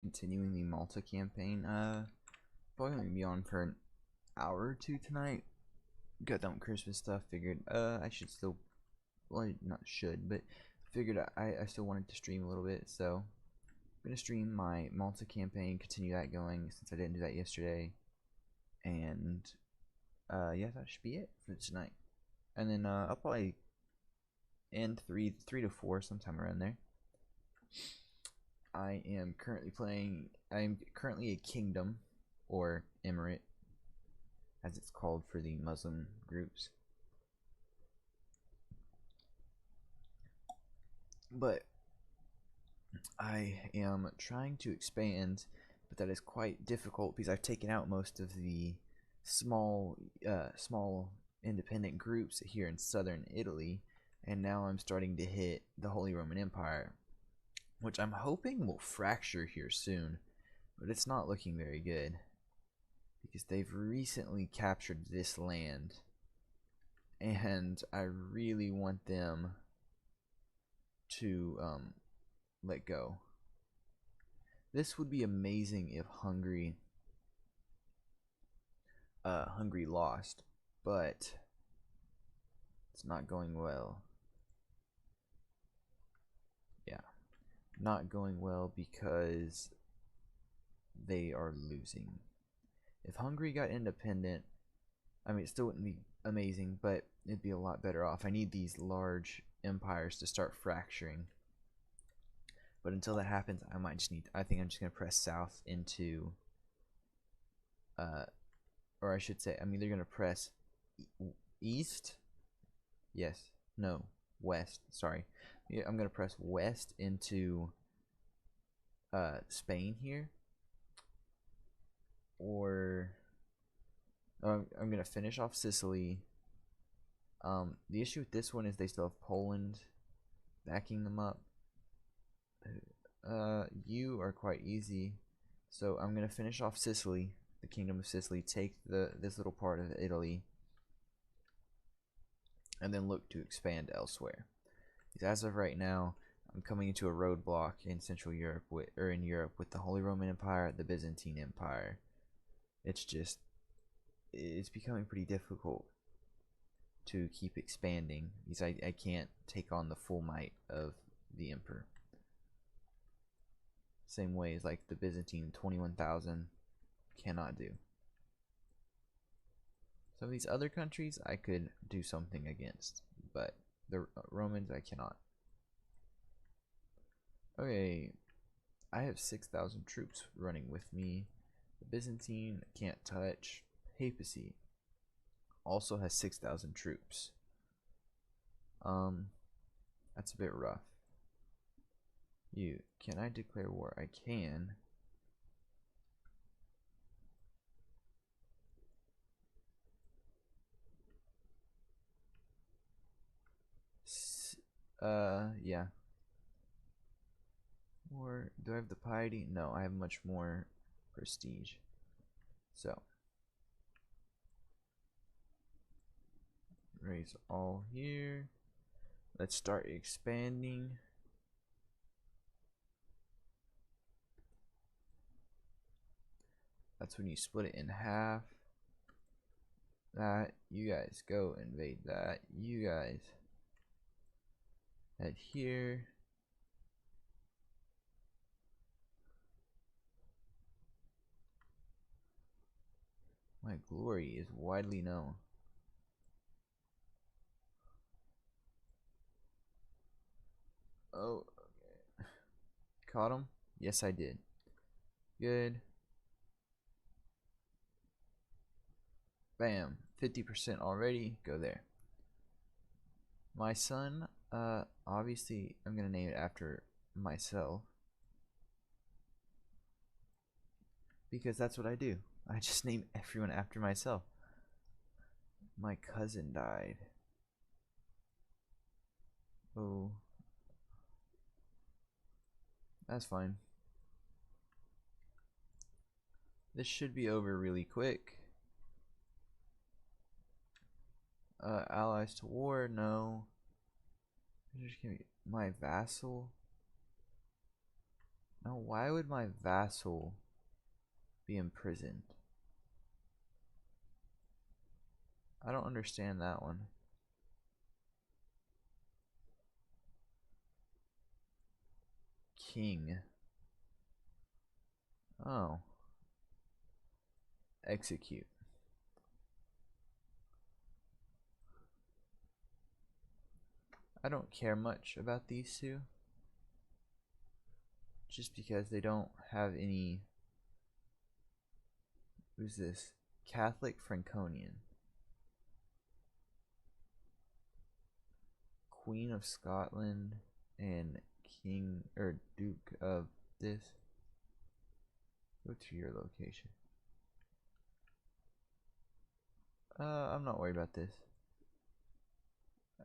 Continuing the Malta campaign. Probably gonna be on for an hour or two tonight. Got done with Christmas stuff. Figured I should still, well, not should, but figured I still wanted to stream a little bit. So I'm gonna stream my Malta campaign, continue that going since I didn't do that yesterday. And yeah, that should be it for tonight. And then I'll probably end three to four sometime around there. I am currently a kingdom, or emirate, as it's called for the Muslim groups. But I am trying to expand, but that is quite difficult because I've taken out most of the small independent groups here in southern Italy, and now I'm starting to hit the Holy Roman Empire, which I'm hoping will fracture here soon, but it's not looking very good because they've recently captured this land, and I really want them to let go. This would be amazing if Hungary lost, but it's not going well. Yeah, not going well because they are losing. If Hungary got independent, I mean, it still wouldn't be amazing, but it'd be a lot better off. I need these large empires to start fracturing. But until that happens, I think I'm just going to press south into, or I should say, I'm either going to press east, yes, no, west, sorry. Yeah, I'm going to press west into Spain here, or I'm going to finish off Sicily. The issue with this one is they still have Poland backing them up. You are quite easy, so I'm gonna finish off Sicily, the Kingdom of Sicily, take this little part of Italy, and then look to expand elsewhere. Because as of right now, I'm coming into a roadblock in Central Europe in Europe with the Holy Roman Empire, the Byzantine Empire. It's becoming pretty difficult to keep expanding because I can't take on the full might of the emperor. Same way as like the Byzantine 21,000 cannot do. Some of these other countries I could do something against, but the Romans I cannot. Okay, I have 6,000 troops running with me. The Byzantine can't touch. Papacy also has 6,000 troops. That's a bit rough. Can I declare war? I can. Yeah. Or do I have the piety? No, I have much more prestige. So, raise all here. Let's start expanding. That's when you split it in half. That, you guys go invade that. You guys head here. My glory is widely known. Oh, okay. Caught him? Yes, I did. Good. Bam. 50% already. Go there. My son, obviously, I'm going to name it after myself. Because that's what I do. I just name everyone after myself. My cousin died. Oh. That's fine. This should be over really quick. Allies to war? No. My vassal? Now, why would my vassal be imprisoned? I don't understand that one. King. Oh. Execute. I don't care much about these two. Just because they don't have any... Who's this? Catholic Franconian. Queen of Scotland and King or Duke of this. Go to your location. I'm not worried about this.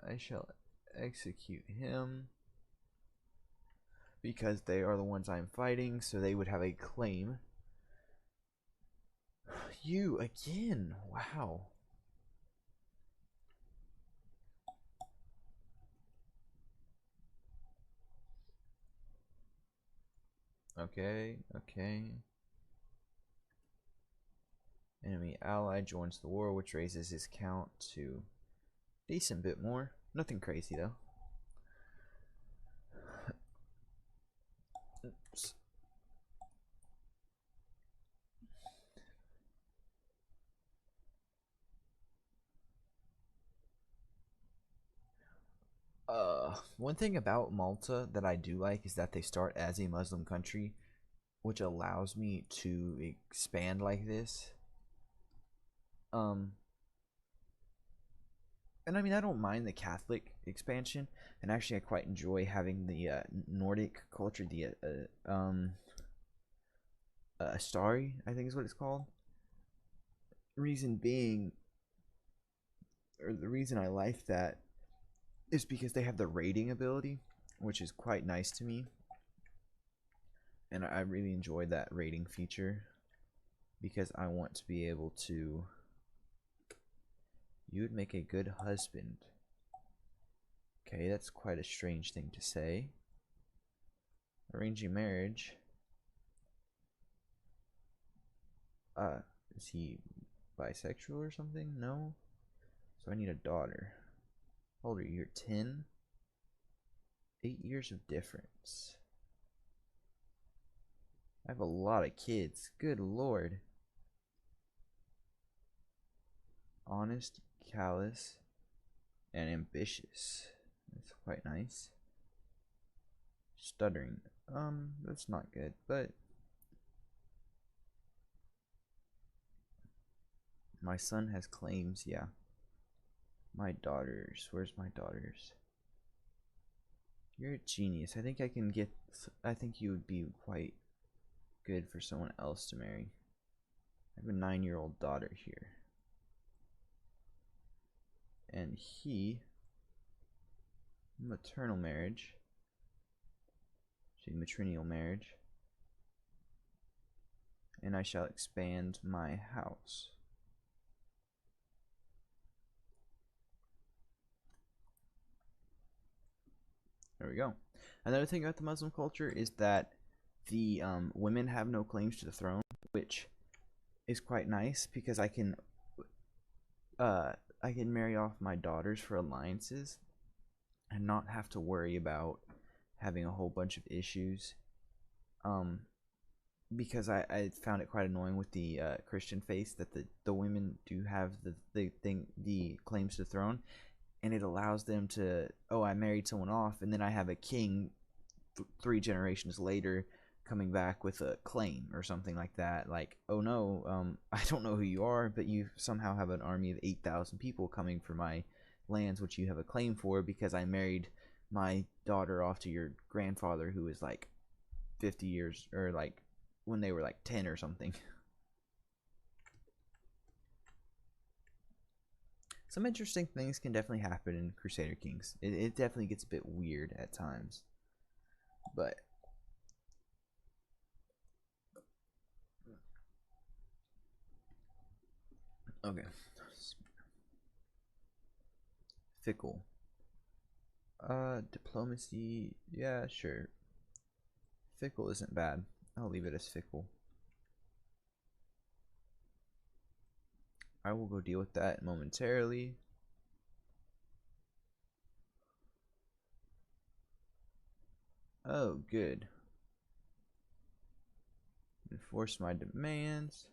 I shall execute him because they are the ones I'm fighting, so they would have a claim. You again. Wow. Okay, okay. Enemy ally joins the war, which raises his count to a decent bit more. Nothing crazy though. Oops. One thing about Malta that I do like is that they start as a Muslim country, which allows me to expand like this. And I mean, I don't mind the Catholic expansion, and actually, I quite enjoy having the Nordic culture, the Astari, I think is what it's called. Reason being, or the reason I like that, is because they have the raiding ability, which is quite nice to me, and I really enjoy that raiding feature because I want to be able to. You would make a good husband. Okay, that's quite a strange thing to say. Arranging marriage. Is he bisexual or something? No. So I need a daughter. How old are you? You're 10? 8 years of difference. I have a lot of kids. Good lord. Honest, callous, and ambitious. That's quite nice. Stuttering. That's not good, but my son has claims, yeah. My daughters. Where's my daughters? You're a genius. I think I can get. I think you would be quite good for someone else to marry. I have a 9-year-old daughter here. And he. Maternal marriage. Matrilineal marriage. And I shall expand my house. There we go. Another thing about the Muslim culture is that the women have no claims to the throne, which is quite nice because I can marry off my daughters for alliances and not have to worry about having a whole bunch of issues. Because I found it quite annoying with the Christian faith that the women do have the claims to the throne, and it allows them to, oh, I married someone off, and then I have a king 3 generations later coming back with a claim or something like that. Like, oh no, I don't know who you are, but you somehow have an army of 8,000 people coming for my lands, which you have a claim for because I married my daughter off to your grandfather who was like 50 years, or like when they were like 10 or something. Some interesting things can definitely happen in Crusader Kings. It definitely gets a bit weird at times. But okay. Fickle. Diplomacy, yeah, sure. fickle isn't bad. I'll leave it as fickle. I will go deal with that momentarily. Oh, good. Enforce my demands.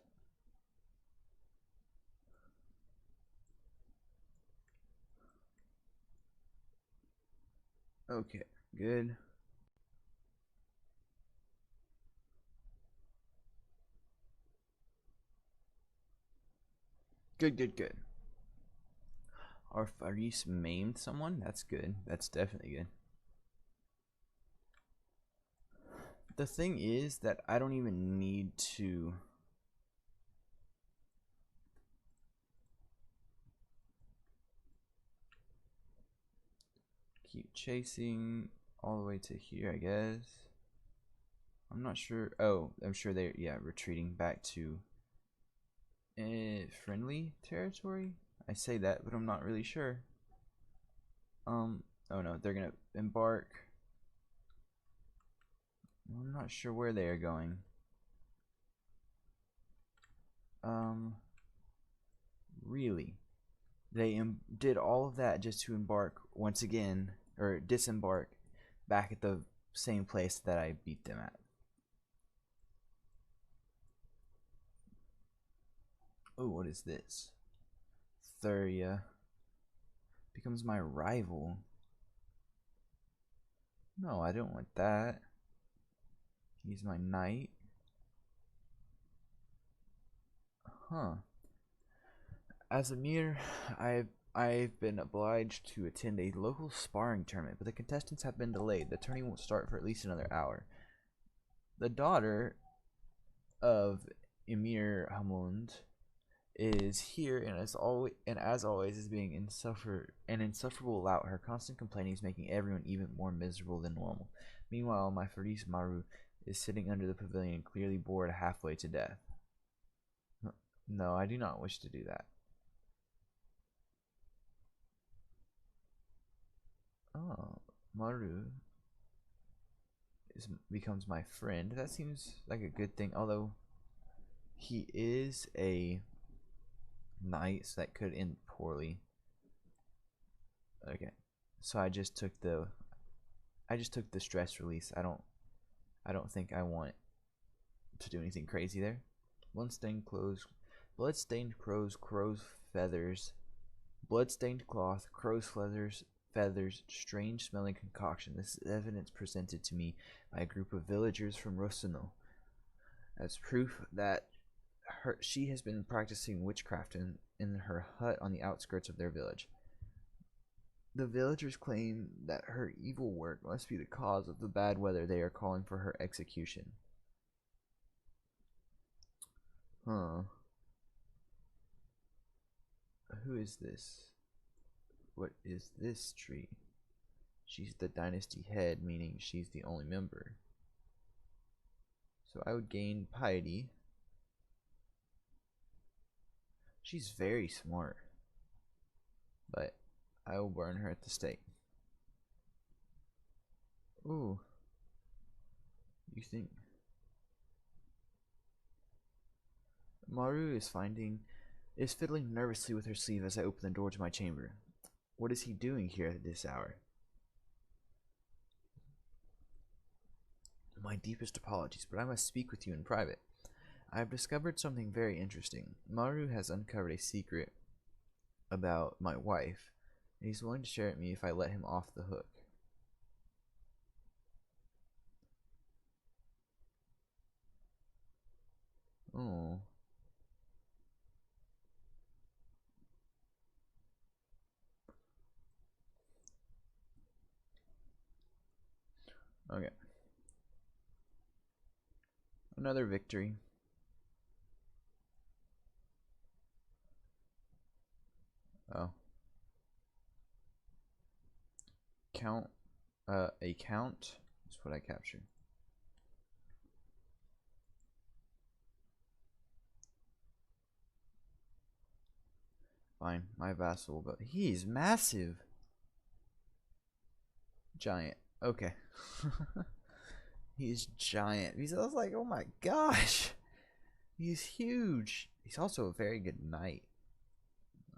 Okay, good. Good. Our Faris maimed someone? That's good. That's definitely good. The thing is that I don't even need to... keep chasing all the way to here, I guess. I'm not sure. Oh, I'm sure they're, yeah, retreating back to friendly territory. I say that, but I'm not really sure. Oh no, they're gonna embark. I'm not sure where they are going. Really? They did all of that just to embark once again, or disembark back at the same place that I beat them at. Oh, what is this? Thuria becomes my rival. No, I don't want that. He's my knight. Huh. As a mere, I've been obliged to attend a local sparring tournament, but the contestants have been delayed. The tourney won't start for at least another hour. The daughter of Emir Hamund is here, and as always is being an insufferable lout. Her constant complaining is making everyone even more miserable than normal. Meanwhile, my Faris Maru is sitting under the pavilion, clearly bored halfway to death. No, I do not wish to do that. Oh, Maru becomes my friend. That seems like a good thing, although he is a knight, so that could end poorly. Okay, so I just took the stress release. I don't think I want to do anything crazy there. Bloodstained clothes, bloodstained crow's feathers, bloodstained cloth, crow's feathers, strange smelling concoction. This is evidence presented to me by a group of villagers from Rossano as proof that she has been practicing witchcraft in her hut on the outskirts of their village. The villagers claim that her evil work must be the cause of the bad weather. They are calling for her execution. Huh. Who is this? What is this tree? She's the dynasty head, meaning she's the only member. So I would gain piety. She's very smart. But I will burn her at the stake. Ooh. You think... Maru is fiddling nervously with her sleeve as I open the door to my chamber. What is he doing here at this hour? My deepest apologies, but I must speak with you in private. I have discovered something very interesting. Maru has uncovered a secret about my wife, and he's willing to share it with me if I let him off the hook. Oh. Okay. Another victory. Oh. Count. A count is what I captured. Fine, my vassal, but he's massive. Giant. Okay. He's giant. I was like, oh my gosh. He's huge. He's also a very good knight,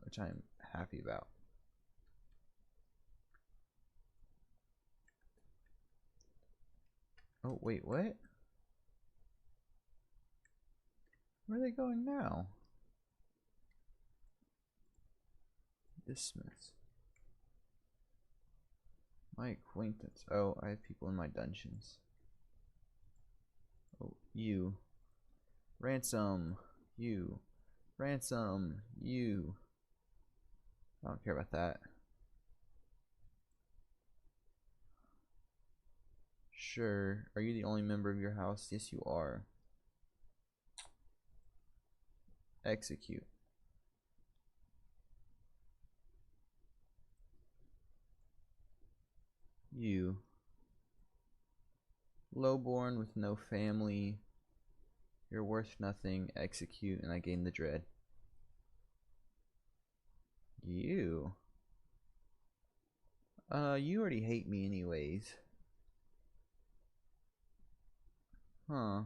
which I'm happy about. Oh, wait, what? Where are they going now? Dismiss. My acquaintance. Oh, I have people in my dungeons. Oh, you. Ransom. You. Ransom. You. I don't care about that. Sure. Are you the only member of your house? Yes, you are. Execute. You. Lowborn with no family. You're worth nothing. Execute, and I gain the dread. You. You already hate me anyways. Huh.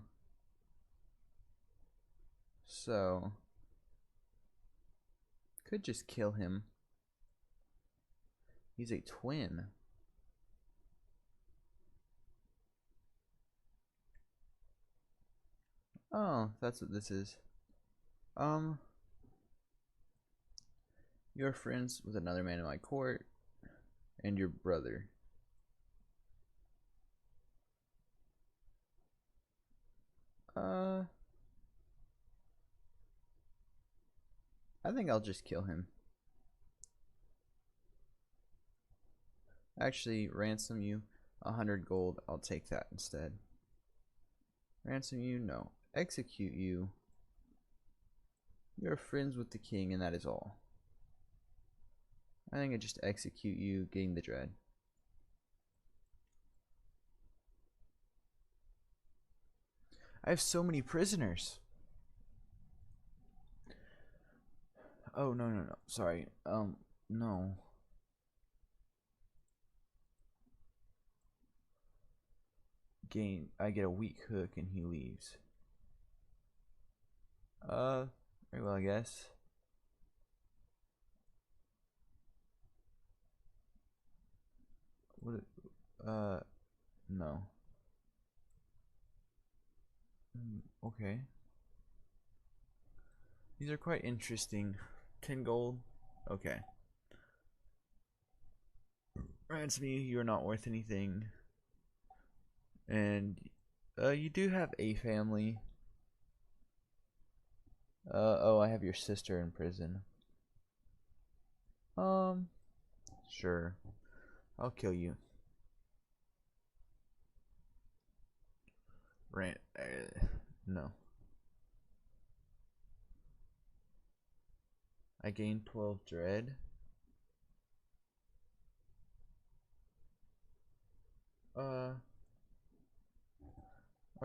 So. Could just kill him. He's a twin. Oh, that's what this is. You're friends with another man in my court, and your brother. I think I'll just kill him. Actually, ransom you 100 gold. I'll take that instead. Ransom you? No. Execute you. You're friends with the king, and that is all. I think I just execute you, getting the dread. I have so many prisoners. Oh, no, no, no. Sorry. No. I get a weak hook and he leaves. Very well, I guess. What? No. Okay. These are quite interesting. 10 gold. Okay. Ransom you are not worth anything. And you do have a family. Oh, I have your sister in prison. Sure. I'll kill you. No. I gained 12 dread. Are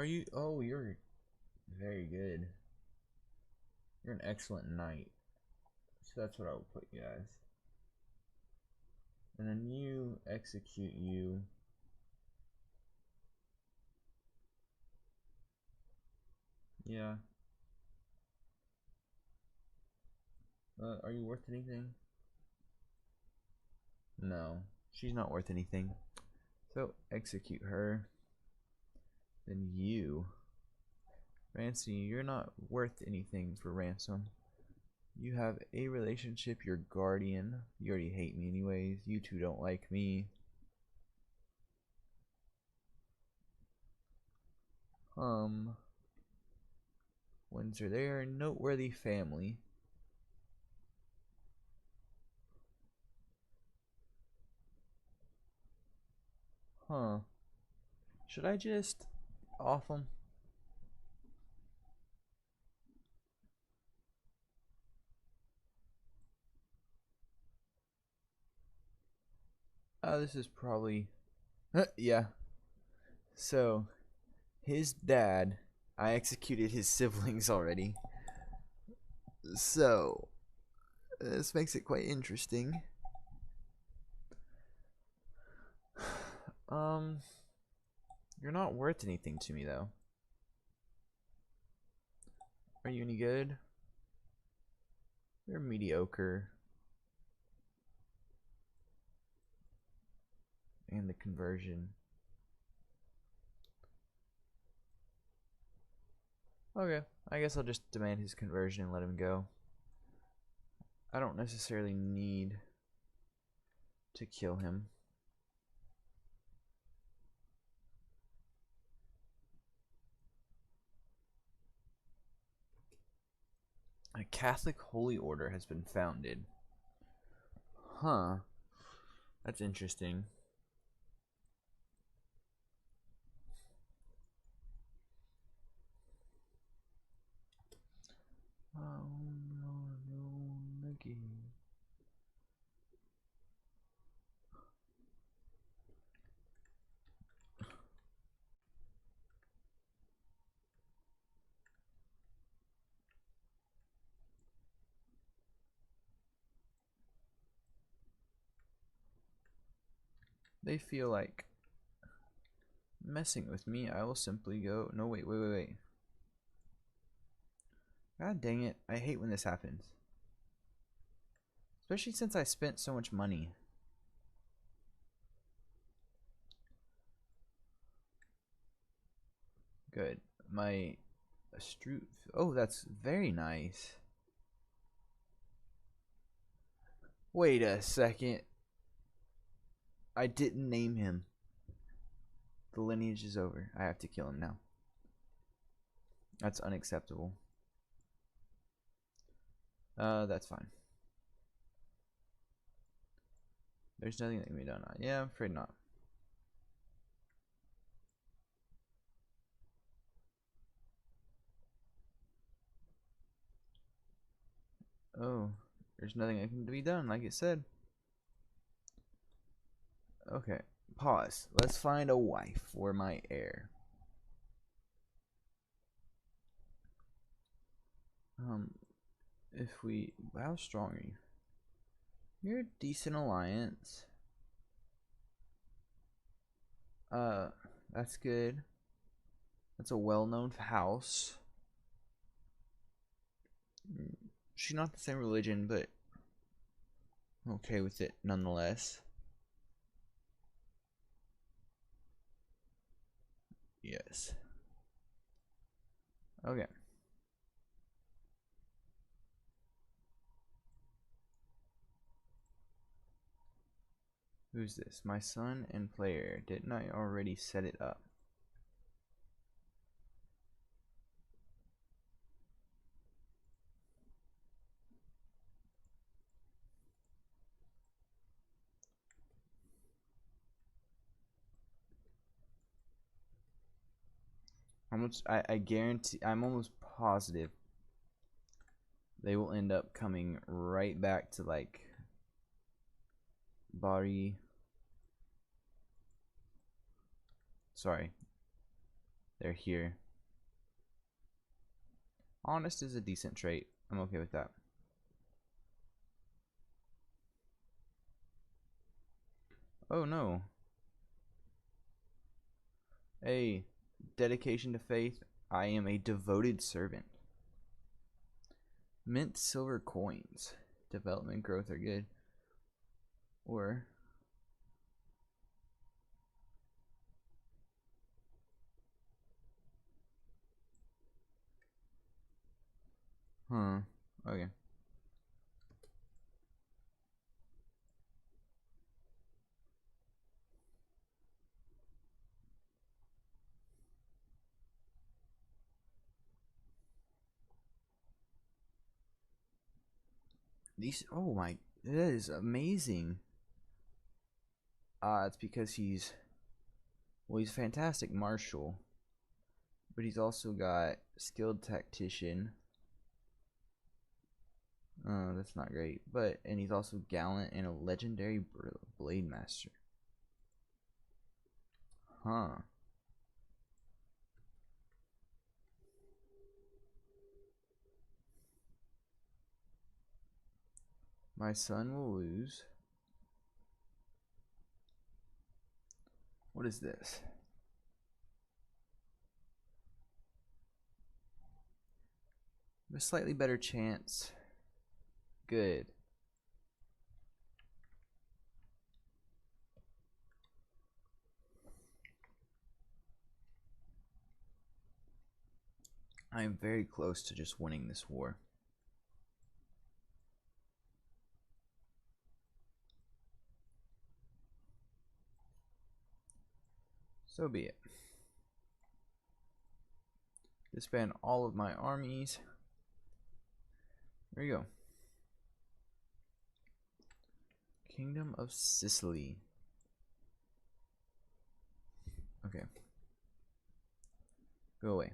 you? Oh, you're very good. You're an excellent knight. So that's what I would put you as. And then you execute you. Yeah. Are you worth anything? No. She's not worth anything. So execute her. Then you. Ransom, you're not worth anything for ransom. You have a relationship, your guardian. You already hate me anyways. You two don't like me. Windsor, they are a noteworthy family. Huh. Should I just off them? This is probably... yeah. So, his dad... I executed his siblings already. So, this makes it quite interesting. You're not worth anything to me, though. Are you any good? You're mediocre. And the conversion. Okay, I guess I'll just demand his conversion and let him go. I don't necessarily need to kill him. A Catholic holy order has been founded. Huh. That's interesting. They feel like messing with me. I will simply go. No, wait. God dang it. I hate when this happens. Especially since I spent so much money. Good. My astute. Oh, that's very nice. Wait a second. I didn't name him. The lineage is over. I have to kill him now. That's unacceptable. That's fine. There's nothing that can be done. Yeah, I'm afraid not. Oh, there's nothing that can be done, like it said. Okay, pause. Let's find a wife for my heir. If we, how strong are you? You're a decent alliance. That's good. That's a well-known house. She's not the same religion, but I'm okay with it nonetheless. Yes. Okay. Who's this? My son and player. Didn't I already set it up? How much? I guarantee. I'm almost positive they will end up coming right back to like Bari. Sorry. They're here. Honest is a decent trait. I'm okay with that. Oh no. A dedication to faith. I am a devoted servant. Mint silver coins. Development growth are good. Or okay. These, oh my, that is amazing. It's because he's, well, he's a fantastic marshal, but he's also got skilled tactician. That's not great, but, and he's also gallant and a legendary blade master. Huh. My son will lose. What is this? A slightly better chance. Good. I am very close to just winning this war. So be it. Disband all of my armies. There you go. Kingdom of Sicily. Okay. Go away.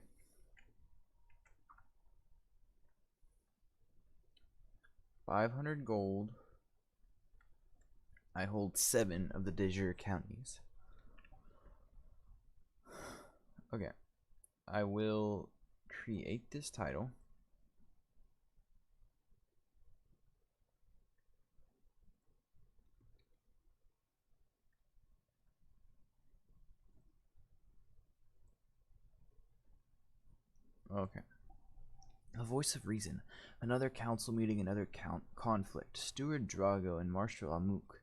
$500 gold. I hold 7 of the de jure counties. Okay. I will create this title. Okay. A voice of reason. Another council meeting, another conflict. Steward Drago and Marshal Amuk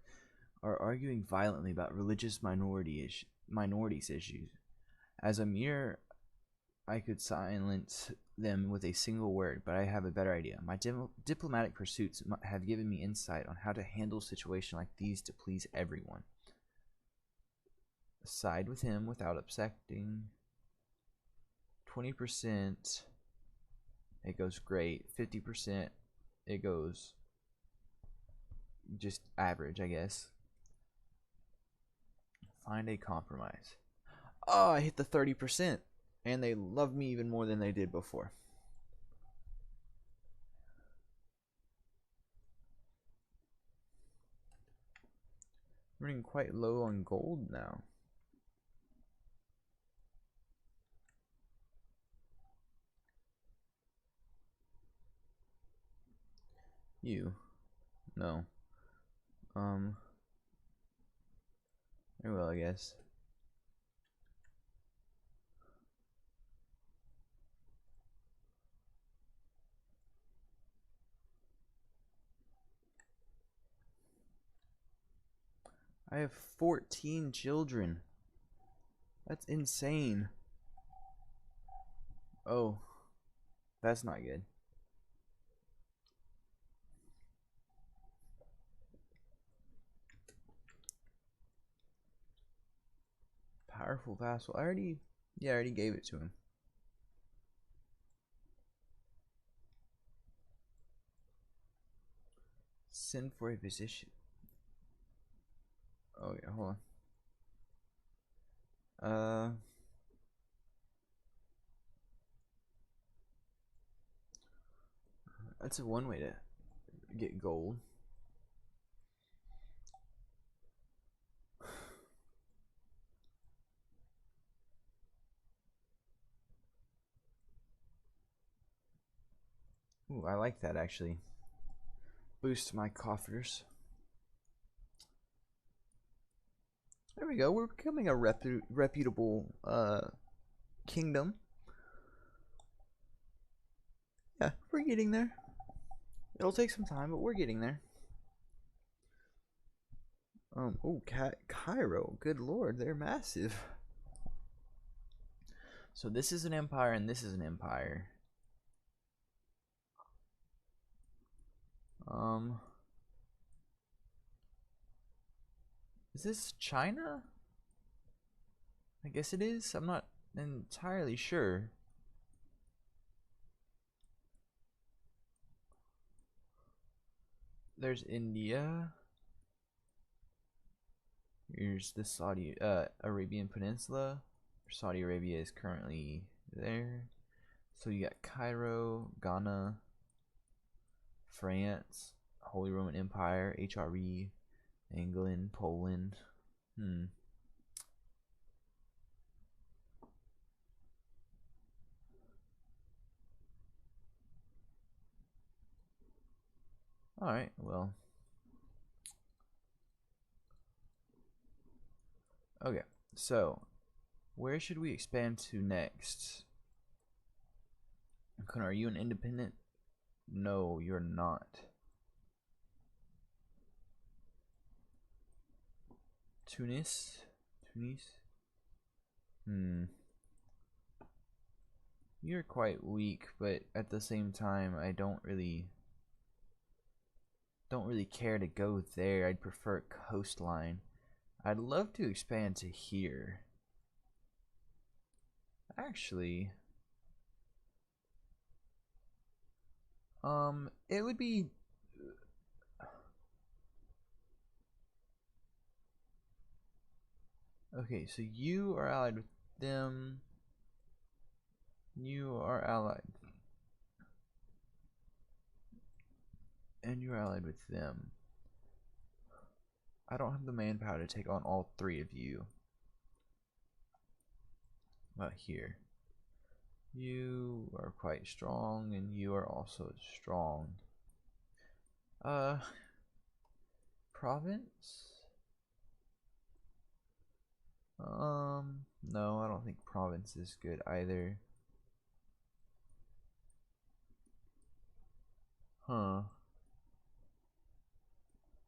are arguing violently about religious minorities issues. As a mere, I could silence them with a single word, but I have a better idea. My diplomatic pursuits have given me insight on how to handle a situation like these to please everyone. Side with him without upsetting. 20%. It goes great. 50%. It goes just average, I guess. Find a compromise. Oh, I hit the 30%. And they love me even more than they did before. Running quite low on gold now. You. No. Very well, I guess. I have 14 children. That's insane. Oh. That's not good. Powerful vassal. I already gave it to him. Send for a physician. Oh yeah, hold on. That's one way to get gold. Ooh, I like that actually. Boost my coffers. There we go. We're becoming a reputable kingdom. Yeah, we're getting there. It'll take some time, but we're getting there. Oh, Cairo. Good lord, they're massive. So this is an empire and this is an empire. Is this China? I guess it is. I'm not entirely sure. There's India. Here's the Saudi Arabian Peninsula. Saudi Arabia is currently there. So you got Cairo, Ghana, France, Holy Roman Empire, HRE, England, Poland. Alright, well. Okay, so where should we expand to next? Are you an independent No, you're not. Tunis? Tunis? You're quite weak, but at the same time, I don't really care to go there. I'd prefer coastline. I'd love to expand to here. Actually, it would be okay, so you are allied with them. You are allied. And you're allied with them. I don't have the manpower to take on all three of you. About here. You are quite strong, and you are also strong. Province? No, I don't think province is good either. Huh.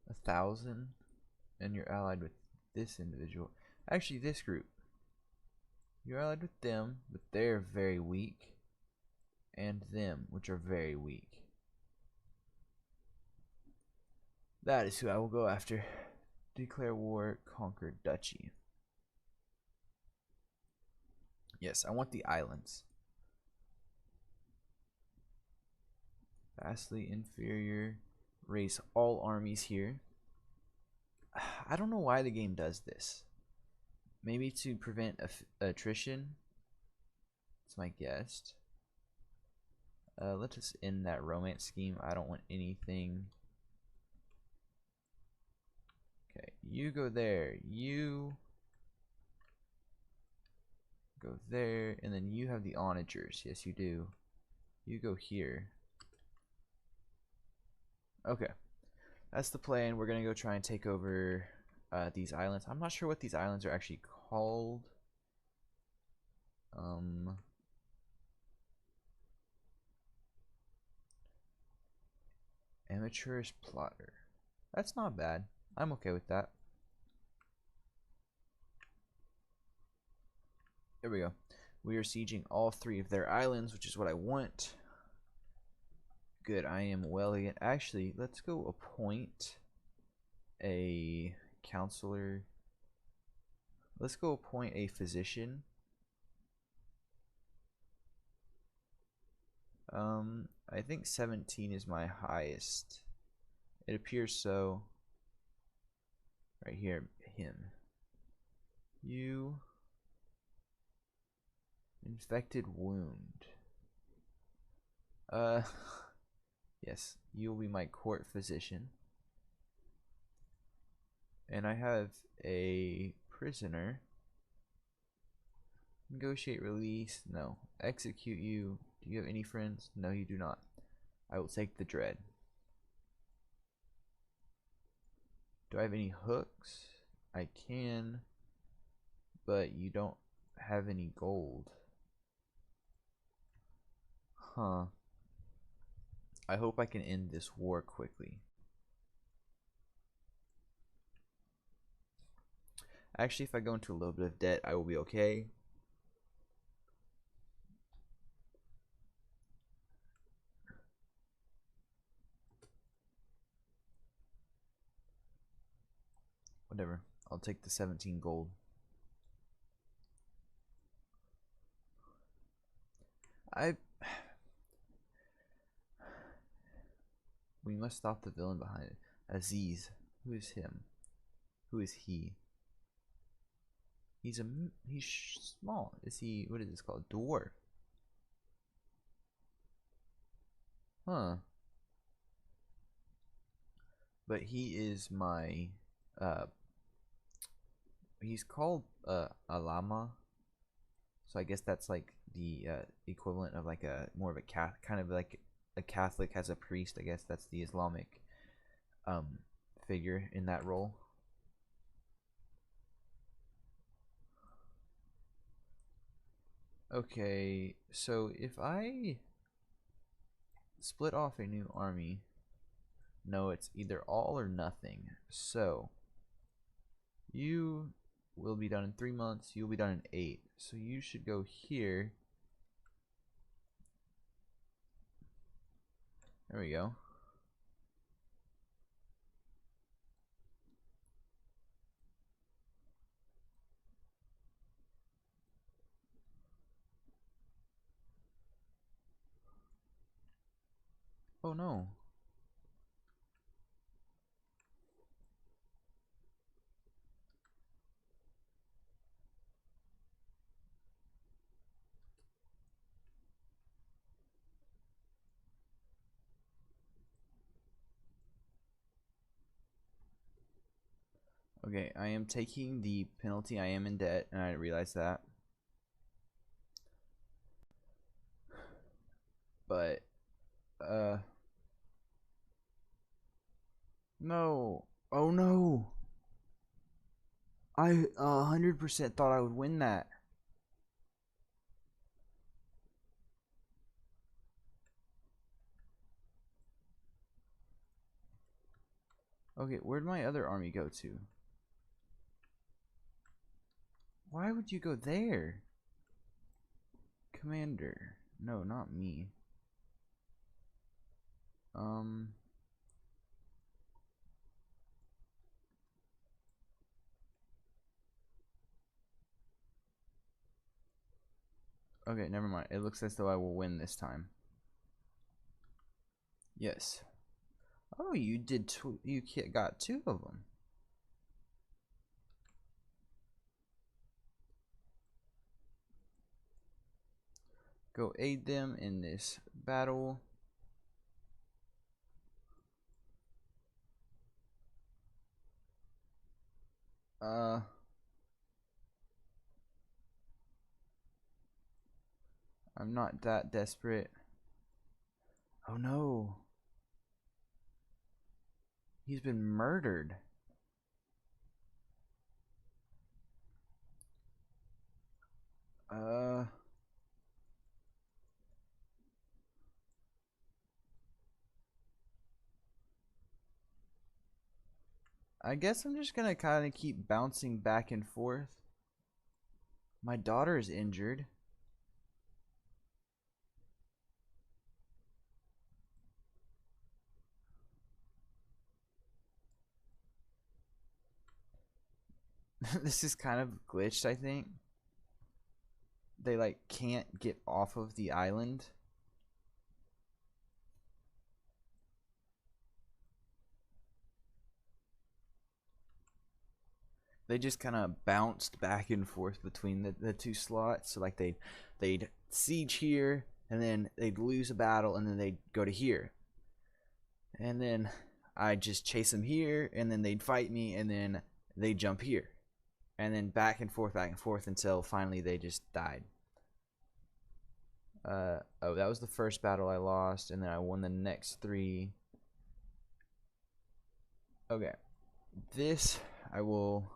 1,000? And you're allied with this individual. Actually, this group. You're allied with them, but they're very weak. And them, which are very weak. That is who I will go after. Declare war, conquer Duchy. Yes, I want the islands. Vastly inferior. Raise all armies here. I don't know why the game does this. Maybe to prevent attrition. That's my guess. Let us end that romance scheme. I don't want anything. Okay, you go there. You go there. And then you have the onagers. Yes, you do. You go here. Okay. That's the plan. We're going to go try and take over these islands. I'm not sure what these islands are actually called. Amateurish plotter. That's not bad. I'm okay with that. There we go. We are sieging all three of their islands, which is what I want. Good, I am well again. Actually, let's go appoint a counselor. Let's go appoint a physician. I think 17 is my highest. It appears so. Right here, him. You. Infected wound. Yes, you will be my court physician. And I have a prisoner. Negotiate release. No. Execute you. Do you have any friends? No, you do not. I will take the dread. Do I have any hooks? I can. But you don't have any gold. Huh. I hope I can end this war quickly. Actually, if I go into a little bit of debt, I will be okay. Whatever. I'll take the 17 gold. We must stop the villain behind it. Aziz. Who is him? Who is he? He's small. Is he, what is this called? Dwarf. Huh. But he is my, he's called, Alama. So I guess that's like the, equivalent of like a, more of a kind of like a Catholic has a priest. I guess that's the Islamic, figure in that role. Okay, so if I split off a new army. No, it's either all or nothing. So you will be done in 3 months. You'll be done in 8. So you should go here. There we go. Oh no. Okay, I am taking the penalty. I am in debt, and I realize that. But, no. Oh no. I 100% thought I would win that. Okay, where'd my other army go to? Why would you go there? Commander. No, not me. Okay, never mind. It looks as though I will win this time. Yes. Oh, you did. You got 2 of them. Go aid them in this battle. I'm not that desperate. Oh no. He's been murdered. I guess I'm just gonna kind of keep bouncing back and forth. My daughter is injured. This is kind of glitched, I think. They like can't get off of the island. They just kind of bounced back and forth between the 2 slots. So like they'd siege here, and then they'd lose a battle, and then they'd go to here, and then I'd just chase them here, and then they'd fight me, and then they'd jump here, and then back and forth until finally they just died. Oh, that was the first battle I lost, and then I won the next 3. Okay, this I will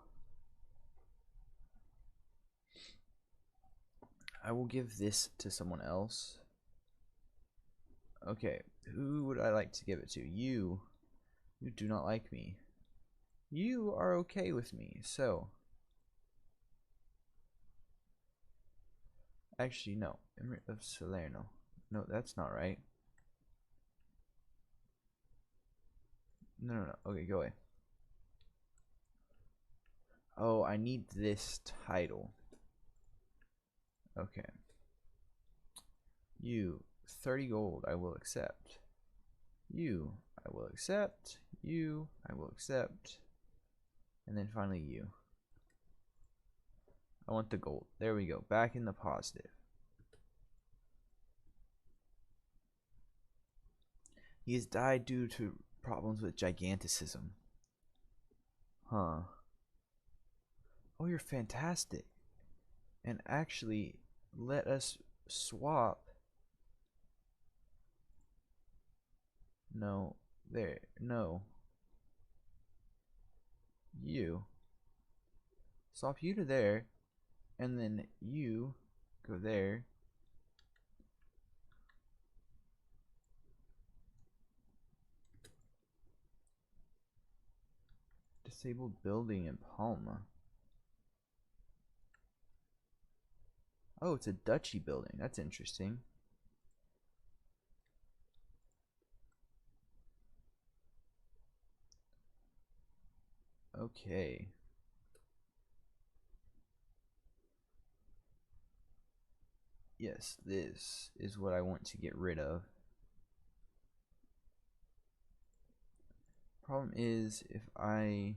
give this to someone else. Okay, who would I like to give it to? You do not like me. You are okay with me, so actually no. Emirate of Salerno. No, that's not right. No. Okay, go away. Oh, I need this title. Okay. You, 30 gold, I will accept. You, I will accept. You, I will accept. And then finally you. I want the gold. There we go. Back in the positive. He has died due to problems with giganticism. Huh. Oh, you're fantastic. And actually, let us swap. No. There. No. You. Swap you to there. And then you go there. Disabled building in Palma. Oh, it's a Duchy building. That's interesting. Okay. Yes, this is what I want to get rid of. Problem is, if I...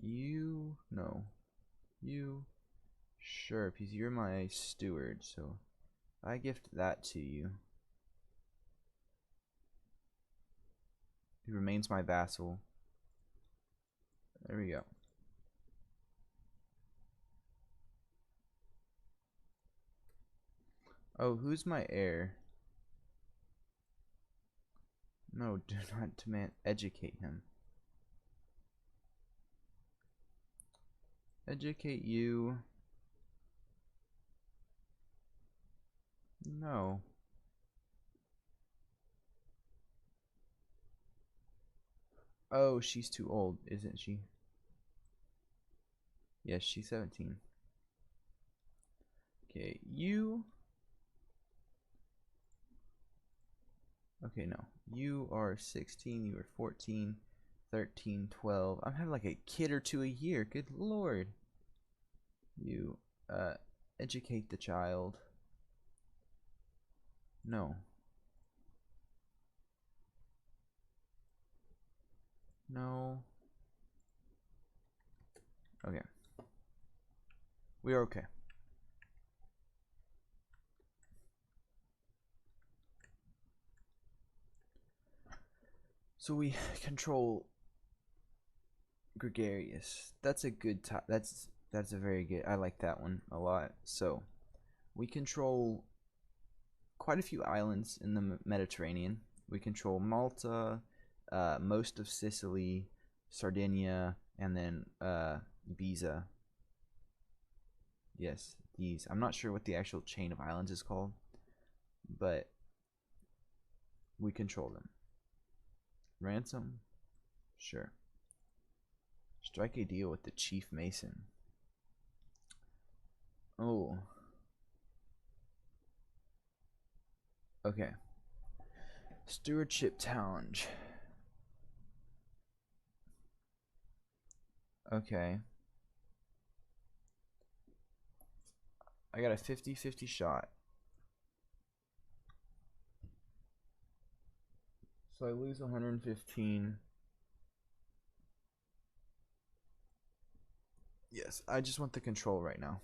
You... No. You... Sure, because you're my steward, so... I gift that to you. He remains my vassal. There we go. Oh, who's my heir? No, do not demand. Educate him. Educate you. No. Oh, she's too old, isn't she? Yes, she's 17. Okay, you... Okay, no. You are 16, you are 14, 13, 12. I'm having like a kid or two a year. Good lord. You, educate the child. No. No. Okay. We are okay. So we control gregarious. That's a good that's a very good. I like that one a lot. So we control quite a few islands in the Mediterranean. We control Malta, most of Sicily, Sardinia, and then Ibiza. Yes, these. I'm not sure what the actual chain of islands is called, but we control them. Ransom? Sure. Strike a deal with the Chief Mason. Oh. Okay. Stewardship challenge. Okay. I got a 50-50 shot. So I lose 115. Yes, I just want the control right now.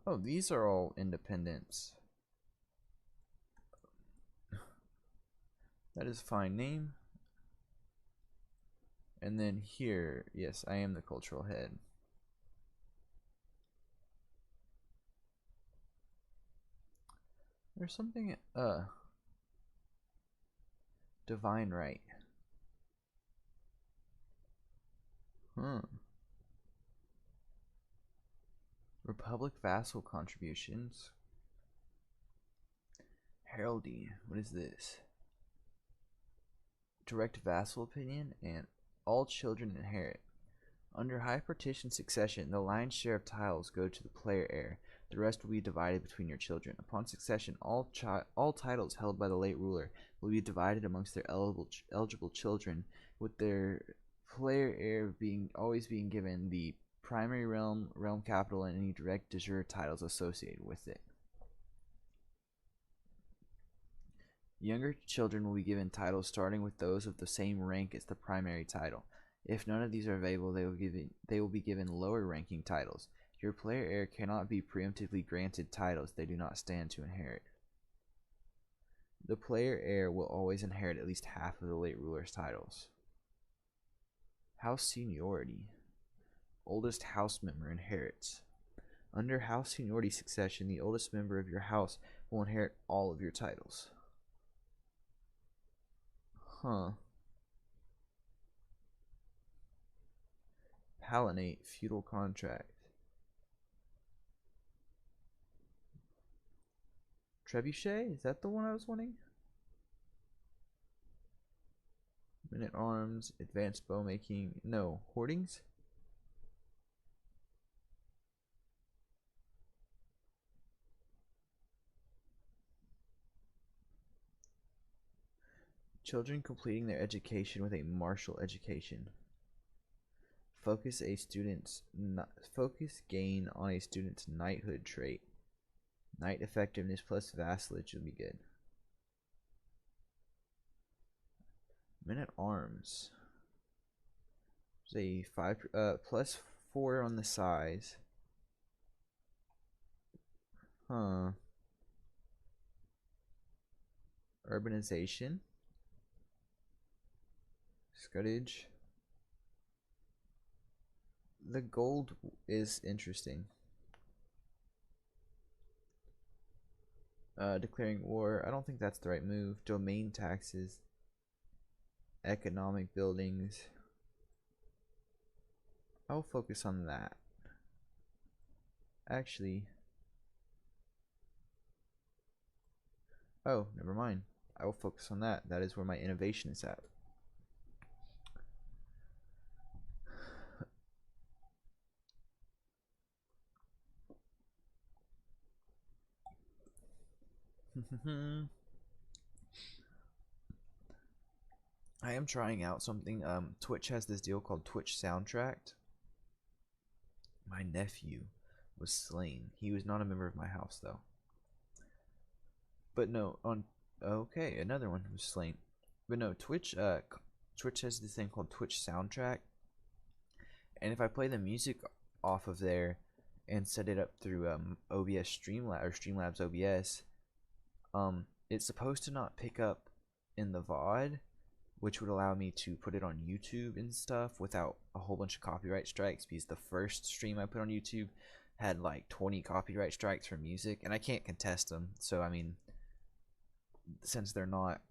Oh, these are all independents. That is fine. Name. And then here, yes, I am the cultural head. There's something, divine right. Republic vassal contributions. Heraldry. What is this? Direct vassal opinion and all children inherit. Under high partition succession, the lion's share of tiles go to the player heir. The rest will be divided between your children. Upon succession, all titles held by the late ruler will be divided amongst their eligible children, with their player heir always being given the primary realm, realm capital, and any direct de jure titles associated with it. Younger children will be given titles starting with those of the same rank as the primary title. If none of these are available, they will be given lower ranking titles. Your player heir cannot be preemptively granted titles they do not stand to inherit. The player heir will always inherit at least half of the late ruler's titles. House seniority. Oldest house member inherits. Under house seniority succession, the oldest member of your house will inherit all of your titles. Huh. Palinate feudal contract. Trebuchet? Is that the one I was wanting? Men at arms, advanced bow making. No, hoardings? Children completing their education with a martial education. Focus gain on a student's knighthood trait. Knight effectiveness plus vassalage would be good. Men at arms. There's a 5 +4 on the size. Huh. Urbanization. Scuddage. The gold is interesting. Declaring war. I don't think that's the right move. Domain taxes. Economic buildings. I'll focus on that. Actually. Oh, never mind. I will focus on that. That is where my innovation is at. I am trying out something. Twitch has this deal called Twitch Soundtracked. My nephew was slain. He was not a member of my house though. But no, okay, another one was slain. But no, Twitch has this thing called Twitch Soundtrack. And if I play the music off of there and set it up through OBS Streamlabs or Streamlabs OBS, it's supposed to not pick up in the VOD, which would allow me to put it on YouTube and stuff without a whole bunch of copyright strikes, because the first stream I put on YouTube had like 20 copyright strikes for music, and I can't contest them. So I mean, since they're not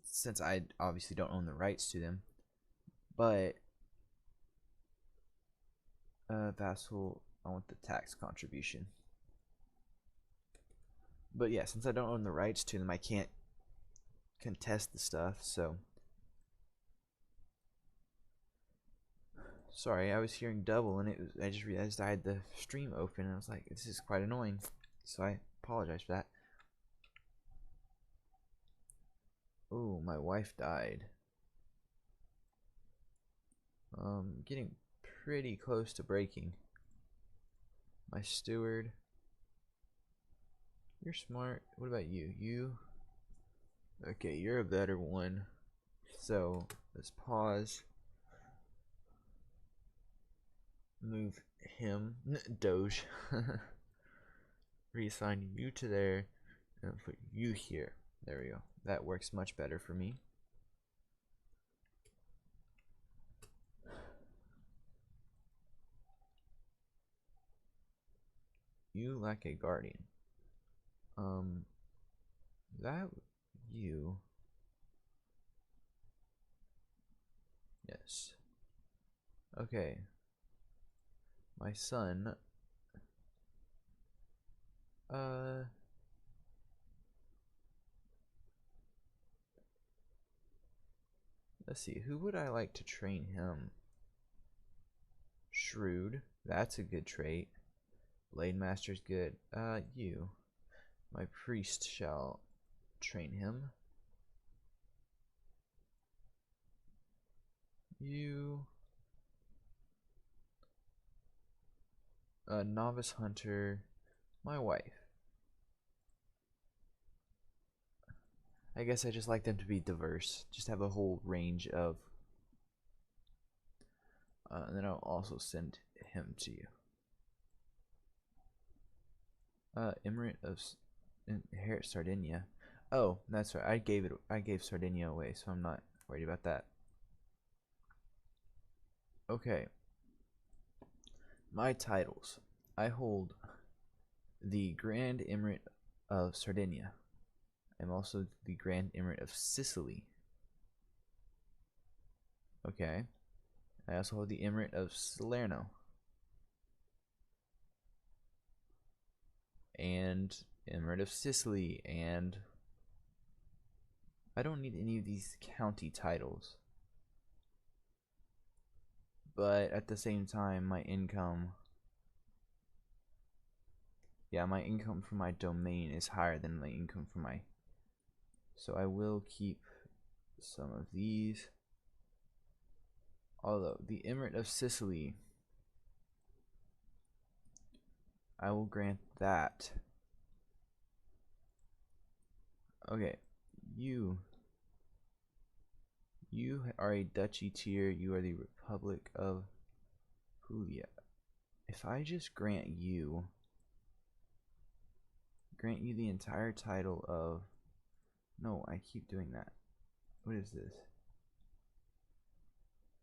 since I obviously don't own the rights to them, but vassal, I want the tax contribution. But yeah, since I don't own the rights to them, I can't contest the stuff. So sorry, I was hearing double, and I just realized I had the stream open, and I was like, this is quite annoying. So I apologize for that. Oh, my wife died. Getting pretty close to breaking. My steward. You're smart. What about you? You? Okay, you're a better one. So, let's pause. Move him. Doge. Reassign you to there. And put you here. There we go. That works much better for me. You lack a guardian. That you. Yes. Okay. My son. Let's see. Who would I like to train him? Shrewd. That's a good trait. Blade Master's good. You. My priest shall train him. You. Novice hunter. My wife. I guess I just like them to be diverse. Just have a whole range of. And then I'll also send him to you. Emirate of Sardinia. Oh, that's right. I gave Sardinia away, so I'm not worried about that. Okay. My titles. I hold the Grand Emirate of Sardinia. I'm also the Grand Emirate of Sicily. Okay. I also hold the Emirate of Salerno. And Emirate of Sicily, and I don't need any of these county titles. But at the same time, my income... Yeah, my income from my domain is higher than my income from my... So I will keep some of these. Although, the Emirate of Sicily, I will grant that. Okay, you are a duchy tier. You are the Republic of Puglia. If I just grant you the entire title of... No, I keep doing that. What is this?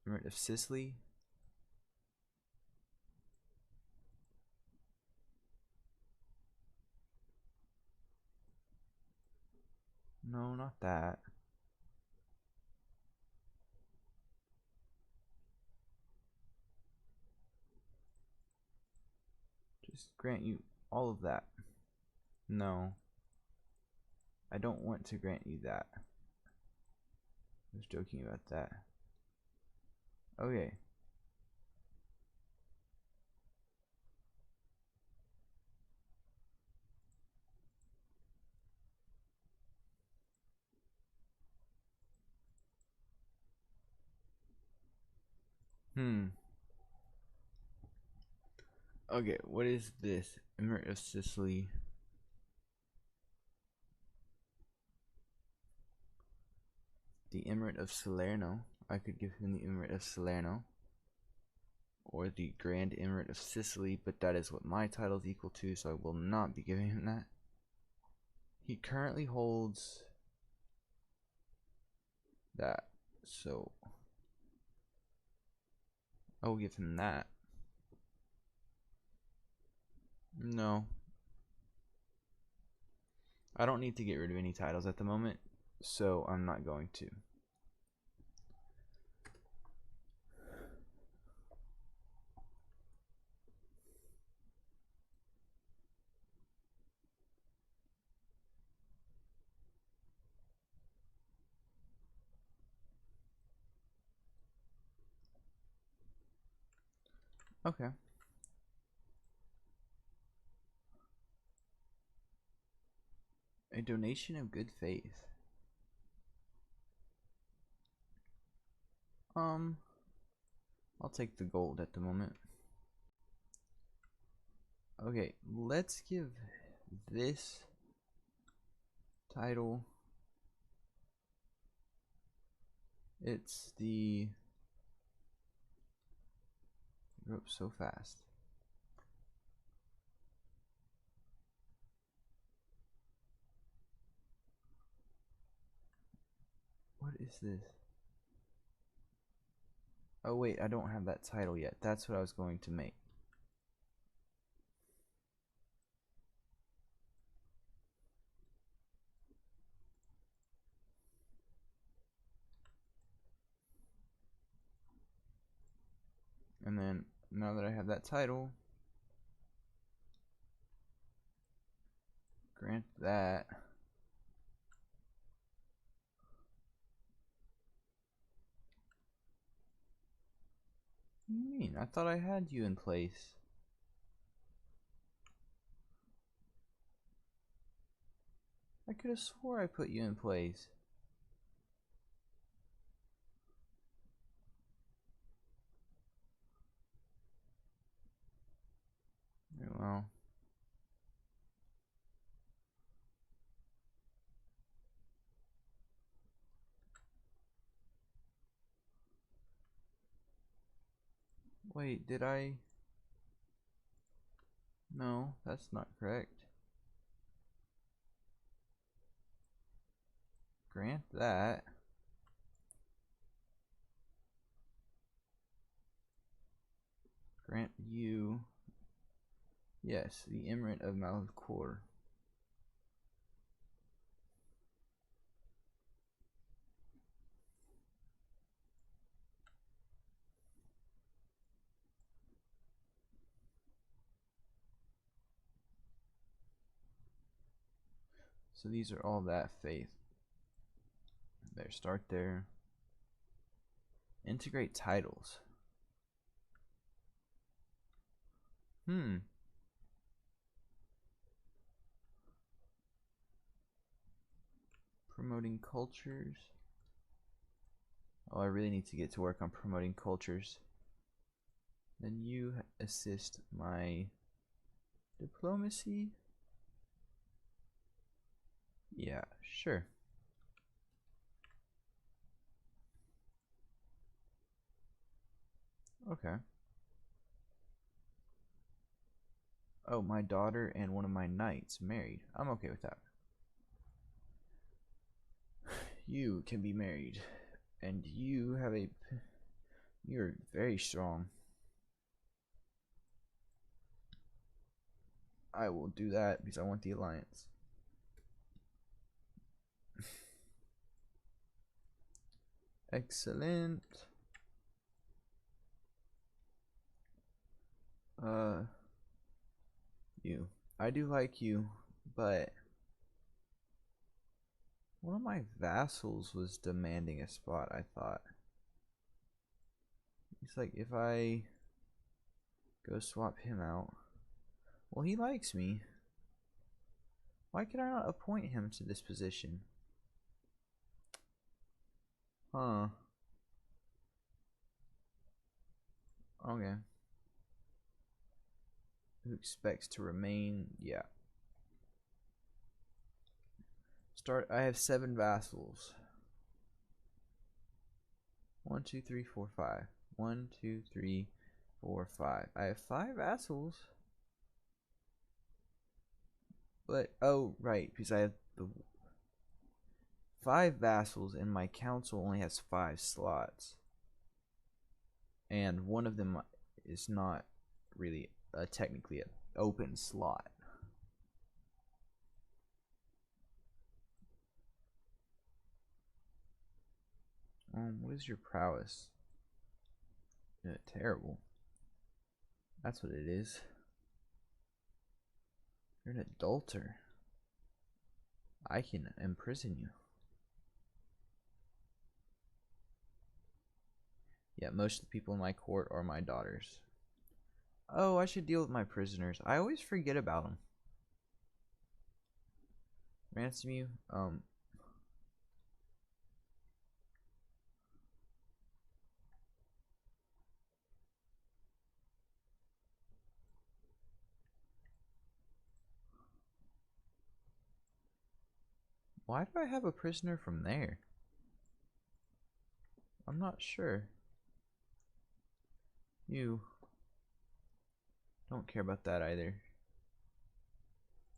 Emirate of Sicily? No, not that. Just grant you all of that. No. I don't want to grant you that. I was joking about that. Okay. Okay, what is this? Emirate of Sicily. The Emirate of Salerno. I could give him the Emirate of Salerno. Or the Grand Emirate of Sicily, but that is what my title is equal to, so I will not be giving him that. He currently holds that, so I will give him that. No. I don't need to get rid of any titles at the moment, so I'm not going to. Okay. A donation of good faith. I'll take the gold at the moment. Okay, let's give this title... It's the... It grew up so fast. What is this? Oh wait, I don't have that title yet. That's what I was going to make. And then, now that I have that title, grant that. What do you mean? I thought I had you in place. I could have swore I put you in place. Very well. Wait, did I? No, that's not correct. Grant that. Grant you. Yes, the Emirate of Maltese. So these are all that faith. Better start there. Integrate titles. Promoting cultures. Oh, I really need to get to work on promoting cultures. Then you assist my diplomacy. Yeah, sure. Okay. Oh, my daughter and one of my knights married. I'm okay with that. You can be married. And you have a... You're very strong. I will do that because I want the alliance. Excellent. You. I do like you, but one of my vassals was demanding a spot, I thought. He's like, if I go swap him out. Well, he likes me. Why could I not appoint him to this position? Huh. Okay. Who expects to remain? Yeah. Start. I have 7 vassals. 1, 2, 3, 4, 5. 1, 2, 3, 4, 5. I have 5 vassals. But, oh, right, because I have the 5 vassals and my council only has 5 slots. And one of them is not really technically an open slot. What is your prowess? Terrible. That's what it is. You're an adulterer. I can imprison you. Yeah, most of the people in my court are my daughters. Oh, I should deal with my prisoners. I always forget about them. Ransom you? Why do I have a prisoner from there? I'm not sure. You don't care about that either.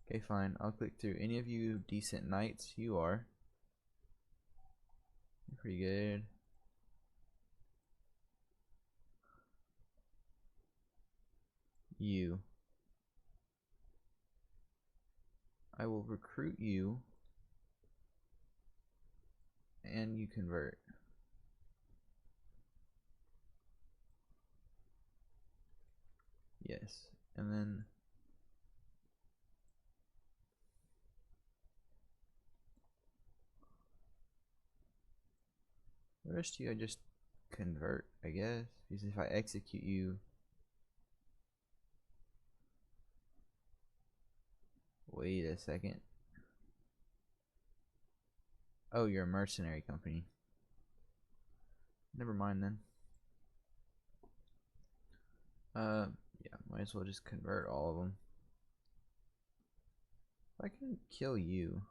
Okay, fine. I'll click through. Any of you decent knights? You are. You're pretty good. You. I will recruit you. And you convert. Yes. And then the rest of you I just convert, I guess. Because if I execute you... Wait a second. Oh, you're a mercenary company. Never mind then. Yeah, might as well just convert all of them. If I can kill you.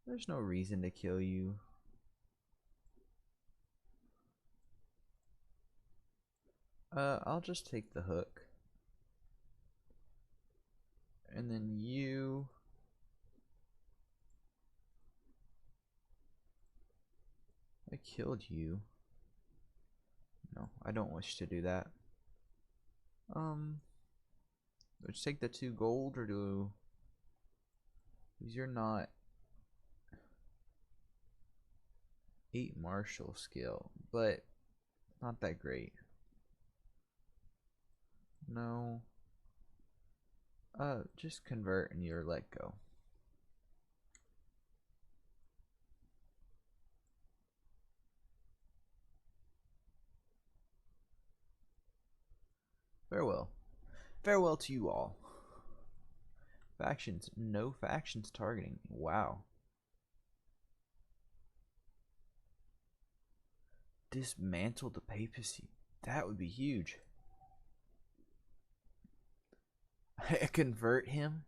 There's no reason to kill you. I'll just take the hook. And then you... I killed you. No, I don't wish to do that. Let's take the 2 gold or do... Because you're not... 8 martial skill, but not that great. No. Just convert and you're let go. Farewell. Farewell to you all. Factions. No factions targeting. Wow. Dismantle the papacy. That would be huge. Convert him?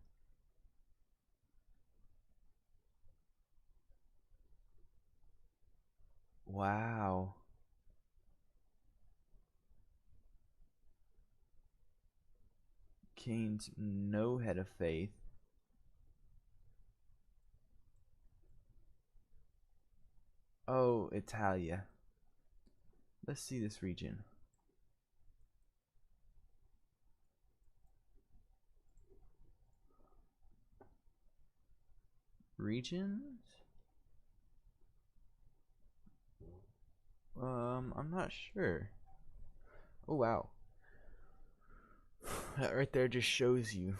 Wow. Kane's no head of faith. Oh, Italia. Let's see this region. Regions? I'm not sure. Oh, wow. That right there just shows you.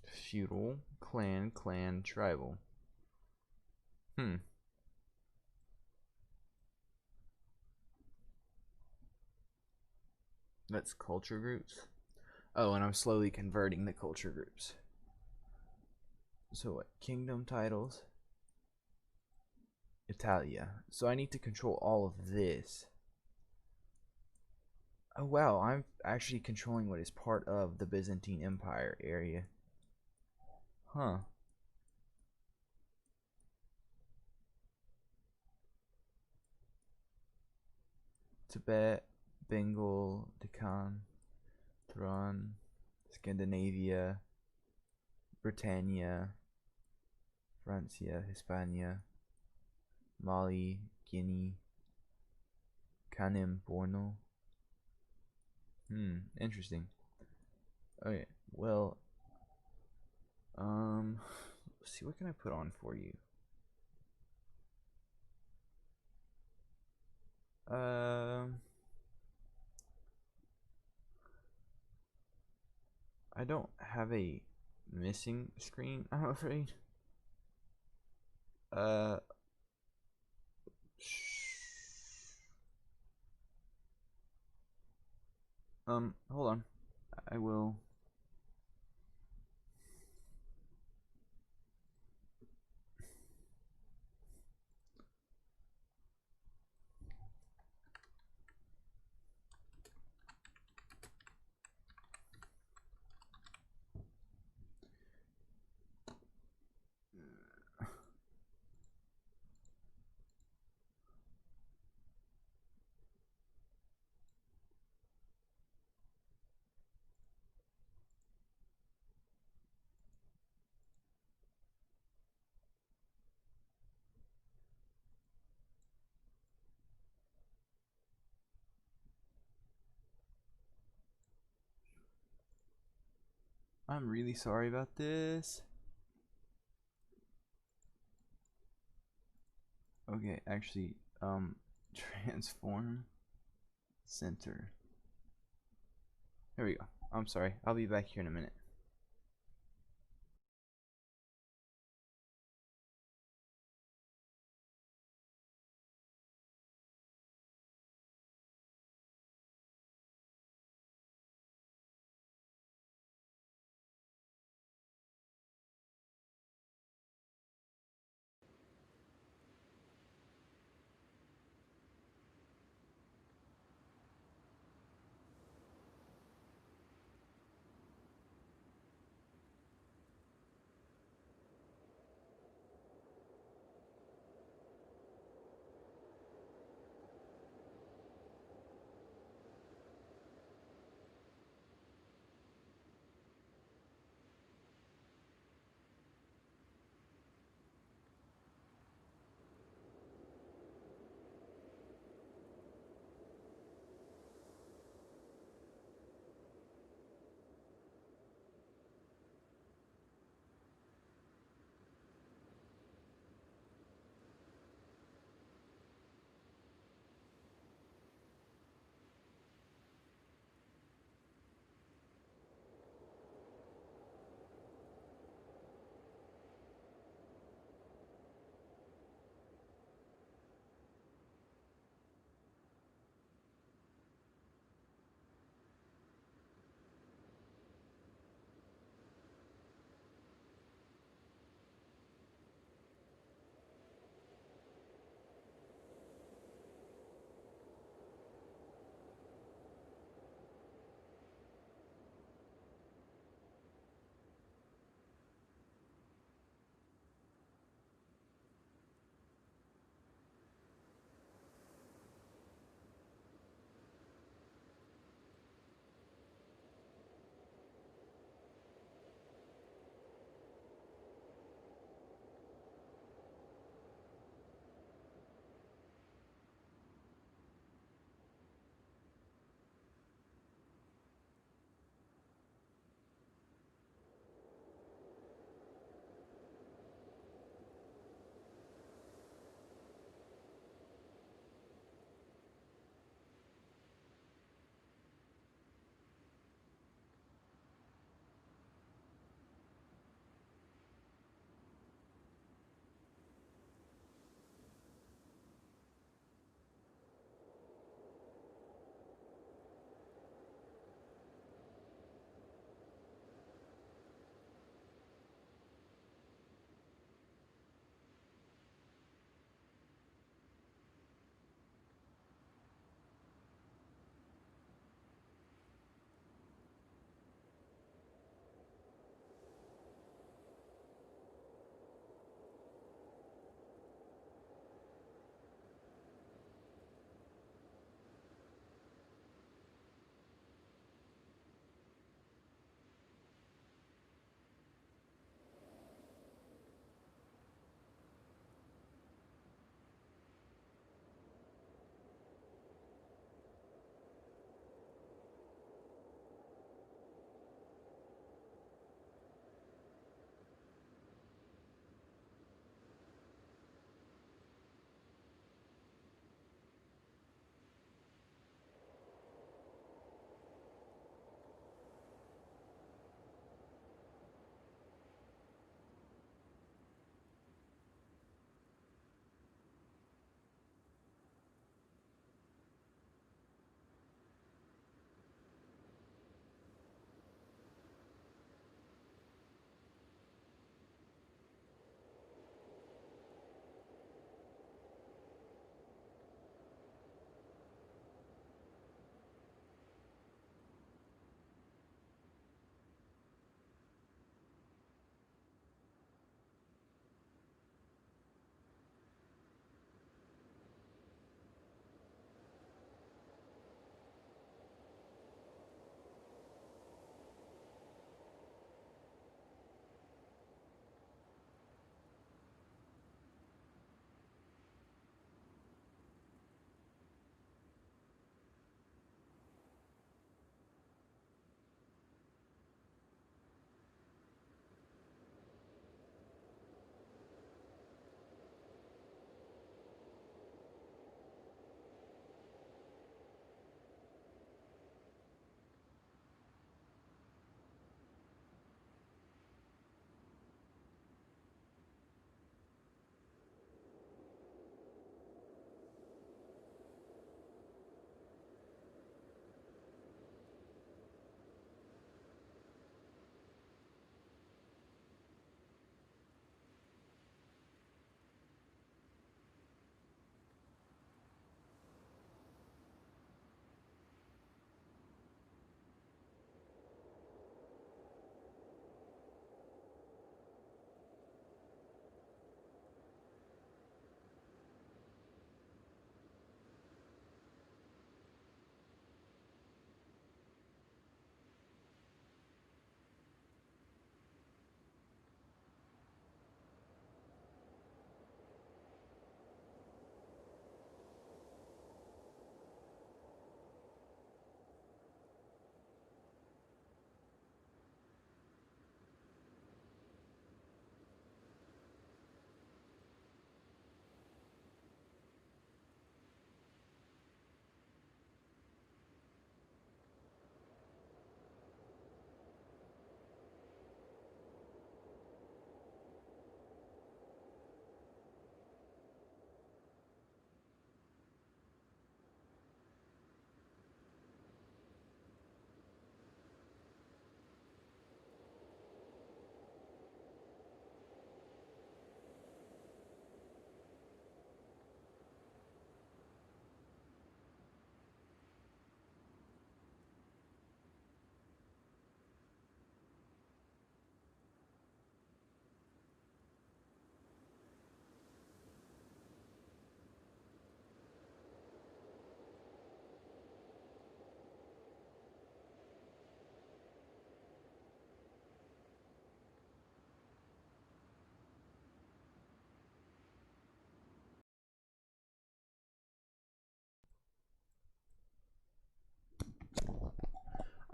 Feudal, clan, tribal. That's culture groups. Oh, and I'm slowly converting the culture groups. So what? Kingdom titles. Italia. So I need to control all of this. Oh wow, I'm actually controlling what is part of the Byzantine Empire area. Huh. Tibet, Bengal, Deccan, Turan, Scandinavia, Britannia, Francia, Hispania, Mali, Guinea, Kanem, Borno. Interesting. Okay, well, let's see, what can I put on for you? I don't have a missing screen, I'm afraid. Uh, hold on. I will. I'm really sorry about this. Okay, actually, transform center. There we go. I'm sorry. I'll be back here in a minute.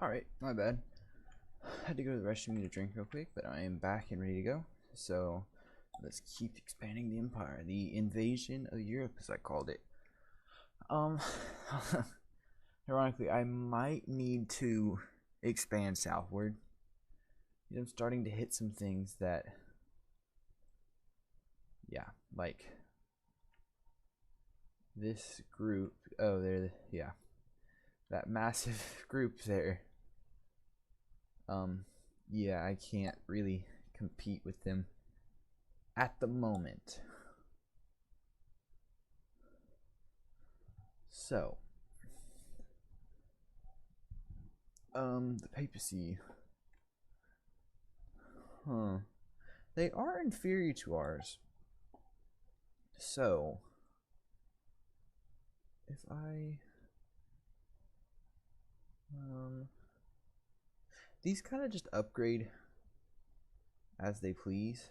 Alright, my bad. Had to go to the restroom to drink real quick, but I am back and ready to go. So, let's keep expanding the empire. The invasion of Europe, as I called it. Ironically, I might need to expand southward. I'm starting to hit some things that, yeah, like this group. Oh, yeah, that massive group there. Yeah, I can't really compete with them at the moment. So, the papacy. Huh. They are inferior to ours. So, if I, these kind of just upgrade as they please.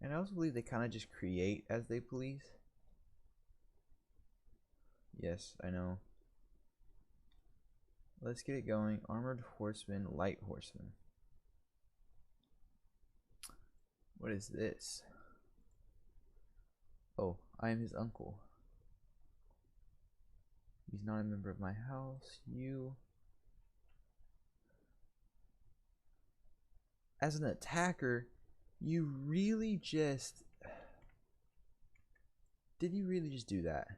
And I also believe they kind of just create as they please. Yes, I know. Let's get it going. Armored horsemen, light horsemen. What is this? Oh, I am his uncle. He's not a member of my house. You. As an attacker, you really just... Did you really just do that?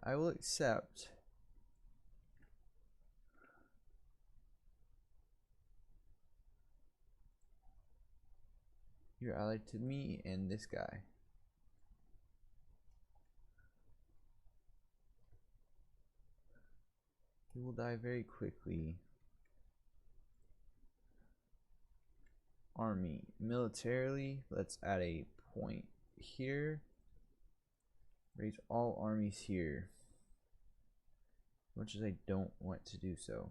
I will accept. You're allied to me and this guy. He will die very quickly. Army. Militarily, let's add a point here. Raise all armies here. Much as I don't want to do so.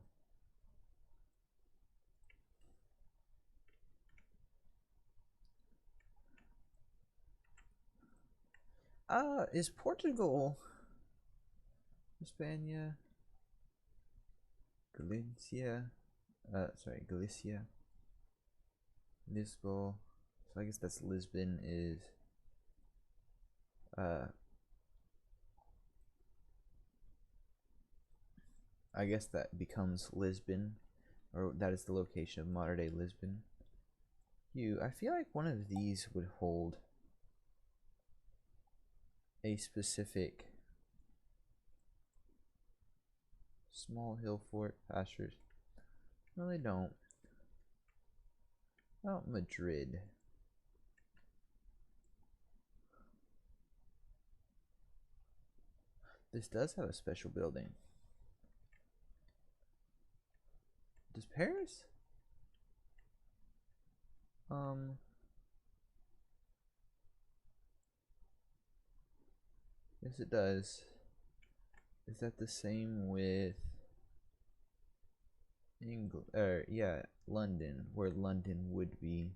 Is Portugal, Hispania, Galicia, Galicia, Lisbon, so I guess that's Lisbon is, I guess that becomes Lisbon, or that is the location of modern day Lisbon. I feel like one of these would hold a specific small hill fort pastures. No, they don't. Oh, Madrid. This does have a special building. Does Paris? Yes, it does. Is that the same with England? Yeah, London, where London would be.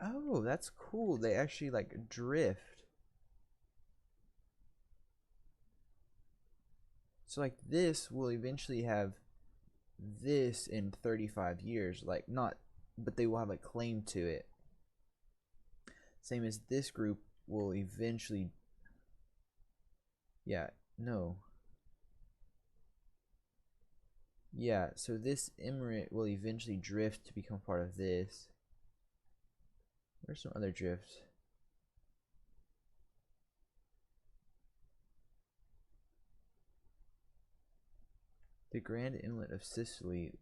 Oh, that's cool. They actually like drift. So like this will eventually have this in 35 years. Like not, but they will have a claim to it. Same as this group will eventually. Yeah, no. Yeah, so this emirate will eventually drift to become part of this. Where's some other drifts? The Grand Inlet of Sicily.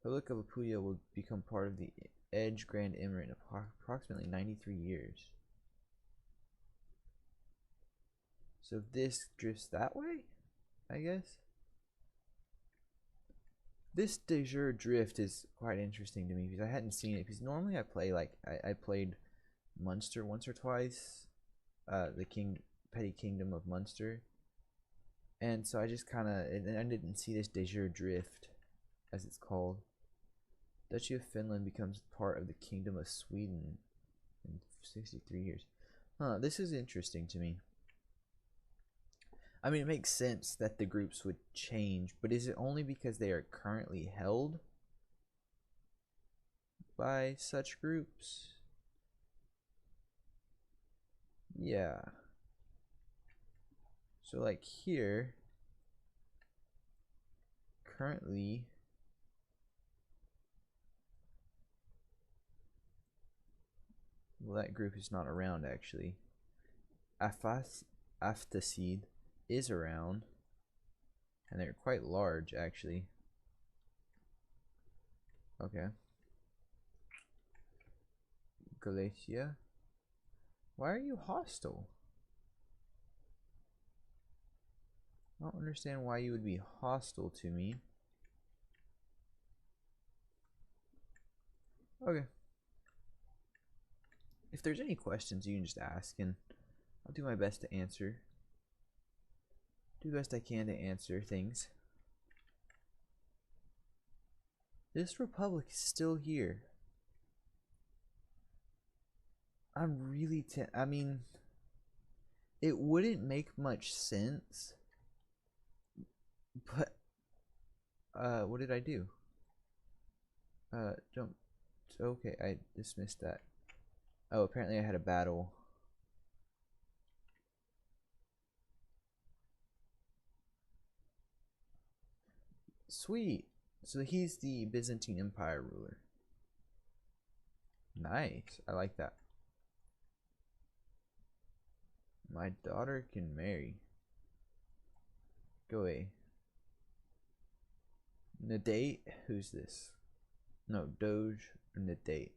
Republic of Apulia will become part of the Edge Grand Emirate in approximately 93 years. So this drifts that way, I guess. This de jure drift is quite interesting to me because I hadn't seen it. Because normally I play like I played Munster once or twice, the King petty kingdom of Munster. And so I just kind of, and I didn't see this de jure drift, as it's called. Duchy of Finland becomes part of the Kingdom of Sweden in 63 years. Huh, this is interesting to me. I mean, it makes sense that the groups would change, but is it only because they are currently held by such groups? Yeah. So like here, currently, well, that group is not around actually. Aftaseed is around, and they're quite large actually. Okay. Galatia, why are you hostile? I don't understand why you would be hostile to me. Okay. If there's any questions, you can just ask, and I'll do my best to answer. Do the best I can to answer things. This republic is still here. I'm really I mean, it wouldn't make much sense, but what did I do? Don't. Okay, I dismissed that. Oh, apparently I had a battle. Sweet. So he's the Byzantine Empire ruler. Nice. I like that. My daughter can marry. Go away. Nadate? Who's this? No, Doge or Nadate.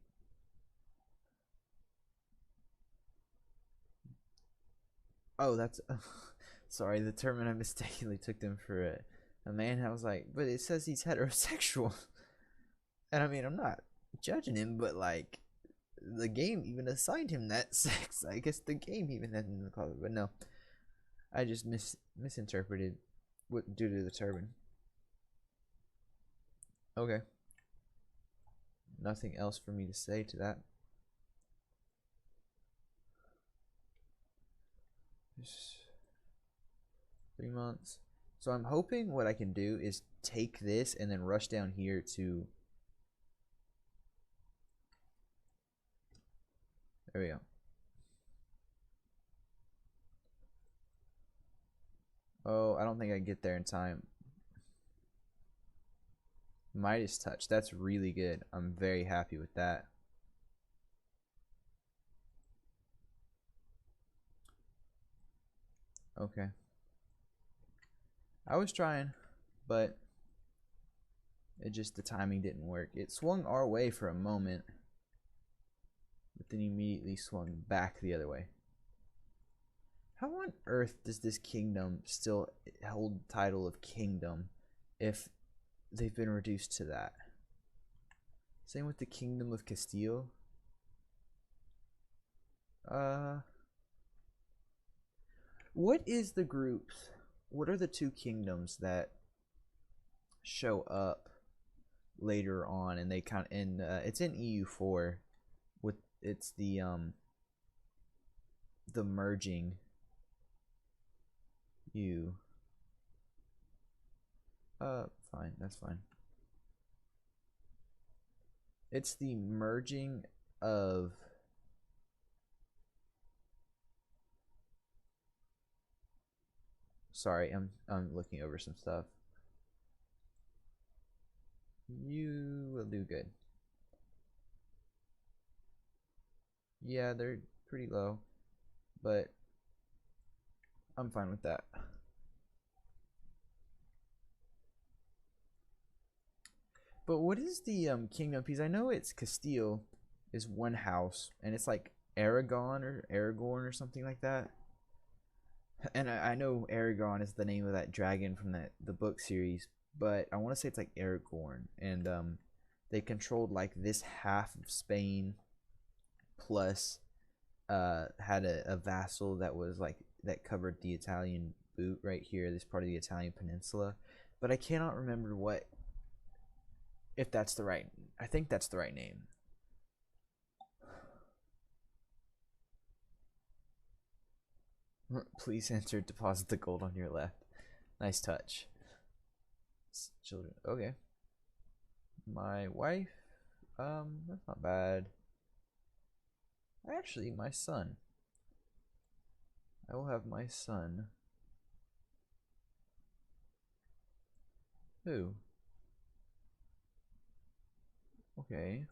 Oh, that's... sorry, the term I mistakenly took them for a man. I was like, but it says he's heterosexual. And I mean, I'm not judging him, but like, the game even assigned him that sex. I guess the game even had him in the closet, but no. I just misinterpreted what due to the turban. Okay. Nothing else for me to say to that. Just 3 months. So I'm hoping what I can do is take this and then rush down here to... There we go. Oh, I don't think I can get there in time. Midas touch. That's really good. I'm very happy with that. Okay. I was trying, but it just, the timing didn't work. It swung our way for a moment, but then immediately swung back the other way. How on earth does this kingdom still hold the title of kingdom if they've been reduced to that? Same with the Kingdom of Castile. What is the groups? What are the two kingdoms that show up later on, and they kind of it's in EU4 with it's the merging U. Fine, that's fine. It's the merging of sorry, I'm looking over some stuff. You will do good. Yeah, they're pretty low, but I'm fine with that. But what is the kingdom piece? I know it's Castile is one house, and it's like Aragon or Aragorn or something like that. And I know Aragon is the name of that dragon from the book series, but I want to say it's like Aragorn, and they controlled like this half of Spain, plus had a vassal that was like that covered the Italian boot right here, this part of the Italian peninsula, but I cannot remember if that's the right. I think that's the right name. Please enter, deposit the gold on your left. Nice touch. Children, okay. My wife, that's not bad. Actually, my son. I will have my son. Who? Okay.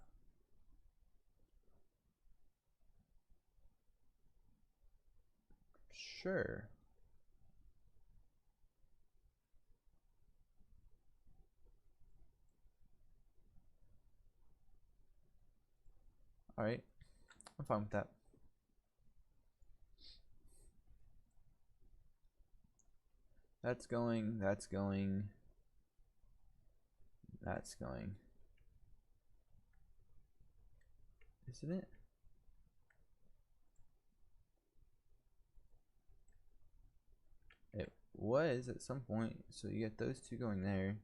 Sure. Alright. I'm fine with that. That's going, that's going, that's going. Isn't it? It was at some point, so you get those two going there.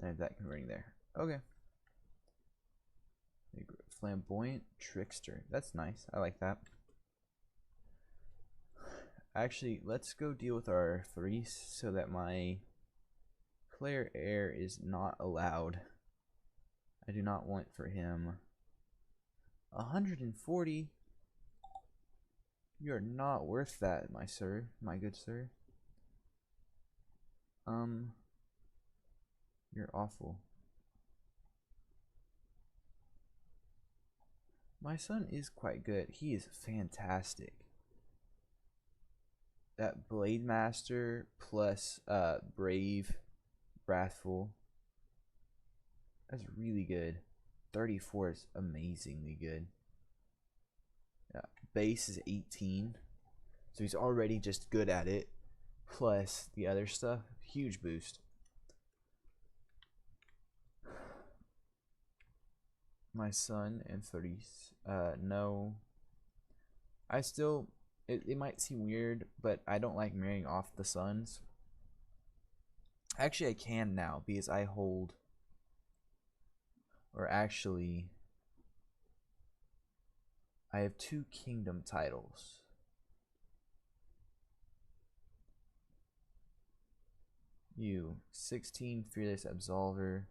And that converting there. Okay. Flamboyant trickster. That's nice. I like that. Actually, let's go deal with our Therese so that my player heir is not allowed. I do not want for him 140. You're not worth that, my sir, my good sir. You're awful. My son is quite good. He is fantastic. That Blade Master plus Brave, Wrathful. That's really good. 34 is amazingly good. Yeah, base is 18. So he's already just good at it. Plus the other stuff. Huge boost. My son and 30s. No. I still, it might seem weird, but I don't like marrying off the sons. Actually, I can now because I hold, or actually, I have 2 kingdom titles. You, 16 Fearless Absolver.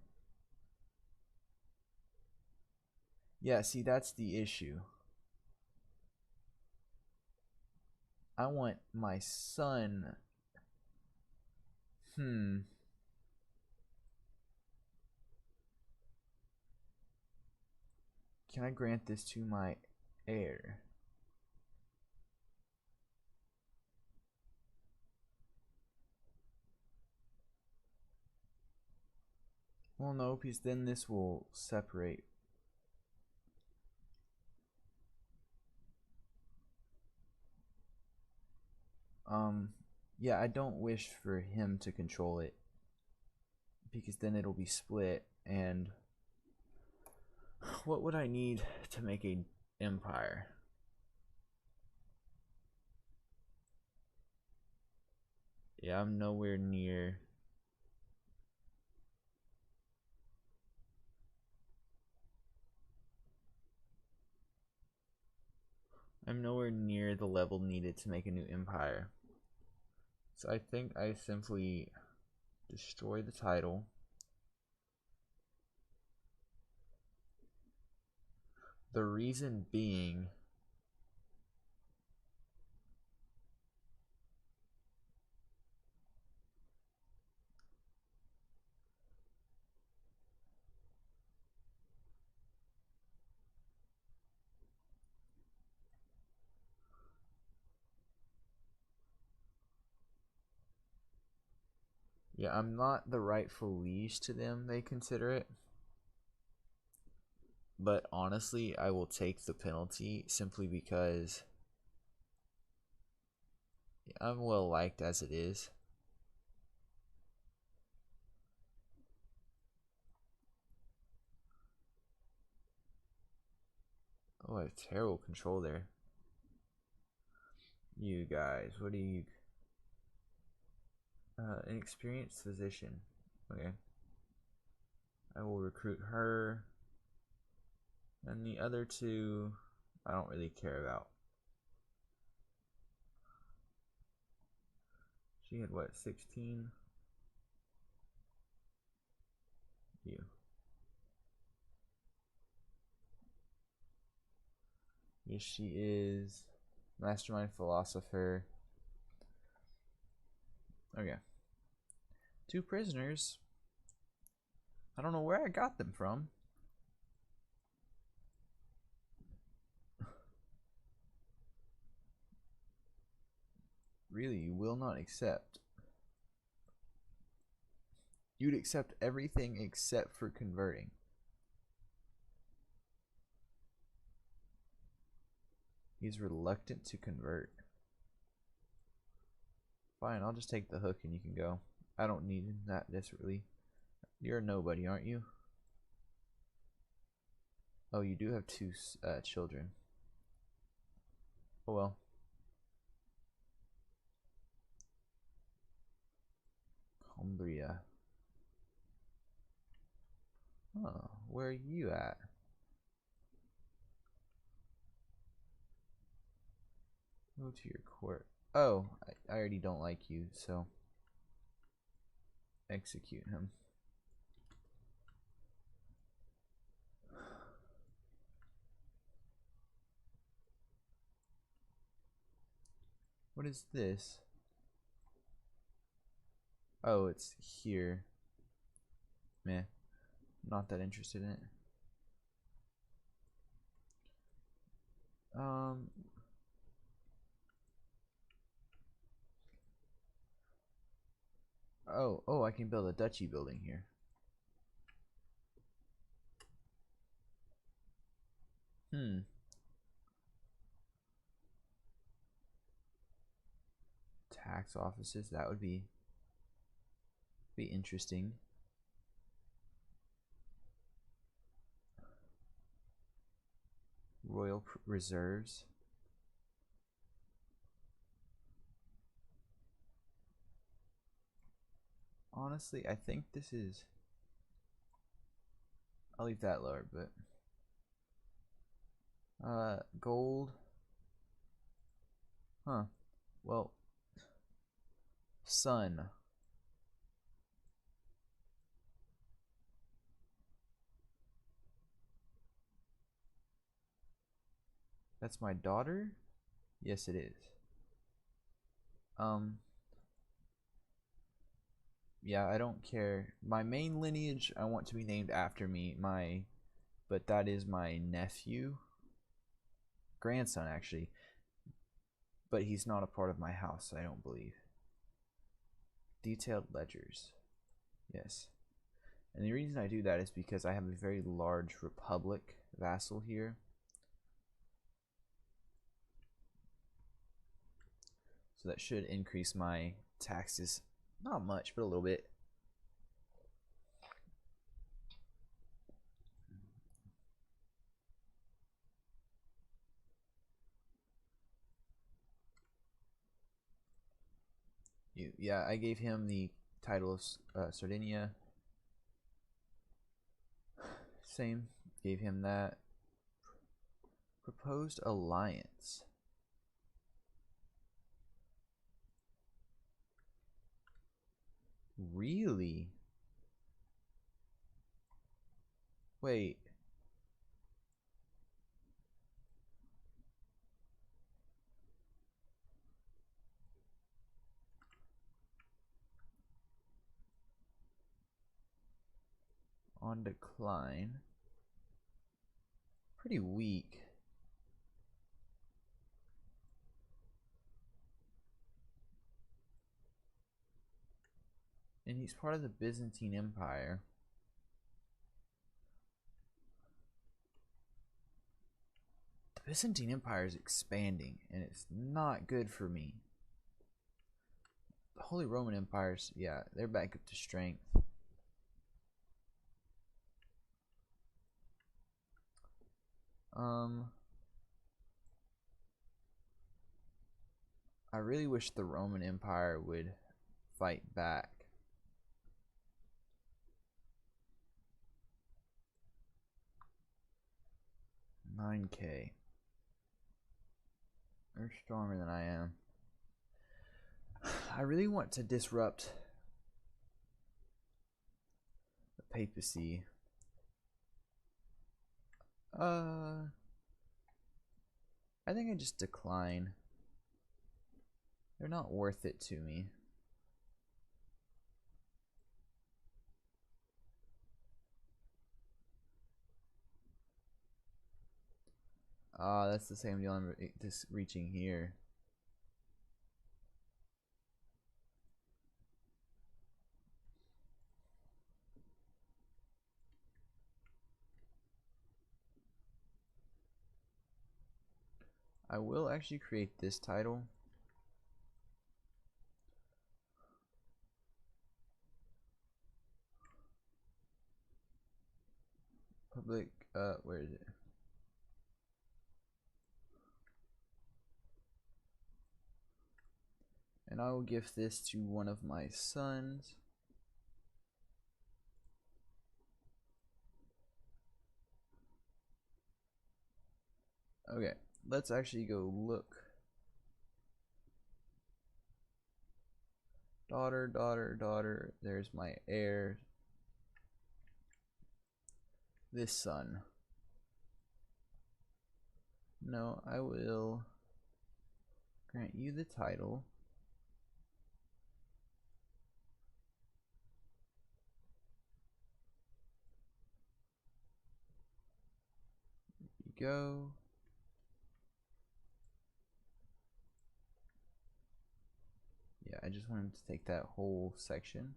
Yeah, see, that's the issue. I want my son. Can I grant this to my heir? Well, no, because then this will separate. Yeah, I don't wish for him to control it because then it'll be split. And what would I need to make an empire? Yeah, I'm nowhere near. I'm nowhere near the level needed to make a new empire. So I think I simply destroy the title. The reason being, yeah, I'm not the rightful liege to them, they consider it. But honestly, I will take the penalty simply because I'm well liked as it is. Oh, I have terrible control there. You guys, what do you... an experienced physician. Okay. I will recruit her. And the other two, I don't really care about. She had what, 16? You. Yes, she is. Mastermind philosopher. Okay. 2 prisoners. I don't know where I got them from. Really, you will not accept. You'd accept everything except for converting. He's reluctant to convert. Fine, I'll just take the hook and you can go. I don't need that desperately. You're a nobody, aren't you? Oh, you do have 2 children. Oh well. Cumbria. Oh, where are you at? Go to your court. Oh, I already don't like you, so execute him. What is this? Oh, it's here. Meh. Not that interested in it. Oh, I can build a duchy building here. Tax offices, that would be interesting. Royal reserves. Honestly, I think this is... I'll leave that lower, but... gold. Huh. Well... Sun. That's my daughter? Yes, it is. Yeah, I don't care. My main lineage, I want to be named after me. But that is my nephew. Grandson, actually. But he's not a part of my house, I don't believe. Detailed ledgers. Yes. And the reason I do that is because I have a very large republic vassal here. So that should increase my taxes. Not much, but a little bit. Yeah, I gave him the title of Sardinia. Same. Gave him that. Proposed alliance. Really? Wait. On decline. Pretty weak. And he's part of the Byzantine Empire. The Byzantine Empire is expanding, and it's not good for me. The Holy Roman Empires, yeah, they're back up to strength. I really wish the Roman Empire would fight back. 9K. They're stronger than I am. I really want to disrupt the papacy. I think I just decline. They're not worth it to me. That's the same deal I'm just reaching here. I will actually create this title. Public, where is it? And I will give this to one of my sons. Okay, let's actually go look. Daughter, daughter, daughter. There's my heir. This son. No, I will grant you the title. Here you go. Yeah, I just wanted to take that whole section.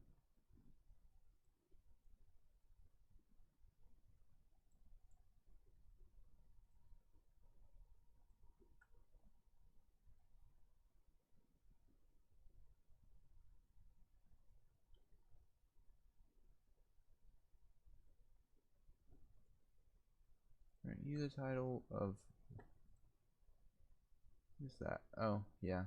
Grant you the title of. Who's that? Oh, yeah.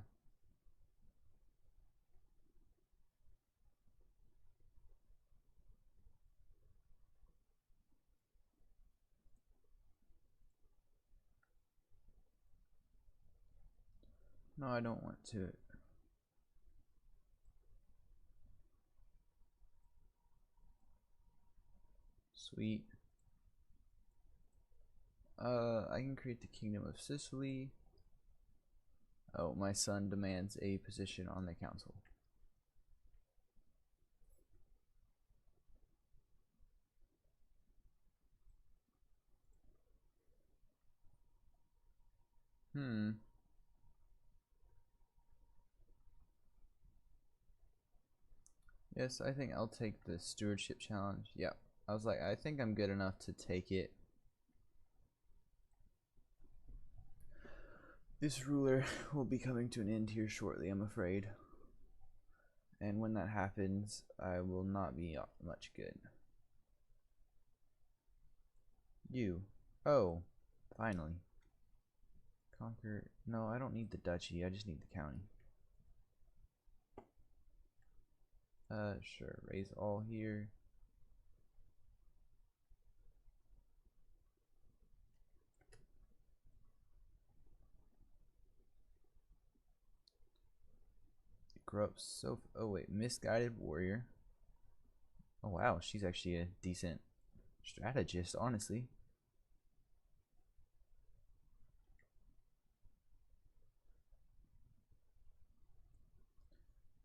No, I don't want to. Sweet. I can create the Kingdom of Sicily. Oh, my son demands a position on the council. Yes, I think I'll take the stewardship challenge. Yeah, I was like, I think I'm good enough to take it. This ruler will be coming to an end here shortly, I'm afraid. And when that happens, I will not be much good. You. Oh, finally. Conquer. No, I don't need the duchy. I just need the county. Sure. Raise all here. Grow up so. Oh wait, misguided warrior. Oh wow, she's actually a decent strategist, honestly.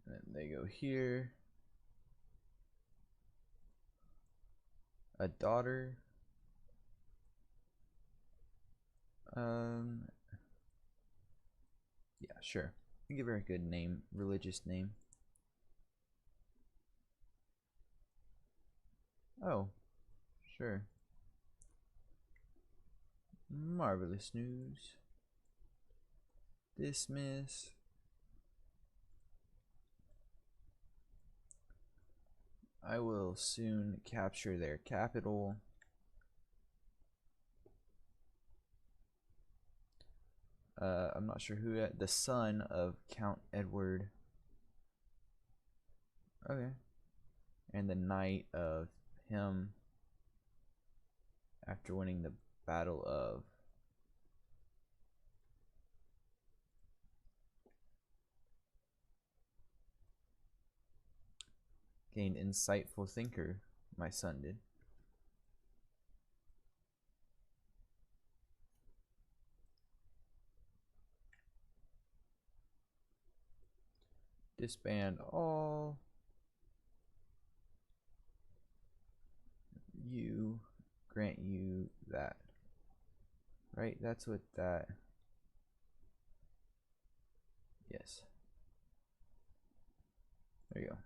And then they go here. A daughter. Yeah, sure. Give her a good name, religious name. Oh, sure. Marvelous news. Dismiss. I will soon capture their capital. I'm not sure who. The son of Count Edward. Okay. And the knight of him after winning the Battle of. Gained insightful thinker. My son did. Disband all. You. Grant you that. Right? That's what that. Yes. There you go.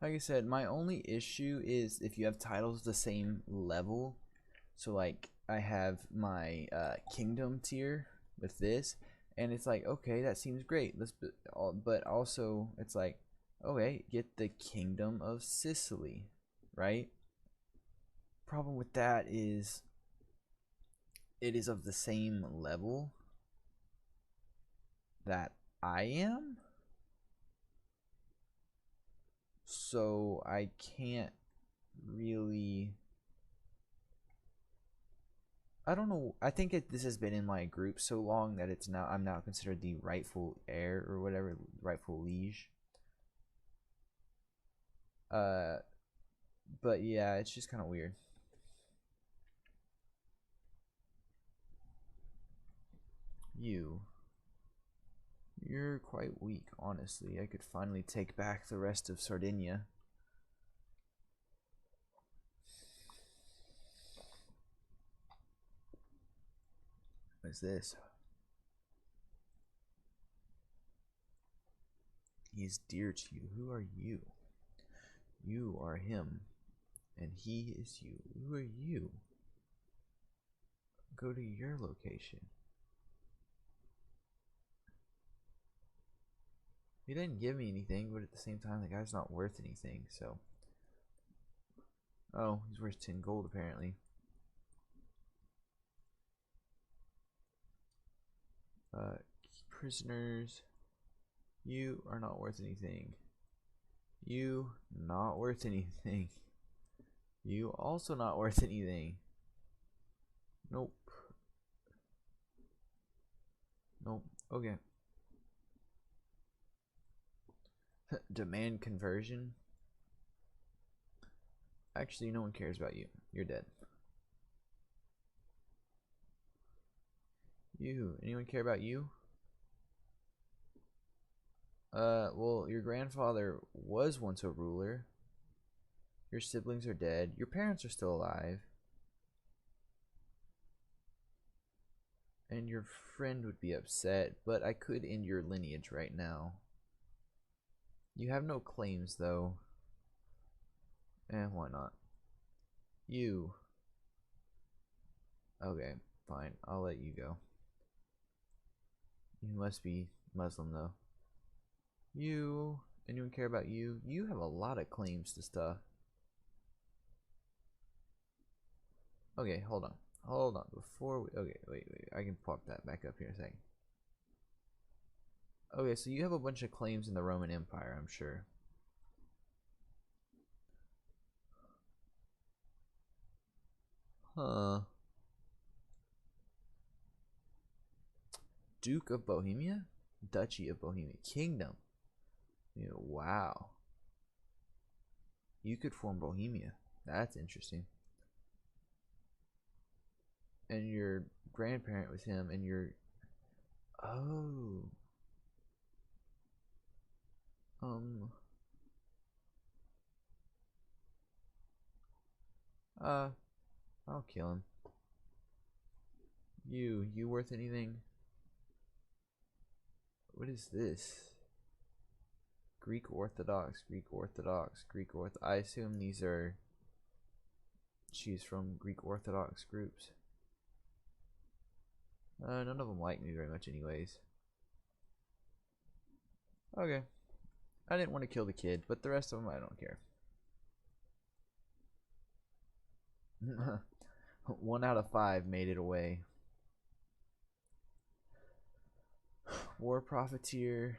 Like I said, my only issue is if you have titles the same level. So like I have my kingdom tier with this, and it's like, okay, that seems great. But also it's like, okay, get the Kingdom of Sicily, right? Problem with that is it is of the same level that I am. So I can't really. I don't know. I think this has been in my group so long that I'm now considered the rightful heir or whatever, rightful liege. But yeah, it's just kind of weird. You're quite weak, honestly. I could finally take back the rest of Sardinia. What is this? He is dear to you. Who are you? You are him, and he is you. Who are you? Go to your location. He didn't give me anything, but at the same time, the guy's not worth anything, so. Oh, he's worth 10 gold, apparently. Prisoners. You are not worth anything. You not worth anything. You also not worth anything. Nope. Nope. Okay. Demand conversion. Actually, no one cares about you. You're dead. You. Anyone care about you? Well, your grandfather was once a ruler. Your siblings are dead. Your parents are still alive. And your friend would be upset, but I could end your lineage right now. You have no claims, though. Why not? You. Okay, fine. I'll let you go. You must be Muslim, though. You. Anyone care about you? You have a lot of claims to stuff. Okay, hold on. Hold on. Before we. Okay, wait. I can pop that back up here a second. Okay, so you have a bunch of claims in the Roman Empire, I'm sure. Huh. Duke of Bohemia? Duchy of Bohemia. Kingdom. Yeah, wow. You could form Bohemia. That's interesting. And your grandparent was him, and your. Oh. I'll kill him. You worth anything? What is this? Greek Orthodox, Greek Orthodox, Greek Orthodox. I assume these are. She's from Greek Orthodox groups. None of them like me very much, anyways. Okay. I didn't want to kill the kid, but the rest of them I don't care. 1 out of 5 made it away. War profiteer.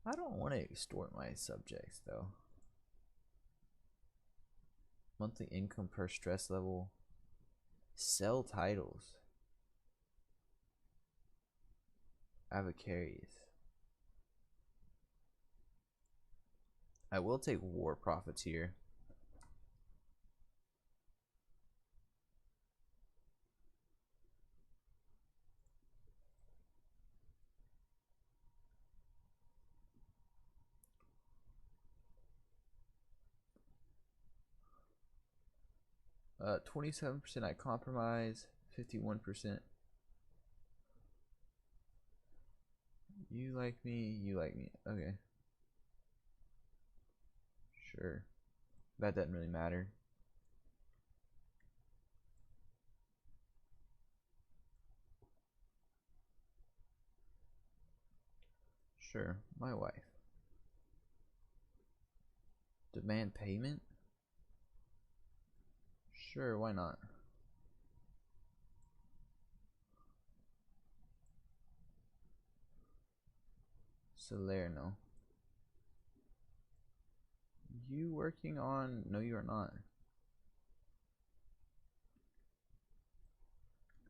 I don't want to extort my subjects though. Monthly income per stress level. Sell titles. Avocaries. I will take war profiteer. Uh, 27% I compromise, 51%. You like me, you like me. Okay. Sure. That doesn't really matter. Sure, my wife. Demand payment? Sure, why not? Salerno. You working on... No, you are not.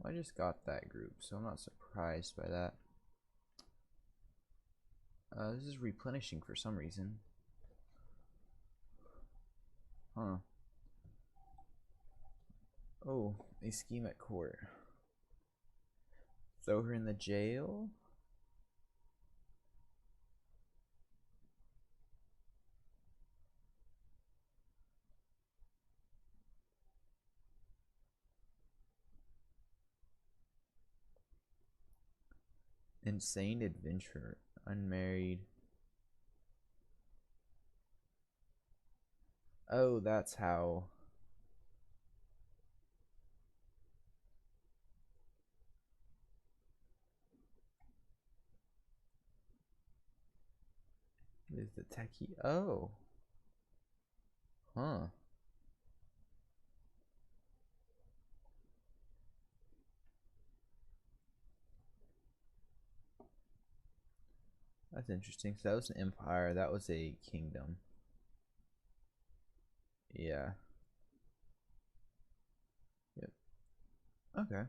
I just got that group, so I'm not surprised by that. This is replenishing for some reason. Huh. Oh, a scheme at court. Throw her in the jail? Insane adventure. Unmarried. Oh, that's how. Is the techie? Oh. Huh. That's interesting. So that was an empire. That was a kingdom. Yeah. Yep. Okay.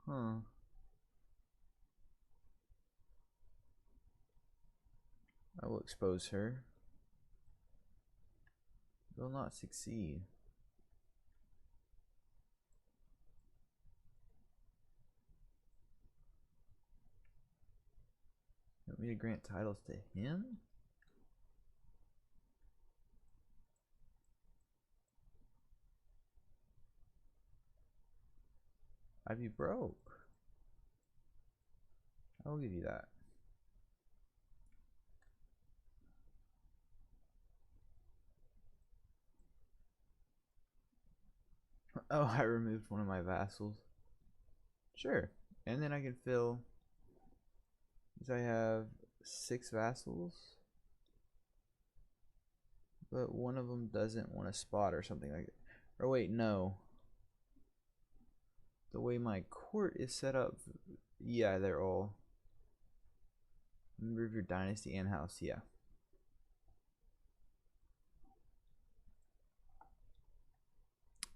Huh. I will expose her. Will not succeed. You want me to grant titles to him? I'd be broke. I will give you that. Oh, I removed one of my vassals. Sure. And then I can fill. I have 6 vassals. But one of them doesn't want a spot or something like that. Or wait, no. The way my court is set up, yeah, they're all member of your dynasty and house, yeah.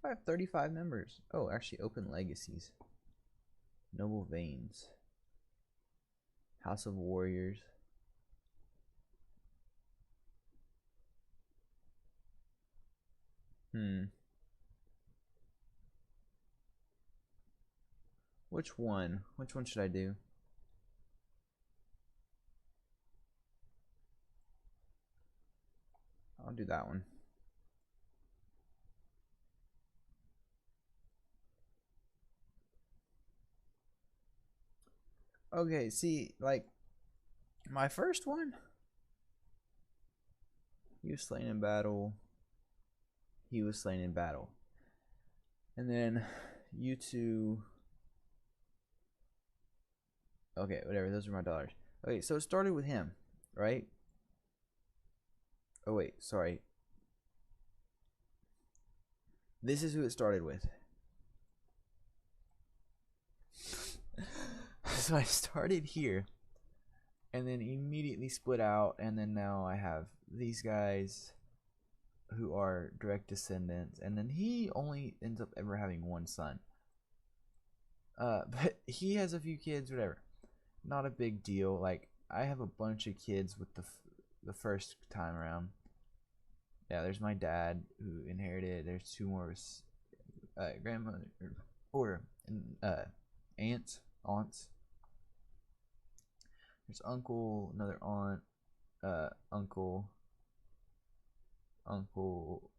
I have 35 members. Oh, actually, open legacies. Noble veins. House of warriors. Which one? Which one should I do? I'll do that one. Okay, see, like, my first one, He was slain in battle. He was slain in battle. And then you two. Okay, whatever. Those are my daughters. Okay, so it started with him, right? Oh, wait. Sorry. This is who it started with. So I started here. And then immediately split out. And then now I have these guys who are direct descendants. And then he only ends up ever having one son. But he has a few kids, whatever. Not a big deal. Like, I have a bunch of kids with the first time around. Yeah, there's my dad who inherited. There's two more grandmother or aunts. There's uncle, another aunt, uncle,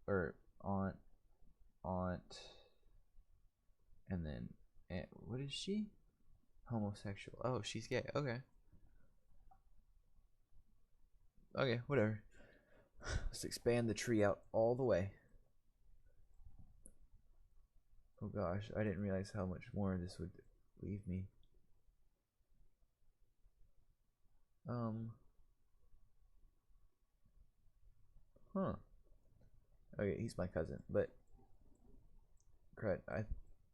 or aunt, and then aunt, what is she? Homosexual. Oh, she's gay. Okay. Okay, whatever. Let's expand the tree out all the way. Oh gosh, I didn't realize how much more this would leave me. Huh. Okay, he's my cousin, but crud, I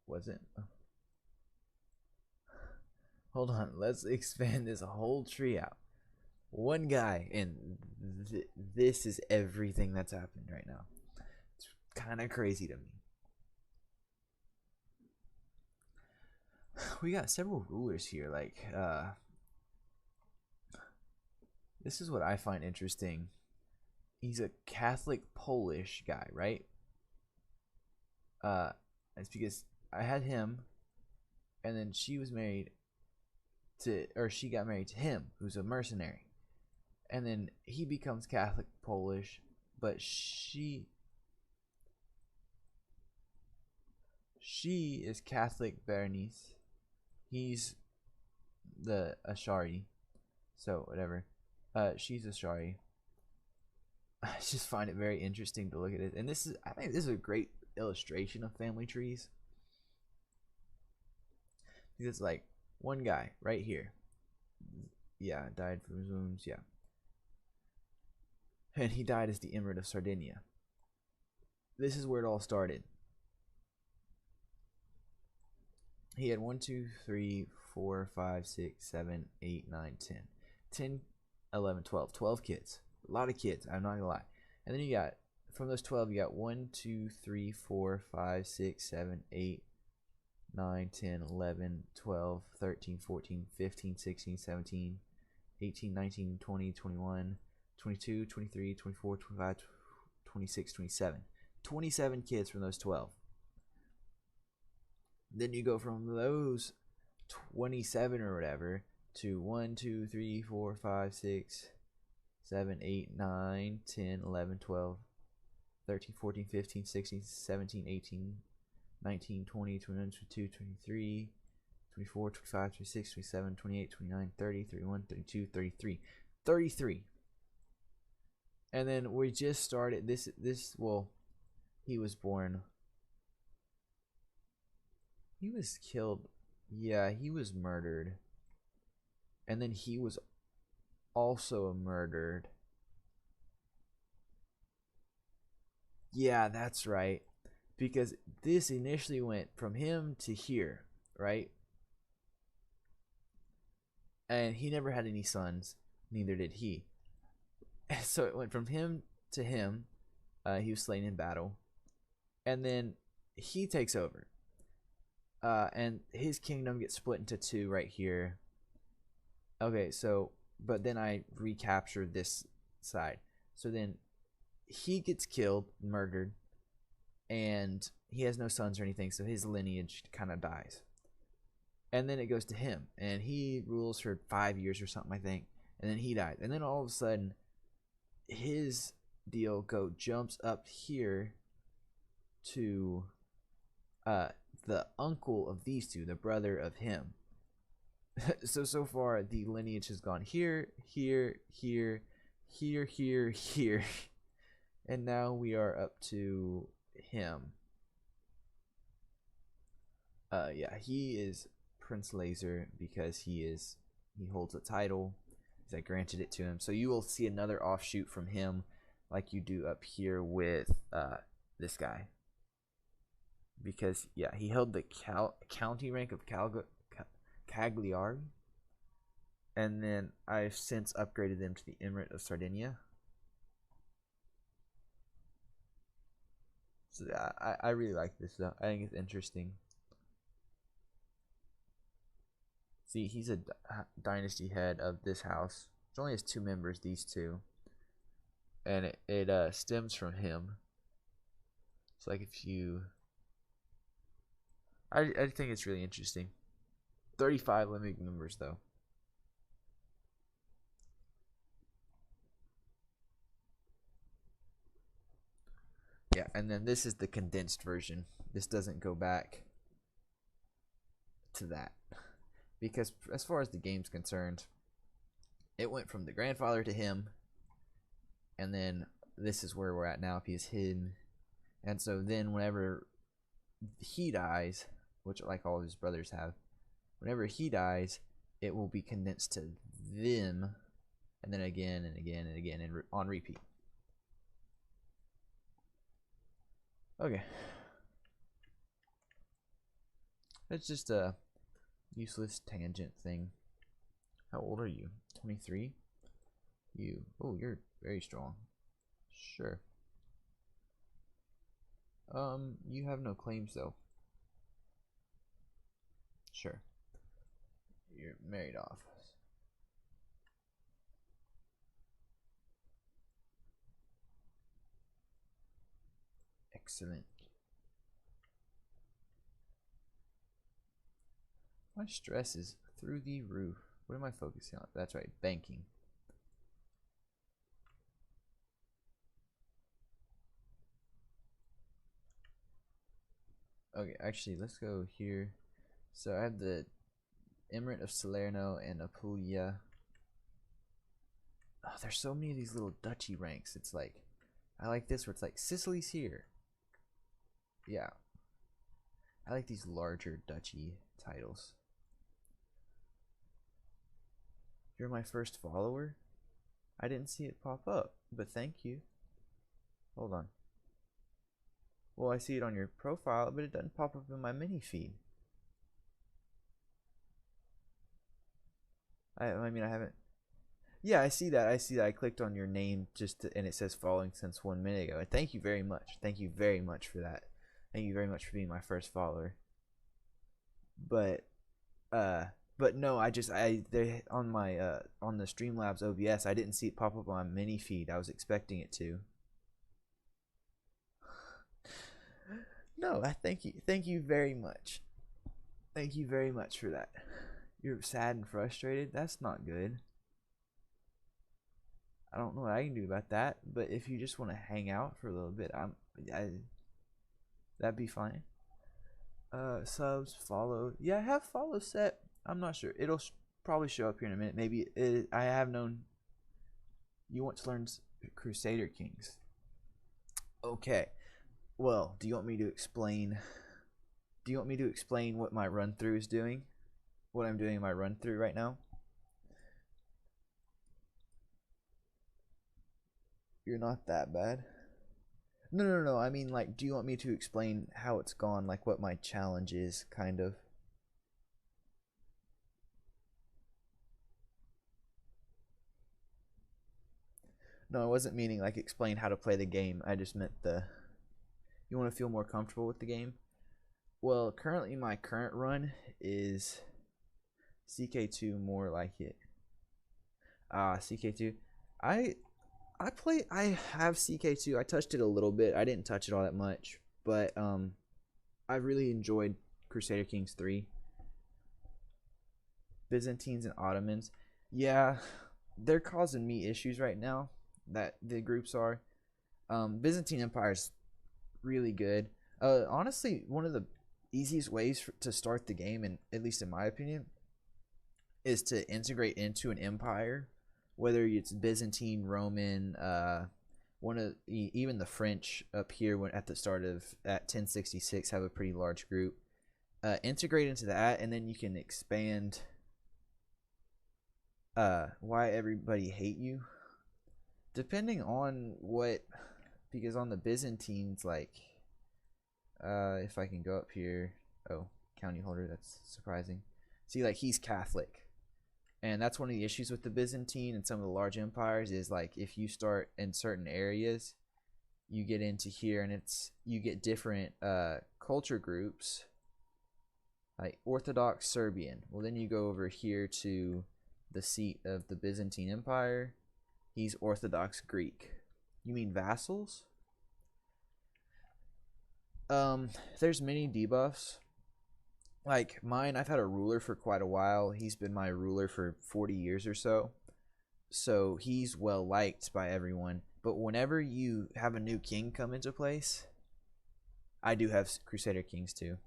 wasn't. Hold on, let's expand this whole tree out. One guy, and this is everything that's happened right now. It's kind of crazy to me. We got several rulers here, like, this is what I find interesting. He's a Catholic Polish guy, right? It's because I had him, and then she was married to, or she got married to him, who's a mercenary. And then he becomes Catholic Polish, but she is Catholic Berenice. He's the Ashari. So whatever. She's Ashari. I just find it very interesting to look at it. And this is, I think this is a great illustration of family trees. Because it's like one guy right here. Yeah, died from his wounds, yeah. And he died as the Emirate of Sardinia. This is where it all started. He had 1, 2, 3, 4, 5, 6, 7, 8, 9, 10. 10, 11, 12. 12 kids. A lot of kids, I'm not gonna lie. And then you got, from those 12, you got 1, 2, 3, 4, 5, 6, 7, 8, 9, 10, 11, 12, 13, 14, 15, 16, 17, 18, 19, 20, 21, 22, 23, 24, 25, 26, 27. 27 kids from those 12. Then you go from those 27 or whatever to 1, 2, 3, 4, 5, 6, 7, 8, 9, 10, 11, 12, 13, 14, 15, 16, 17, 18, 19, 20, 21, 22, 23, 24, 25, 26, 27, 28, 29, 30, 31, 32, 33. 33. And then we just started this, well, he was born. He was killed. Yeah, he was murdered. And then he was also murdered. Yeah, that's right. Because this initially went from him to here, right? And he never had any sons. Neither did he. So it went from him to him. He was slain in battle. And then he takes over. And his kingdom gets split into two right here. Okay, so, but then I recaptured this side. So then he gets killed, murdered, and he has no sons or anything, so his lineage kind of dies. And then it goes to him, and he rules for 5 years or something, I think, and then he dies. And then all of a sudden, his deal jumps up here to the uncle of these two, the brother of him. So far the lineage has gone here, here, here, here, here, here, And now we are up to him. Yeah, he is Prince Laser because he holds a title. I granted it to him. So you will see another offshoot from him, like you do up here with this guy. Because yeah, he held the county rank of Cagliari, and then I've since upgraded them to the Emirate of Sardinia. So I really like this though. I think it's interesting. See, he's a dynasty head of this house. It only has 2 members, these 2. And it stems from him. So like if you... I think it's really interesting. 35 living members though. Yeah, and then this is the condensed version. This doesn't go back to that. Because as far as the game's concerned, it went from the grandfather to him, and then this is where we're at now, because him. And so then whenever he dies, which like all his brothers have, whenever he dies, it will be condensed to them, and then again and again and again, and on repeat. Okay. It's just a useless tangent thing. How old are you? 23? Oh, you're very strong. Sure. You have no claims though. Sure. You're married off. Excellent. My stress is through the roof. What am I focusing on? That's right, banking. Okay, actually, let's go here. So I have the Emirate of Salerno and Apulia. Oh, there's so many of these little duchy ranks. It's like, I like this where it's like, Sicily's here. Yeah. I like these larger duchy titles. You're my first follower? I didn't see it pop up, but thank you. Hold on. Well, I see it on your profile, but it doesn't pop up in my mini feed. I mean, I haven't. Yeah, I see that. I see that. I clicked on your name and it says following since 1 minute ago. And thank you very much. Thank you very much for that. Thank you very much for being my first follower. But no, they on my on the Streamlabs OBS, I didn't see it pop up on my mini feed. I was expecting it to. No, I thank you very much. Thank you very much for that. You're sad and frustrated. That's not good. I don't know what I can do about that, but if you just want to hang out for a little bit, that'd be fine. Subs, follow. Yeah, I have follow set. I'm not sure. It'll probably show up here in a minute. Maybe I have known you want to learn Crusader Kings. Okay. Well, do you want me to explain? Do you want me to explain what my run through is doing? What I'm doing in my run through right now? You're not that bad. No. I mean, like, do you want me to explain how it's gone? Like, what my challenge is, kind of? No, I wasn't meaning, like, explain how to play the game. I just meant you want to feel more comfortable with the game? Well, currently my current run is CK2, more like it. CK2. I have CK2. I touched it a little bit. I didn't touch it all that much, but I really enjoyed Crusader Kings 3. Byzantines and Ottomans. Yeah, they're causing me issues right now, that the groups are. Byzantine Empire's really good. Honestly, one of the easiest ways to start the game, and at least in my opinion, is to integrate into an empire, whether it's Byzantine, Roman, even the French up here when at the start of at 1066 have a pretty large group. Integrate into that, and then you can expand. Why everybody hate you, depending on what, because on the Byzantines, like, if I can go up here, oh, county holder, that's surprising. See, like, he's Catholic, and that's one of the issues with the Byzantine and some of the large empires is, like, if you start in certain areas, you get into here, and you get different culture groups, like Orthodox Serbian. Well, then you go over here to the seat of the Byzantine Empire. He's Orthodox Greek. You mean vassals? There's many debuffs. Like mine, I've had a ruler for quite a while. He's been my ruler for 40 years or so. So he's well liked by everyone. But whenever you have a new king come into place, I do have Crusader Kings too.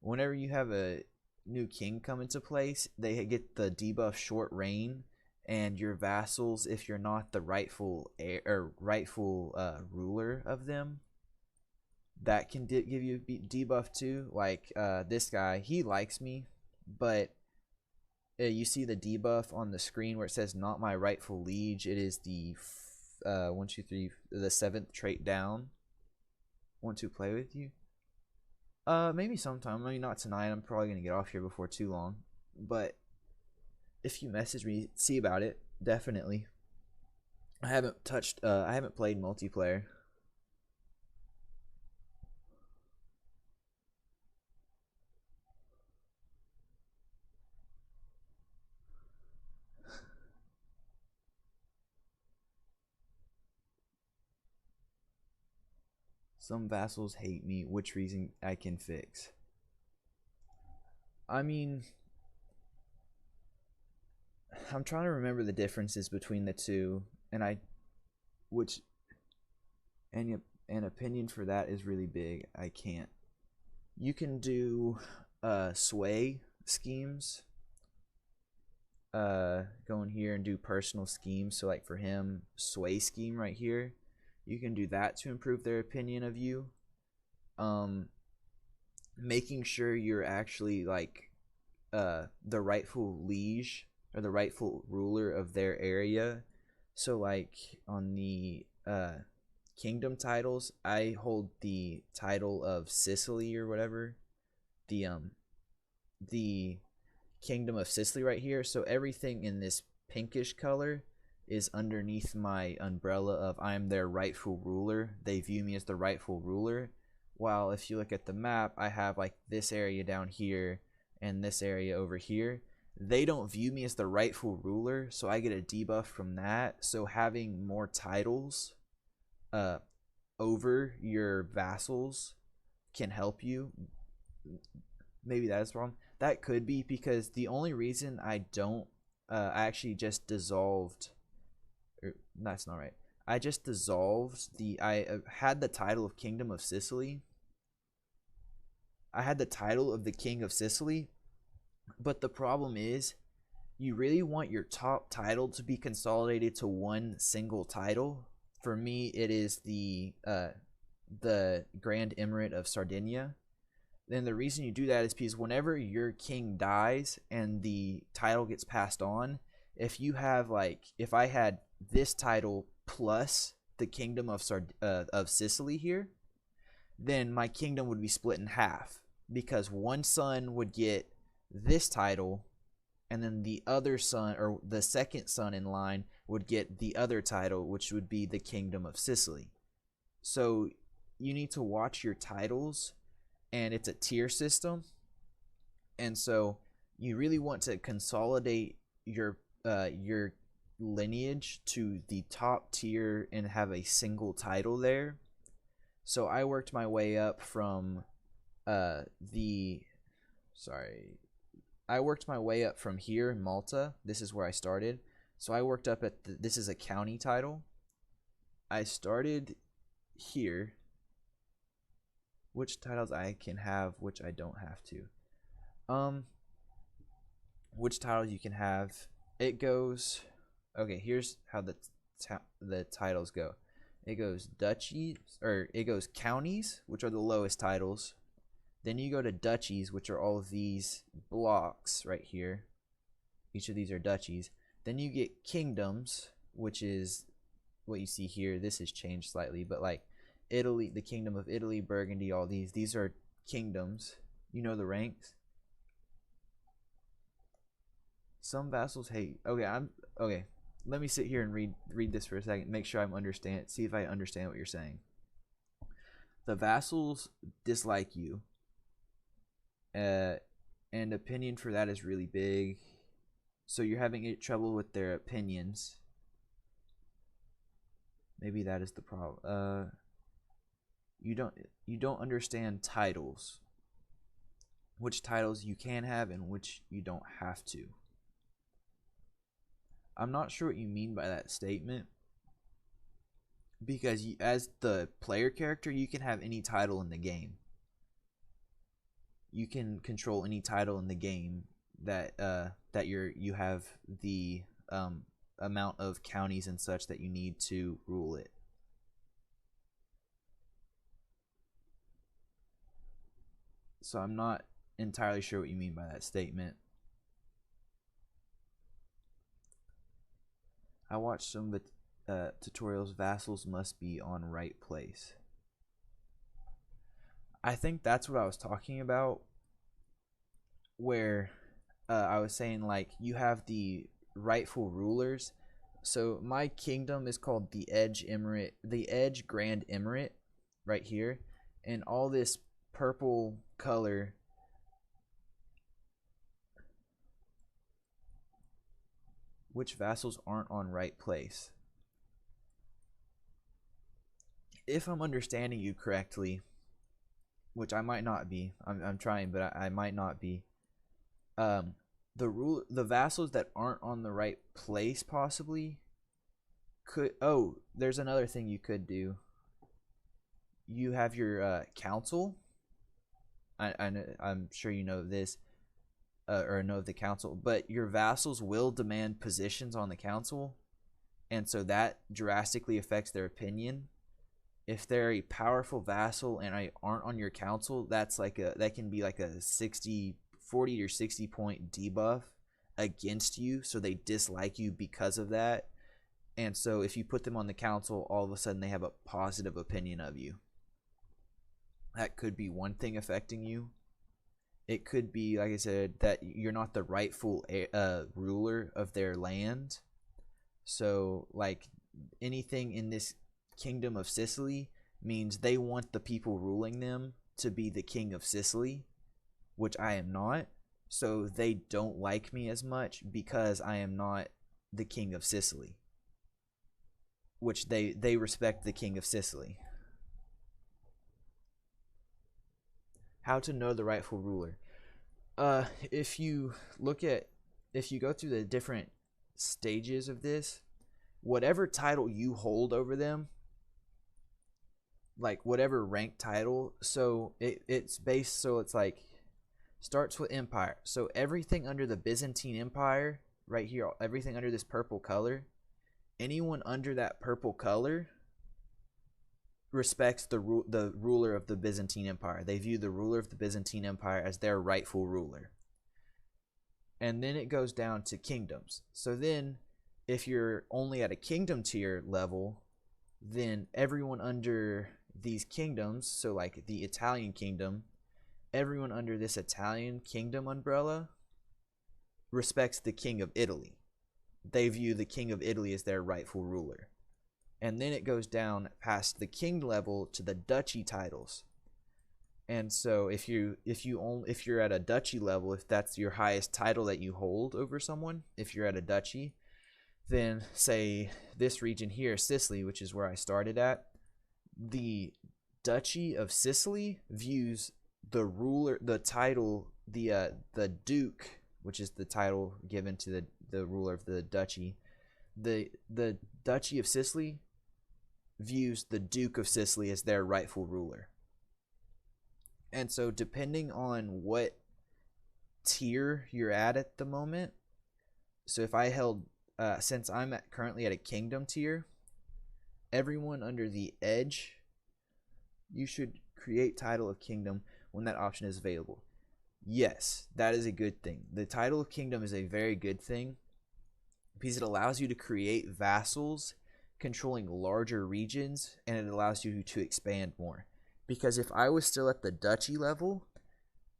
Whenever you have a new king come into place, they get the debuff short reign, and your vassals, if you're not the rightful ruler of them, that can give you a debuff too. Like this guy, he likes me, but you see the debuff on the screen where it says "not my rightful liege." It is the 1, 2, 3, the 7th trait down. Want to play with you? Maybe sometime. Maybe not tonight. I'm probably gonna get off here before too long. But if you message me, see about it. Definitely. I haven't played multiplayer. Some vassals hate me. Which reason I can fix? I mean, I'm trying to remember the differences between the two, and an opinion for that is really big. I can't. You can do sway schemes. Go in here and do personal schemes. So like for him, sway scheme right here. You can do that to improve their opinion of you. Making sure you're actually like the rightful liege or the rightful ruler of their area. So like on the kingdom titles, I hold the title of Sicily or whatever. The Kingdom of Sicily right here. So everything in this pinkish color is underneath my umbrella of I'm their rightful ruler. They view me as the rightful ruler. While if you look at the map, I have like this area down here and this area over here. They don't view me as the rightful ruler, so I get a debuff from that. So having more titles over your vassals can help you. Maybe that is wrong. That could be because the only reason I don't I actually just dissolved, that's not right. I just dissolved I had the title of Kingdom of Sicily. I had the title of the King of Sicily, but the problem is you really want your top title to be consolidated to one single title. For me, it is the Grand Emirate of Sardinia. Then the reason you do that is because whenever your king dies and the title gets passed on, if you have like, if I had this title plus the Kingdom of Sicily here, then my kingdom would be split in half because one son would get this title, and then the other son or the second son in line would get the other title, which would be the Kingdom of Sicily. So you need to watch your titles. And it's a tier system, and so you really want to consolidate your lineage to the top tier and have a single title there. So I worked my way up from I worked my way up from here in Malta. This is where I started. So I worked up at this is a county title. I started here. Which titles I can have, which I don't have to. Which titles you can have. It goes. Okay, here's how the titles go. it goes duchies, or it goes counties, which are the lowest titles. Then you go to duchies, which are all of these blocks right here. Each of these are duchies. Then you get kingdoms, which is what you see here. This has changed slightly, but like Italy, the Kingdom of Italy, Burgundy, all these are kingdoms. You know the ranks. Some vassals hate. Okay. Let me sit here and read this for a second. Make sure I'm understand. See if I understand what you're saying. The vassals dislike you. And opinion for that is really big. So you're having trouble with their opinions. Maybe that is the problem. You don't understand titles. Which titles you can have and which you don't have to. I'm not sure what you mean by that statement. Because as the player character, you can have any title in the game. You can control any title in the game that you have the amount of counties and such that you need to rule it. So I'm not entirely sure what you mean by that statement. I watched some of the tutorials. Vassals must be on right place. I think that's what I was talking about, where I was saying like you have the rightful rulers. So my kingdom is called the Edge Emirate, the Edge Grand Emirate, right here, and all this purple color. Which vassals aren't on right place? If I'm understanding you correctly, which I might not be, I'm trying, but I might not be. The vassals that aren't on the right place possibly could. Oh, there's another thing you could do. You have your council. I'm sure you know this. Or know of the council, but your vassals will demand positions on the council, and so that drastically affects their opinion. If they're a powerful vassal and aren't on your council, that can be like a 40 or 60 point debuff against you, so they dislike you because of that. And so if you put them on the council, all of a sudden they have a positive opinion of you. That could be one thing affecting you. It could be, like I said, that you're not the rightful ruler of their land. So, like, anything in this Kingdom of Sicily means they want the people ruling them to be the king of Sicily, which I am not. So they don't like me as much because I am not the king of Sicily, which they respect the king of Sicily. How to know the rightful ruler. If you go through the different stages of this, whatever title you hold over them, like whatever rank title, so it's based, so it's like starts with empire. So everything under the Byzantine Empire right here, everything under this purple color, anyone under that purple color respects the ruler of the Byzantine Empire. They view the ruler of the Byzantine Empire as their rightful ruler. And then it goes down to kingdoms. So then if you're only at a kingdom tier level, then everyone under these kingdoms, so like the Italian kingdom, everyone under this Italian kingdom umbrella respects the king of Italy. They view the king of Italy as their rightful ruler. And then it goes down past the king level to the duchy titles. And so if you're at a duchy level, if that's your highest title that you hold over someone, if you're at a duchy, then say this region here, Sicily, which is where I started at, the Duchy of Sicily views the ruler, the title, the duke, which is the title given to the ruler of the duchy. The Duchy of Sicily views the Duke of Sicily as their rightful ruler. And so depending on what tier you're at the moment, so if I held, since I'm currently at a kingdom tier, everyone under the edge, you should create title of kingdom when that option is available. Yes, that is a good thing. The title of kingdom is a very good thing because it allows you to create vassals controlling larger regions, and it allows you to expand more. Because if I was still at the duchy level,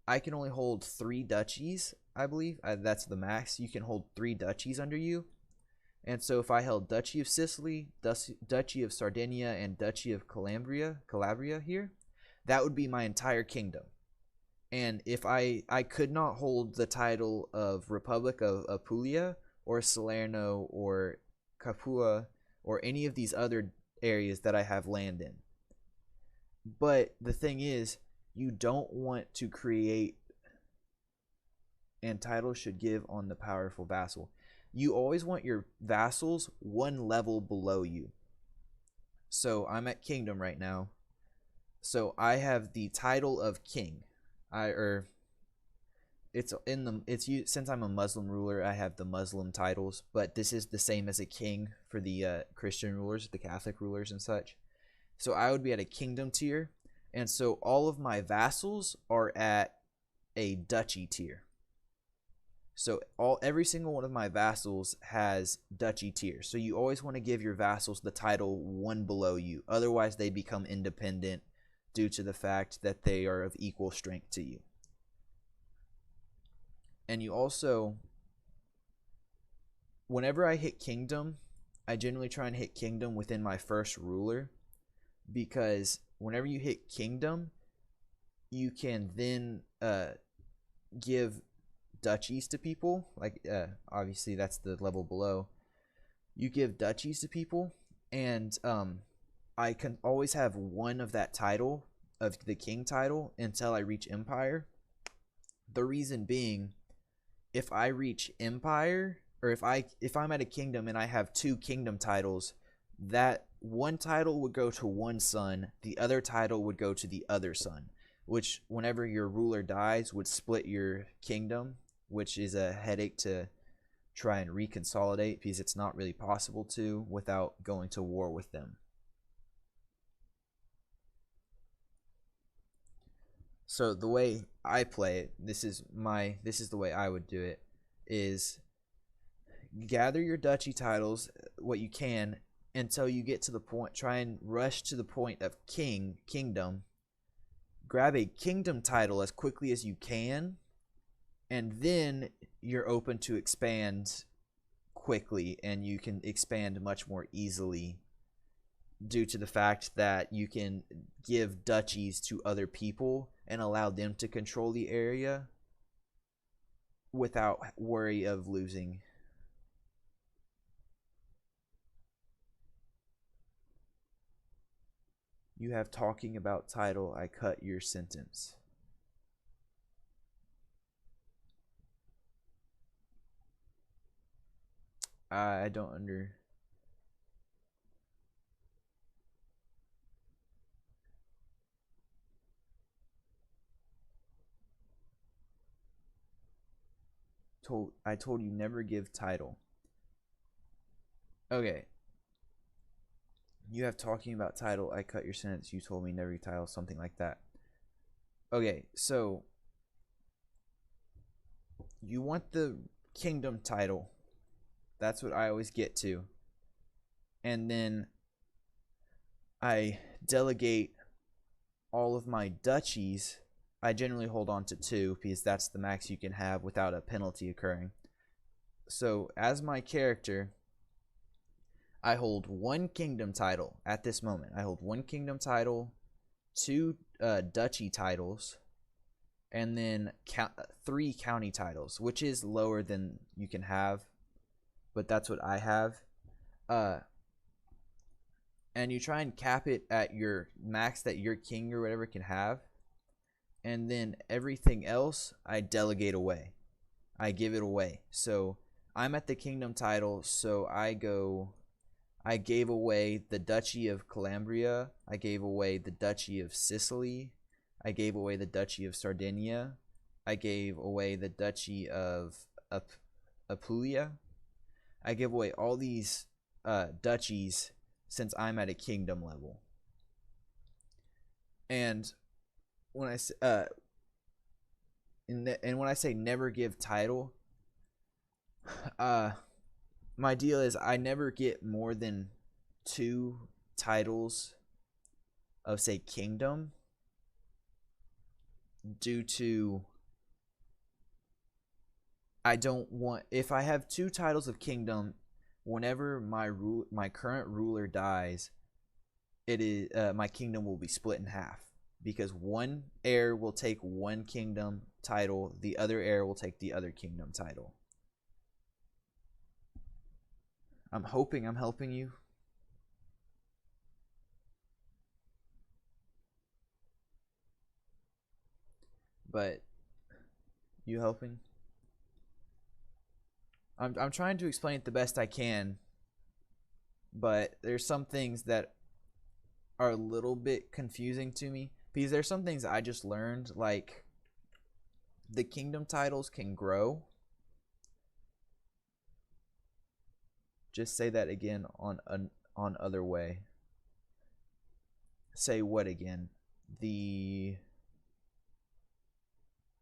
I can only hold 3 duchies, I believe. That's the max. You can hold 3 duchies under you. And so if I held Duchy of Sicily, Duchy of Sardinia, and Duchy of Calabria here, that would be my entire kingdom. And if I could not hold the title of Republic of Apulia or Salerno or Capua or any of these other areas that I have land in. But the thing is, you don't want to create, and title should give on the powerful vassal. You always want your vassals 1 level below you. So I'm at kingdom right now. So I have the title of king. Since I'm a Muslim ruler, I have the Muslim titles, but this is the same as a king for the Christian rulers, the Catholic rulers and such. So I would be at a kingdom tier, and so all of my vassals are at a duchy tier. So every single one of my vassals has duchy tier. So you always want to give your vassals the title 1 below you. Otherwise, they become independent due to the fact that they are of equal strength to you. And you also, whenever I hit kingdom, I generally try and hit kingdom within my first ruler, because whenever you hit kingdom, you can then give duchies to people. Like obviously that's the level below. You give duchies to people, and I can always have 1 of that title, of the king title, until I reach empire. The reason being, if I reach empire, or if I'm at a kingdom and I have 2 kingdom titles, that 1 title would go to 1 son, the other title would go to the other son, which whenever your ruler dies would split your kingdom, which is a headache to try and reconsolidate, because it's not really possible to without going to war with them. So the way I play it, this is the way I would do it, is gather your duchy titles what you can until you get to the point, try and rush to the point of kingdom, grab a kingdom title as quickly as you can, and then you're open to expand quickly, and you can expand much more easily due to the fact that you can give duchies to other people and allow them to control the area without worry of losing. You have talking about title, I cut your sentence. I don't I told you never give title. Okay. You have talking about title, I cut your sentence, you told me never give title, something like that. Okay, so you want the kingdom title. That's what I always get to. And then I delegate all of my duchies. I generally hold on to 2 because that's the max you can have without a penalty occurring. So as my character, I hold 1 kingdom title at this moment. I hold 1 kingdom title, 2 duchy titles, and then 3 county titles, which is lower than you can have, but that's what I have. And you try and cap it at your max that your king or whatever can have, and then everything else I delegate away. I give it away. So I'm at the kingdom title, so I gave away the Duchy of Calabria, I gave away the Duchy of Sicily, I gave away the Duchy of Sardinia, I gave away the Duchy of Apulia. I give away all these duchies since I'm at a kingdom level. And when I when I say never give title, my deal is I never get more than 2 titles of, say, kingdom, due to I don't want, if I have 2 titles of kingdom, whenever my current ruler dies, it is my kingdom will be split in half, because one heir will take one kingdom title, the other heir will take the other kingdom title. I'm hoping I'm helping you. But you helping? I'm trying to explain it the best I can, but there's some things that are a little bit confusing to me, because there's some things I just learned, like the kingdom titles can grow. Just say that again on other way. Say what again?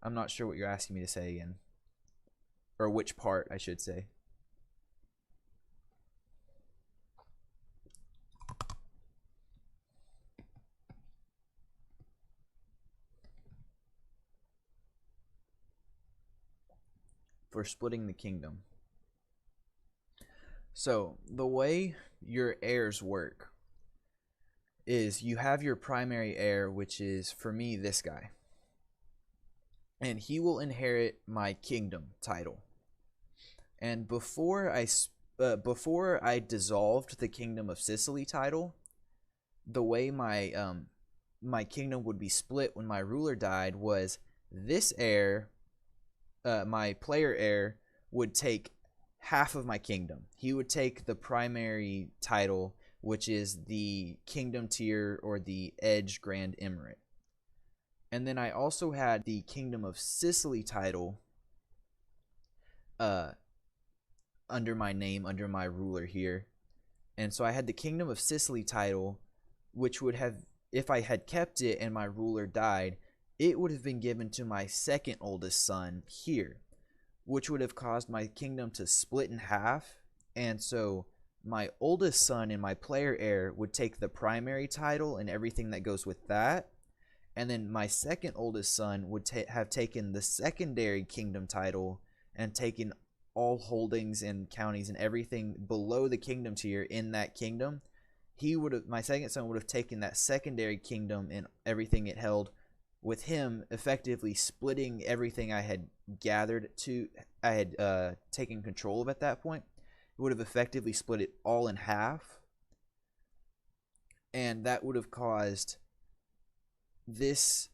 I'm not sure what you're asking me to say again. Or which part, I should say. For splitting the kingdom. So, the way your heirs work is you have your primary heir, which is, for me, this guy. And he will inherit my kingdom title. And before I dissolved the Kingdom of Sicily title, the way my kingdom would be split when my ruler died was this heir, my player heir, would take half of my kingdom. He would take the primary title, which is the kingdom tier or the Edge Grand Emirate. And then I also had the Kingdom of Sicily title under my name, under my ruler here. And so I had the Kingdom of Sicily title, which would have, if I had kept it and my ruler died, it would have been given to my second oldest son here, which would have caused my kingdom to split in half. And so my oldest son and my player heir would take the primary title and everything that goes with that. And then my second oldest son would have taken the secondary kingdom title and taken all holdings and counties and everything below the kingdom tier in that kingdom. My second son would have taken that secondary kingdom and everything it held, with him effectively splitting everything I had taken control of at that point. It would have effectively split it all in half, and that would have caused that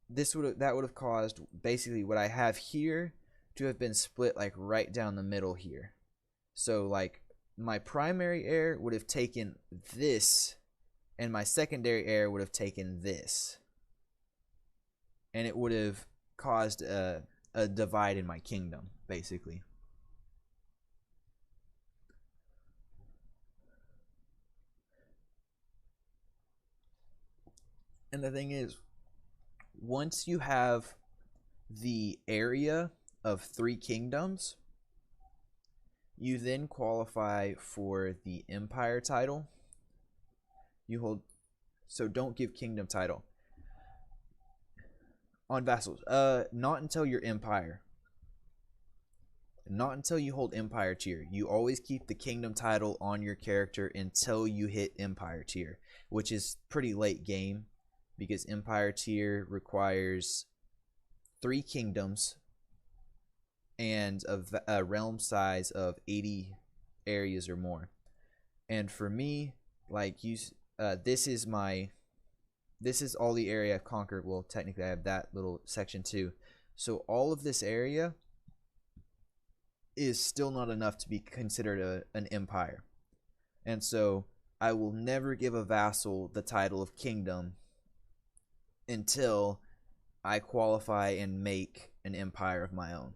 would have caused basically what I have here to have been split like right down the middle here. So like my primary heir would have taken this, and my secondary heir would have taken this, and it would have caused a divide in my kingdom, basically. And the thing is, once you have the area of 3 kingdoms, you then qualify for the empire title. You hold, so don't give kingdom title on vassals. Not until your empire. Not until you hold empire tier. You always keep the kingdom title on your character until you hit empire tier, which is pretty late game, because empire tier requires 3 kingdoms and a realm size of 80 areas or more. And for me, like this is all the area I've conquered. Well, technically I have that little section too. So all of this area is still not enough to be considered an empire. And so I will never give a vassal the title of kingdom until I qualify and make an empire of my own.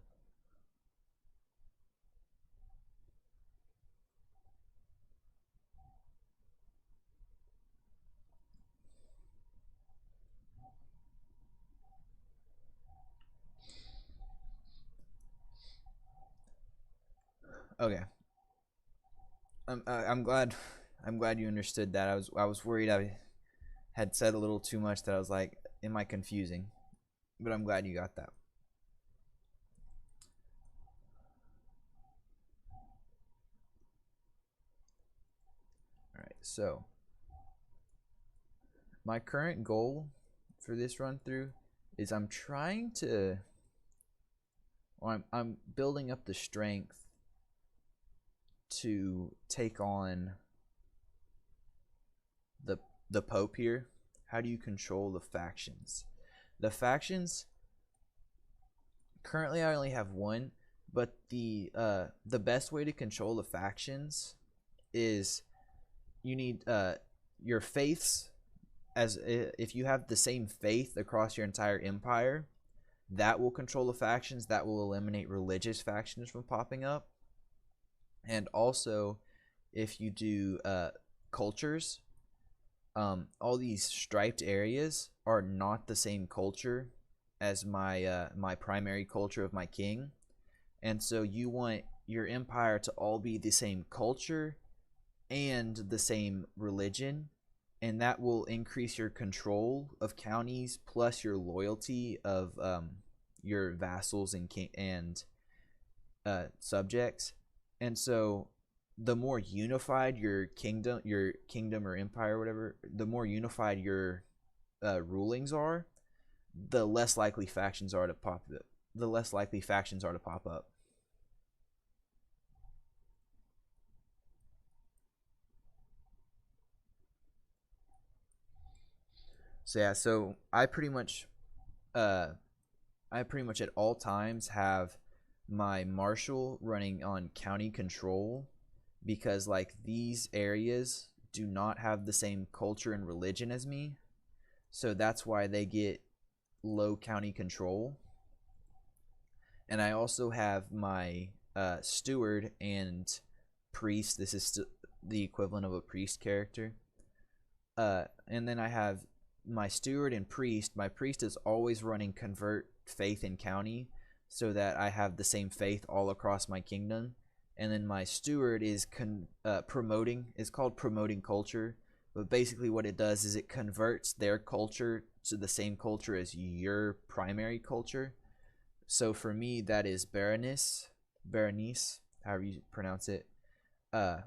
Okay. I'm glad. I'm glad you understood that. I was worried I had said a little too much that I was like, am I confusing? But I'm glad you got that. All right. So my current goal for this run through is I'm trying to, or I'm building up the strength to take on the the Pope here. How do you control the factions? The factions currently I only have one, but the best way to control the factions is you need your faiths. As if you have the same faith across your entire empire, that will control the factions. That will eliminate religious factions from popping up. And also, if you do cultures, all these striped areas are not the same culture as my primary culture of my king, and so you want your empire to all be the same culture and the same religion, and that will increase your control of counties plus your loyalty of your vassals and subjects. And so the more unified your kingdom or empire or whatever, the more unified your rulings are, the less likely factions are to pop up. The less likely factions are to pop up. So yeah, so uh I pretty much at all times have my marshal running on county control, because like these areas do not have the same culture and religion as me. So that's why they get low county control. And I also have my steward and priest. This is the equivalent of a priest character. And then I have my steward and priest. My priest is always running convert faith in county, so that I have the same faith all across my kingdom. And then my steward is promoting. It's called promoting culture, but basically what it does is it converts their culture to the same culture as your primary culture. So for me, that is Berenice, however you pronounce it. Uh,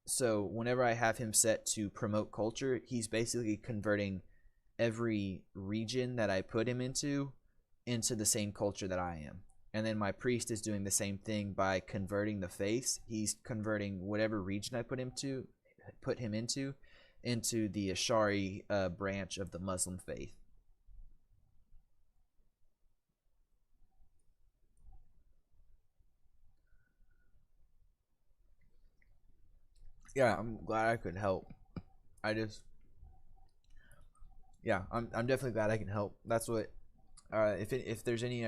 so whenever I have him set to promote culture, he's basically converting every region that I put him into the same culture that I am. And then my priest is doing the same thing by converting the faiths. He's converting whatever region I put him into the Ashari branch of the Muslim faith. Yeah, I'm glad I could help. I just, yeah, I'm definitely glad I can help. That's what. If there's any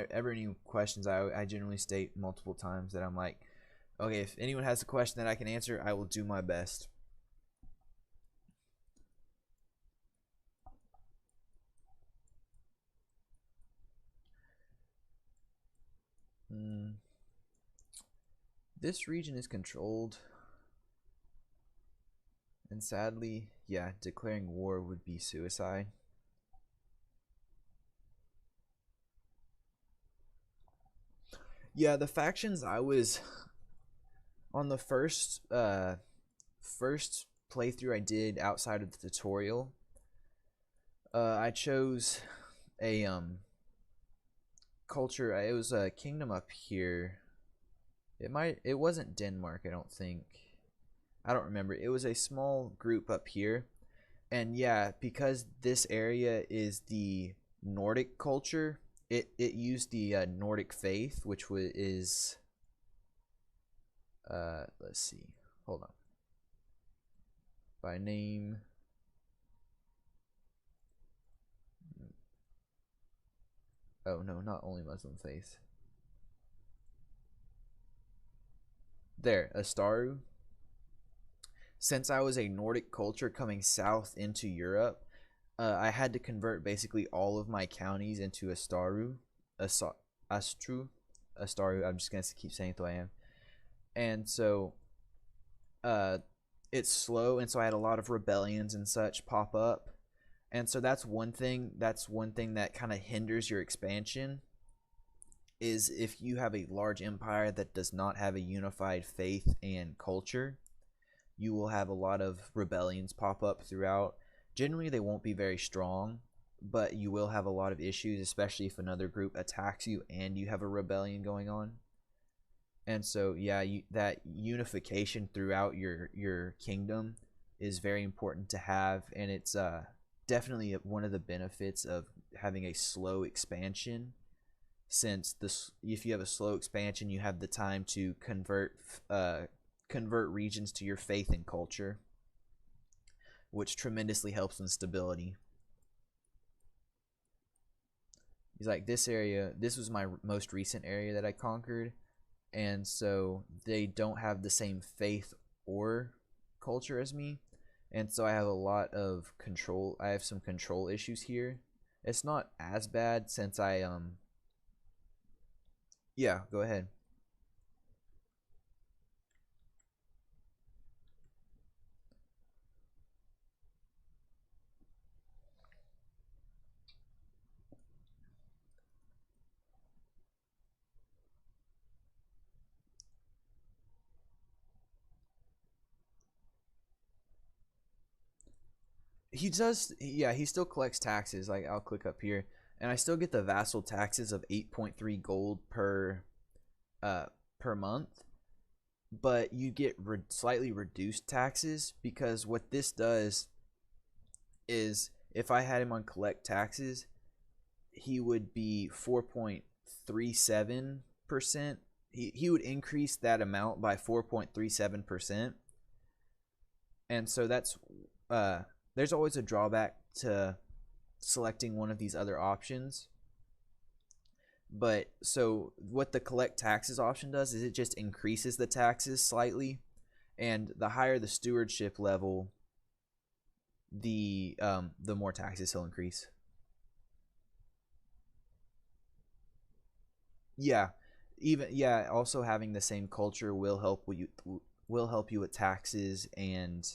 questions, I generally state multiple times that I'm like, okay, if anyone has a question that I can answer, I will do my best. This region is controlled, and sadly, yeah, declaring war would be suicide. Yeah, the factions I was on the first playthrough I did outside of the tutorial. I chose a culture. It was a kingdom up here. It wasn't Denmark, I don't think. I don't remember. It was a small group up here. And yeah, because this area is the Nordic culture, it used the Nordic faith, which is let's see. Hold on. By name. Oh no, not only Muslim faith. There, Astaru. Since I was a Nordic culture coming south into Europe, I had to convert basically all of my counties into Astaru. Astaru. I'm just gonna keep saying it the way I am. and so uh, it's slow, and so I had a lot of rebellions and such pop up, and so that's one thing. That's one thing that kind of hinders your expansion. Is if you have a large empire that does not have a unified faith and culture, you will have a lot of rebellions pop up throughout. Generally, they won't be very strong, but you will have a lot of issues, especially if another group attacks you and you have a rebellion going on. And so, yeah, that unification throughout your kingdom is very important to have, and it's definitely one of the benefits of having a slow expansion. Since this, if you have a slow expansion, you have the time to convert regions to your faith and culture, which tremendously helps in stability. He's like, this area, this was my most recent area that I conquered, and so they don't have the same faith or culture as me, and so I have a lot of control. I have some control issues here. It's not as bad since I yeah, go ahead. He does, yeah, he still collects taxes. Like, I'll click up here, and I still get the vassal taxes of 8.3 gold uh per month, but you get slightly reduced taxes, because what this does is if I had him on collect taxes, he would be 4.37%. He would increase that amount by 4.37%. And so that's there's always a drawback to selecting one of these other options. But so what the collect taxes option does is it just increases the taxes slightly, and the higher the stewardship level, the more taxes he'll increase. Yeah, even, yeah. Also, having the same culture will help you with taxes, and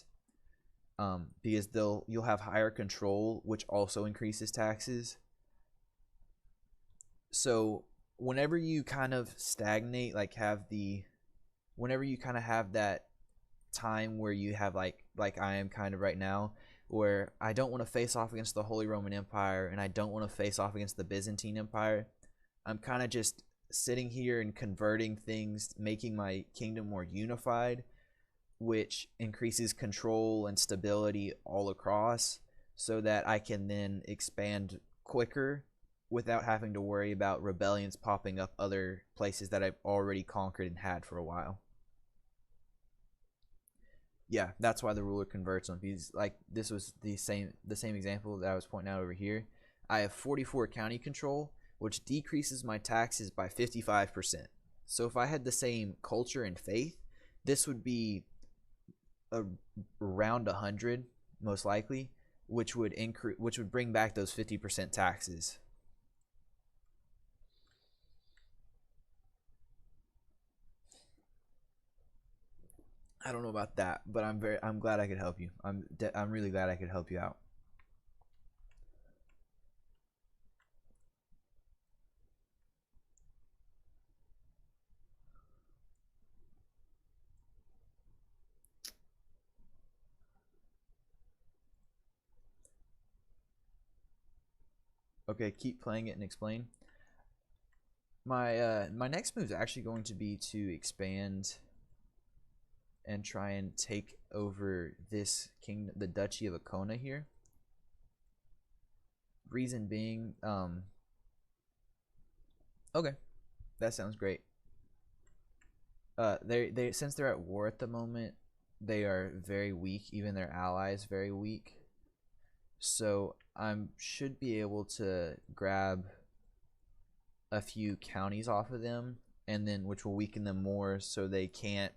because you'll have higher control, which also increases taxes. So whenever you kind of stagnate, like whenever you kind of have that time where you have like I am kind of right now, where I don't want to face off against the Holy Roman Empire and I don't want to face off against the Byzantine Empire, I'm kind of just sitting here and converting things, making my kingdom more unified, which increases control and stability all across, so that I can then expand quicker without having to worry about rebellions popping up other places that I've already conquered and had for a while. Yeah, that's why the ruler converts them. Because like this was the same example that I was pointing out over here. I have 44 county control, which decreases my taxes by 55%. So if I had the same culture and faith, this would be around 100 most likely, which would bring back those 50% taxes. I don't know about that, but I'm glad I could help you. I'm really glad I could help you out. Okay, keep playing it and explain. My next move is actually going to be to expand and try and take over this kingdom, the Duchy of Icona here. Reason being, okay, that sounds great. They since they're at war at the moment, they are very weak. Even their allies very weak. So I should be able to grab a few counties off of them, and then which will weaken them more, so they can't.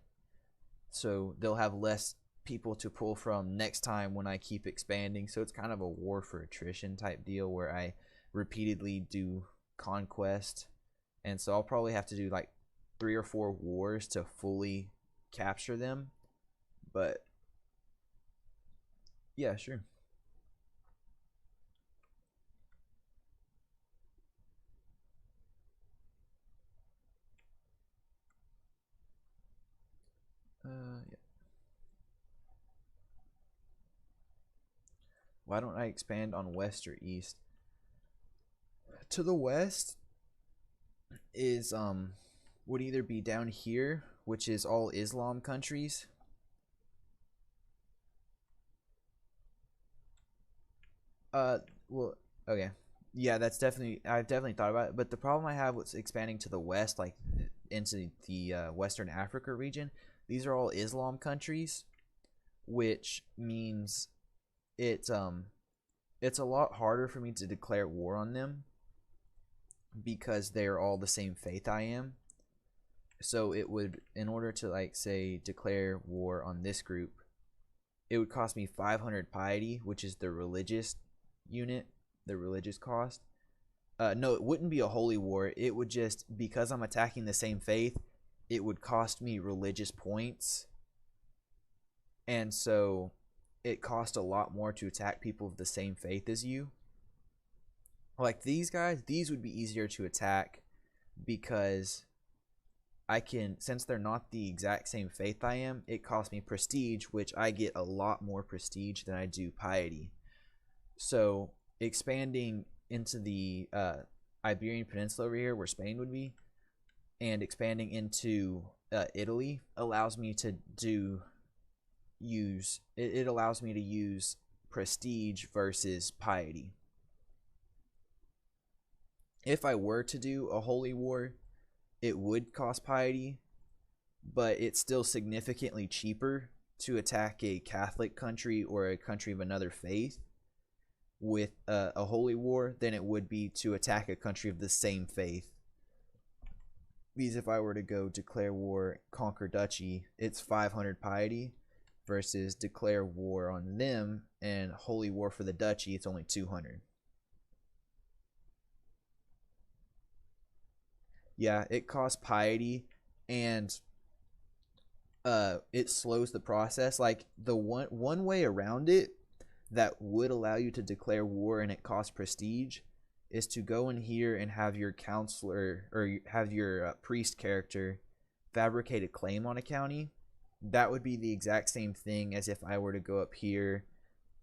So they'll have less people to pull from next time when I keep expanding. So it's kind of a war for attrition type deal where I repeatedly do conquest, and so I'll probably have to do like 3 or 4 wars to fully capture them. But yeah, sure. Yeah. Why don't I expand on west or east? To the west is would either be down here, which is all Islam countries. Well, okay. Yeah, that's definitely, I've definitely thought about it, but the problem I have with expanding to the west, like into the Western Africa region, these are all Islam countries, which means it's it's a lot harder for me to declare war on them because they're all the same faith I am. So it would, in order to like say declare war on this group, it would cost me 500 piety, which is the religious unit, the religious cost. No, it wouldn't be a holy war. It would just, because I'm attacking the same faith, it would cost me religious points. And so it cost a lot more to attack people of the same faith as you. Like these guys, these would be easier to attack because I can, since they're not the exact same faith I am, it costs me prestige, which I get a lot more prestige than I do piety. So expanding into the Iberian Peninsula over here, where Spain would be, and expanding into Italy allows me to it allows me to use prestige versus piety. If I were to do a holy war, it would cost piety, but it's still significantly cheaper to attack a Catholic country or a country of another faith with a holy war than it would be to attack a country of the same faith. Because if I were to go declare war, conquer Duchy, it's 500 piety, versus declare war on them and holy war for the Duchy, it's only 200. Yeah, it costs piety, and it slows the process. Like the one way around it that would allow you to declare war and it costs prestige is to go in here and have your counselor or have your priest character fabricate a claim on a county. That would be the exact same thing as if I were to go up here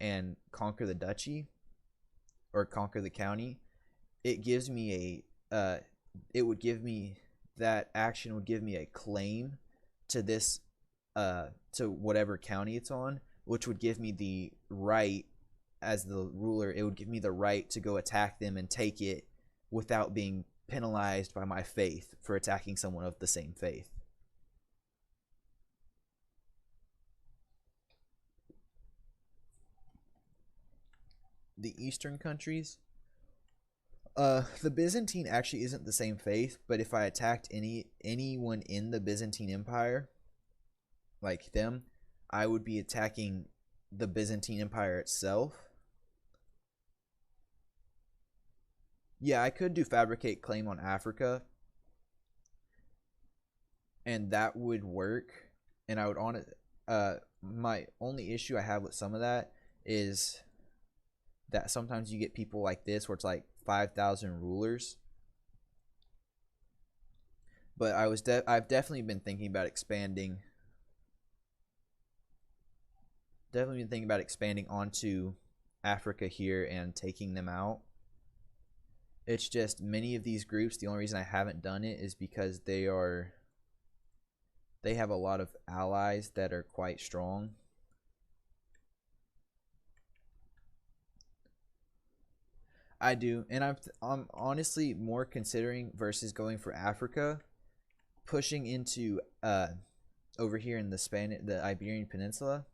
and conquer the duchy or conquer the county. It gives me it would give me, that action would give me a claim to this to whatever county it's on, which would give me the right, as the ruler, it would give me the right to go attack them and take it without being penalized by my faith for attacking someone of the same faith. The Eastern countries, the Byzantine actually isn't the same faith, but if I attacked anyone in the Byzantine Empire, like them, I would be attacking the Byzantine Empire itself. Yeah, I could do fabricate claim on Africa, and that would work. And I would on it. My only issue I have with some of that is that sometimes you get people like this where it's like 5,000 rulers. But I've definitely been thinking about expanding. Definitely been thinking about expanding onto Africa here and taking them out. It's just many of these groups, the only reason I haven't done it is because they have a lot of allies that are quite strong. I do, and I'm honestly more considering versus going for Africa, pushing into over here in the Iberian Peninsula,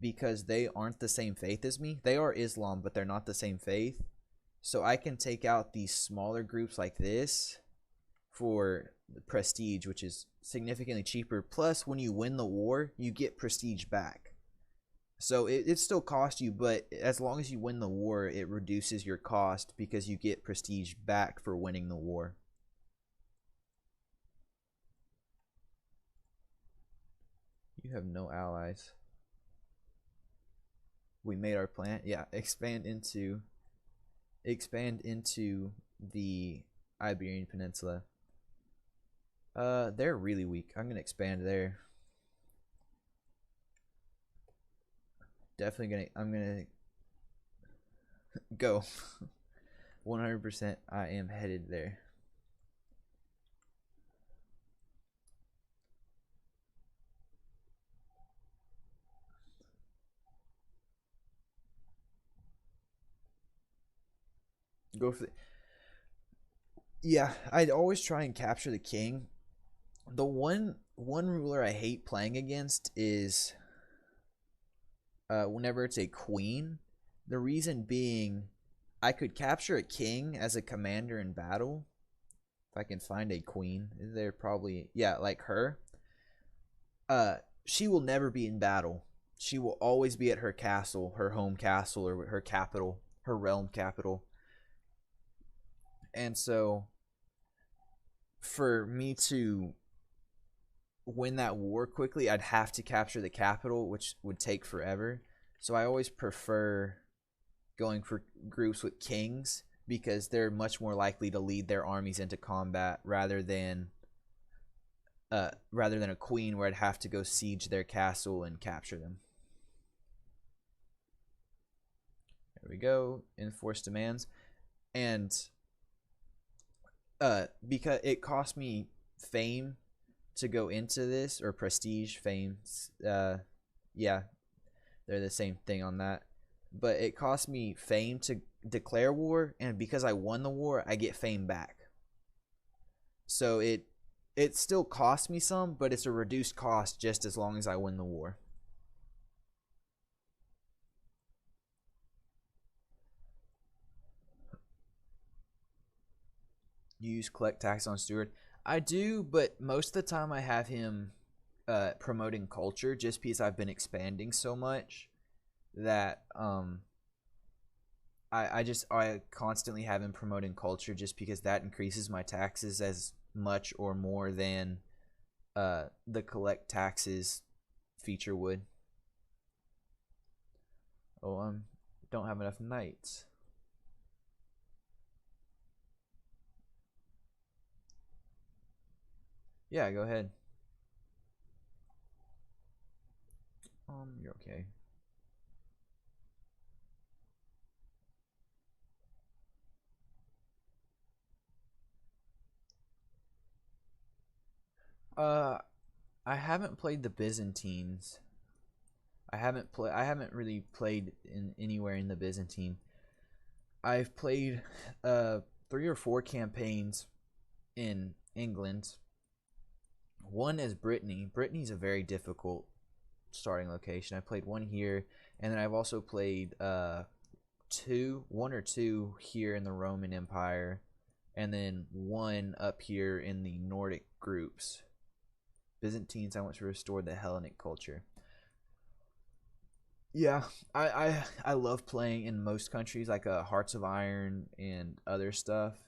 because they aren't the same faith as me. They are Islam, but they're not the same faith. So I can take out these smaller groups like this for the prestige, which is significantly cheaper. Plus, when you win the war, you get prestige back. So it still costs you, but as long as you win the war, it reduces your cost because you get prestige back for winning the war. You have no allies. We made our plan. Yeah, expand into the Iberian Peninsula. They're really weak. I'm gonna expand there. I'm gonna go. 100%. I am headed there. Go for the. Yeah, I'd always try and capture the king. The one ruler I hate playing against is whenever it's a queen. The reason being, I could capture a king as a commander in battle. If I can find a queen, they're probably, yeah, like her. Uh, she will never be in battle. She will always be at her castle, her home castle, or her capital, her realm capital. And so, for me to win that war quickly, I'd have to capture the capital, which would take forever. So I always prefer going for groups with kings because they're much more likely to lead their armies into combat rather than a queen where I'd have to go siege their castle and capture them. There we go. Enforce demands. And because it cost me fame to go into this, or prestige, fame. Yeah, they're the same thing on that. But it cost me fame to declare war, and because I won the war, I get fame back. So it still costs me some, but it's a reduced cost just as long as I win the war. Use collect tax on steward. I do, but most of the time I have him promoting culture just because I've been expanding so much that I constantly have him promoting culture just because that increases my taxes as much or more than the collect taxes feature would. Oh, don't have enough knights. Yeah, go ahead. You're okay. Uh, I haven't played the Byzantines. I haven't really played in anywhere in the Byzantine. I've played 3 or 4 campaigns in England. One is Brittany. Brittany's a very difficult starting location. I played one here, and then I've also played 1 or 2 here in the Roman Empire, and then one up here in the Nordic groups. Byzantines, I want to restore the Hellenic culture. Yeah, I love playing in most countries like Hearts of Iron and other stuff.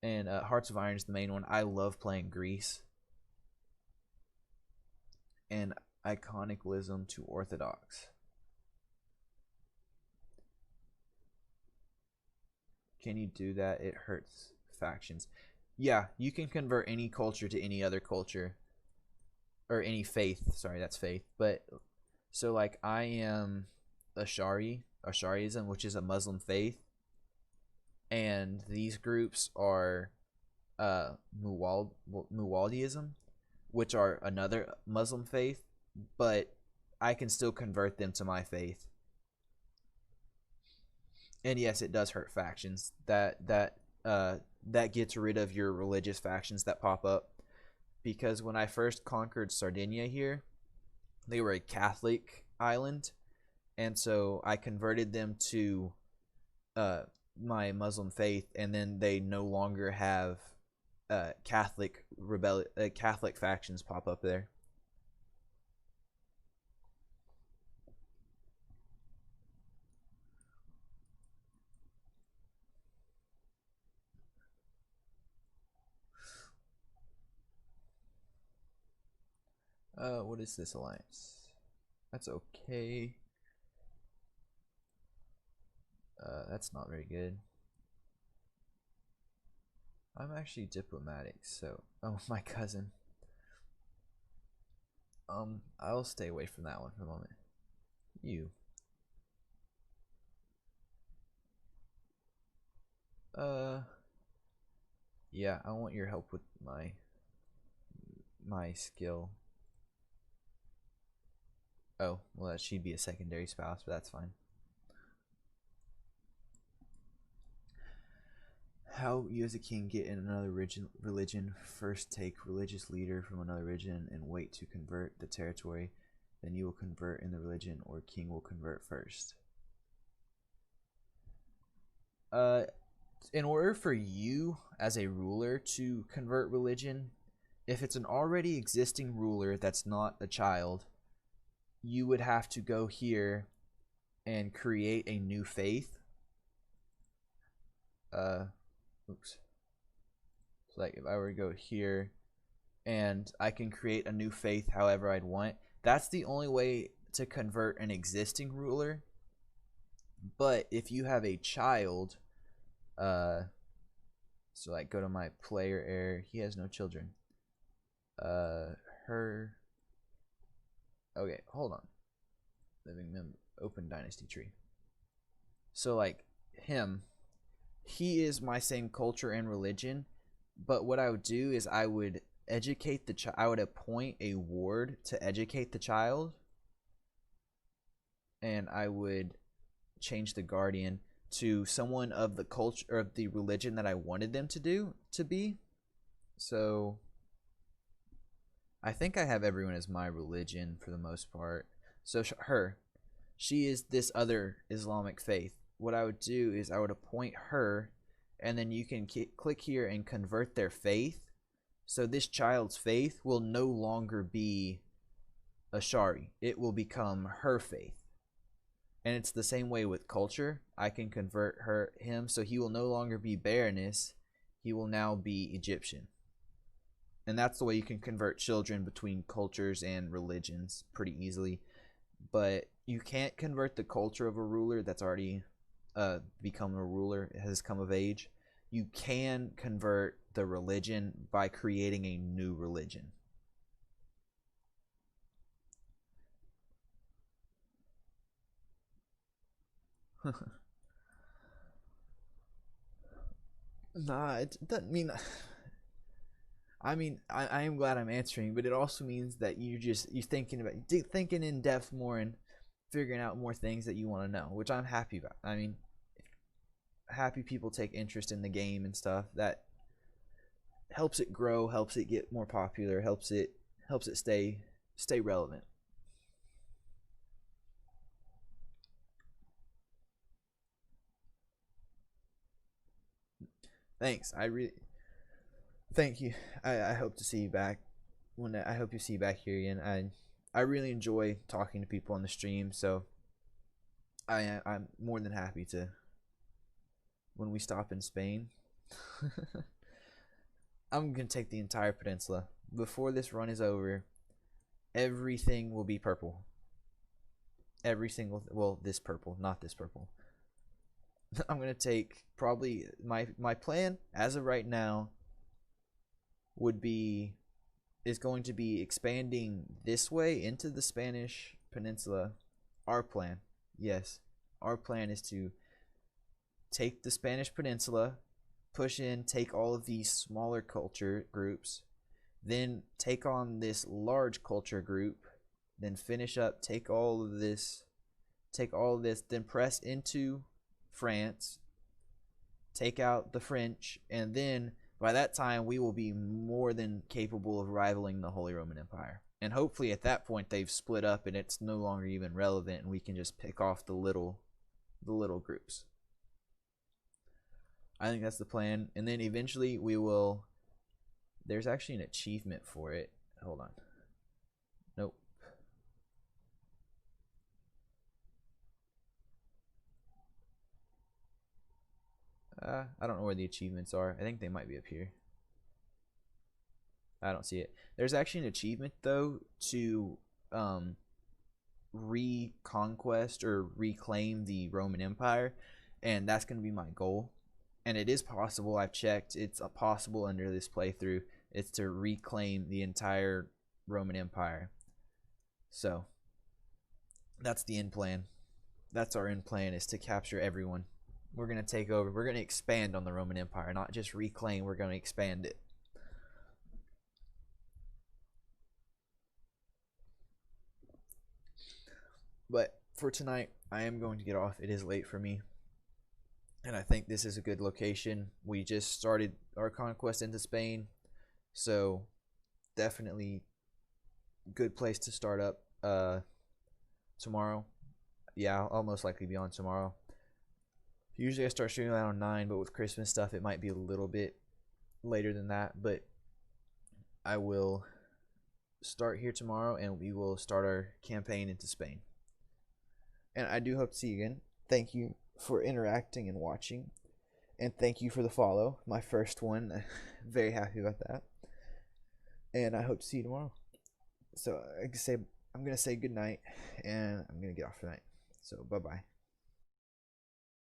And Hearts of Iron is the main one. I love playing Greece and Iconicalism to Orthodox. Can you do that? It hurts factions. Yeah, you can convert any culture to any other culture or any faith. Sorry, that's faith. But so like I am Ashariism, which is a Muslim faith, and these groups are Muwaldiism, which are another Muslim faith, but I can still convert them to my faith. And yes, it does hurt factions. That gets rid of your religious factions that pop up. Because when I first conquered Sardinia here, they were a Catholic island, and so I converted them to my Muslim faith, and then they no longer have Catholic factions pop up there. What is this alliance? That's okay. That's not very good. I'm actually diplomatic, so oh, my cousin. I'll stay away from that one for the moment. You. Yeah, I want your help with my skill. Oh, well, that she'd be a secondary spouse, but that's fine. How you as a king get in another religion: first take religious leader from another religion and wait to convert the territory, then you will convert in the religion, or king will convert first. In order for you as a ruler to convert religion, if it's an already existing ruler that's not a child, you would have to go here and create a new faith. Oops. So like if I were to go here and I can create a new faith however I'd want, that's the only way to convert an existing ruler. But if you have a child, so like go to my player error, he has no children. Her. Okay, hold on. Living member, open dynasty tree. So like him, he is my same culture and religion, but what I would do is I would educate the child. I would appoint a ward to educate the child, and I would change the guardian to someone of the culture or of the religion that I wanted them to be. So I think I have everyone as my religion for the most part. So she is this other Islamic faith. What I would do is I would appoint her, and then you can click here and convert their faith. So this child's faith will no longer be Ashari. It will become her faith. And it's the same way with culture. I can convert him, so he will no longer be Baroness. He will now be Egyptian. And that's the way you can convert children between cultures and religions pretty easily. But you can't convert the culture of a ruler that's already become a ruler, has come of age. You can convert the religion by creating a new religion. Nah, it doesn't mean. I mean, I am glad I'm answering, but it also means that you're thinking in depth more and figuring out more things that you want to know, which I'm happy about. I mean, happy people take interest in the game and stuff. That helps it grow, helps it get more popular, helps it stay relevant. Thanks. I really thank you. I hope to see you back I hope you see you back here again. I really enjoy talking to people on the stream, so I'm more than happy to when we stop in Spain. I'm gonna take the entire peninsula. Before this run is over, everything will be purple. Every single well, this purple, not this purple. I'm gonna take probably my plan as of right now would be is going to be expanding this way into the Spanish peninsula. Our plan, yes, our plan is to take the Spanish peninsula, push in, take all of these smaller culture groups, then take on this large culture group, then finish up, take all of this, then press into France, take out the French, and then by that time we will be more than capable of rivaling the Holy Roman Empire. And hopefully at that point they've split up and it's no longer even relevant and we can just pick off the little groups. I think that's the plan. And then eventually we will there's actually an achievement for it. Hold on. Nope. I don't know where the achievements are. I think they might be up here. I don't see it. There's actually an achievement though to um, reconquest or reclaim the Roman Empire, and that's going to be my goal. And it is possible. I've checked. It's possible under this playthrough. It's to reclaim the entire Roman Empire. So that's the end plan. That's our end plan, is to capture everyone. We're going to take over. We're going to expand on the Roman Empire, not just reclaim. We're going to expand it. But for tonight, I am going to get off. It is late for me. And I think this is a good location. We just started our conquest into Spain. So definitely good place to start up tomorrow. Yeah, I'll most likely be on tomorrow. Usually I start shooting around 9, but with Christmas stuff it might be a little bit later than that. But I will start here tomorrow and we will start our campaign into Spain. And I do hope to see you again. Thank you for interacting and watching. And thank you for the follow. My first one. Very happy about that. And I hope to see you tomorrow. So I'm gonna say good night, and I'm gonna get off tonight. So bye bye.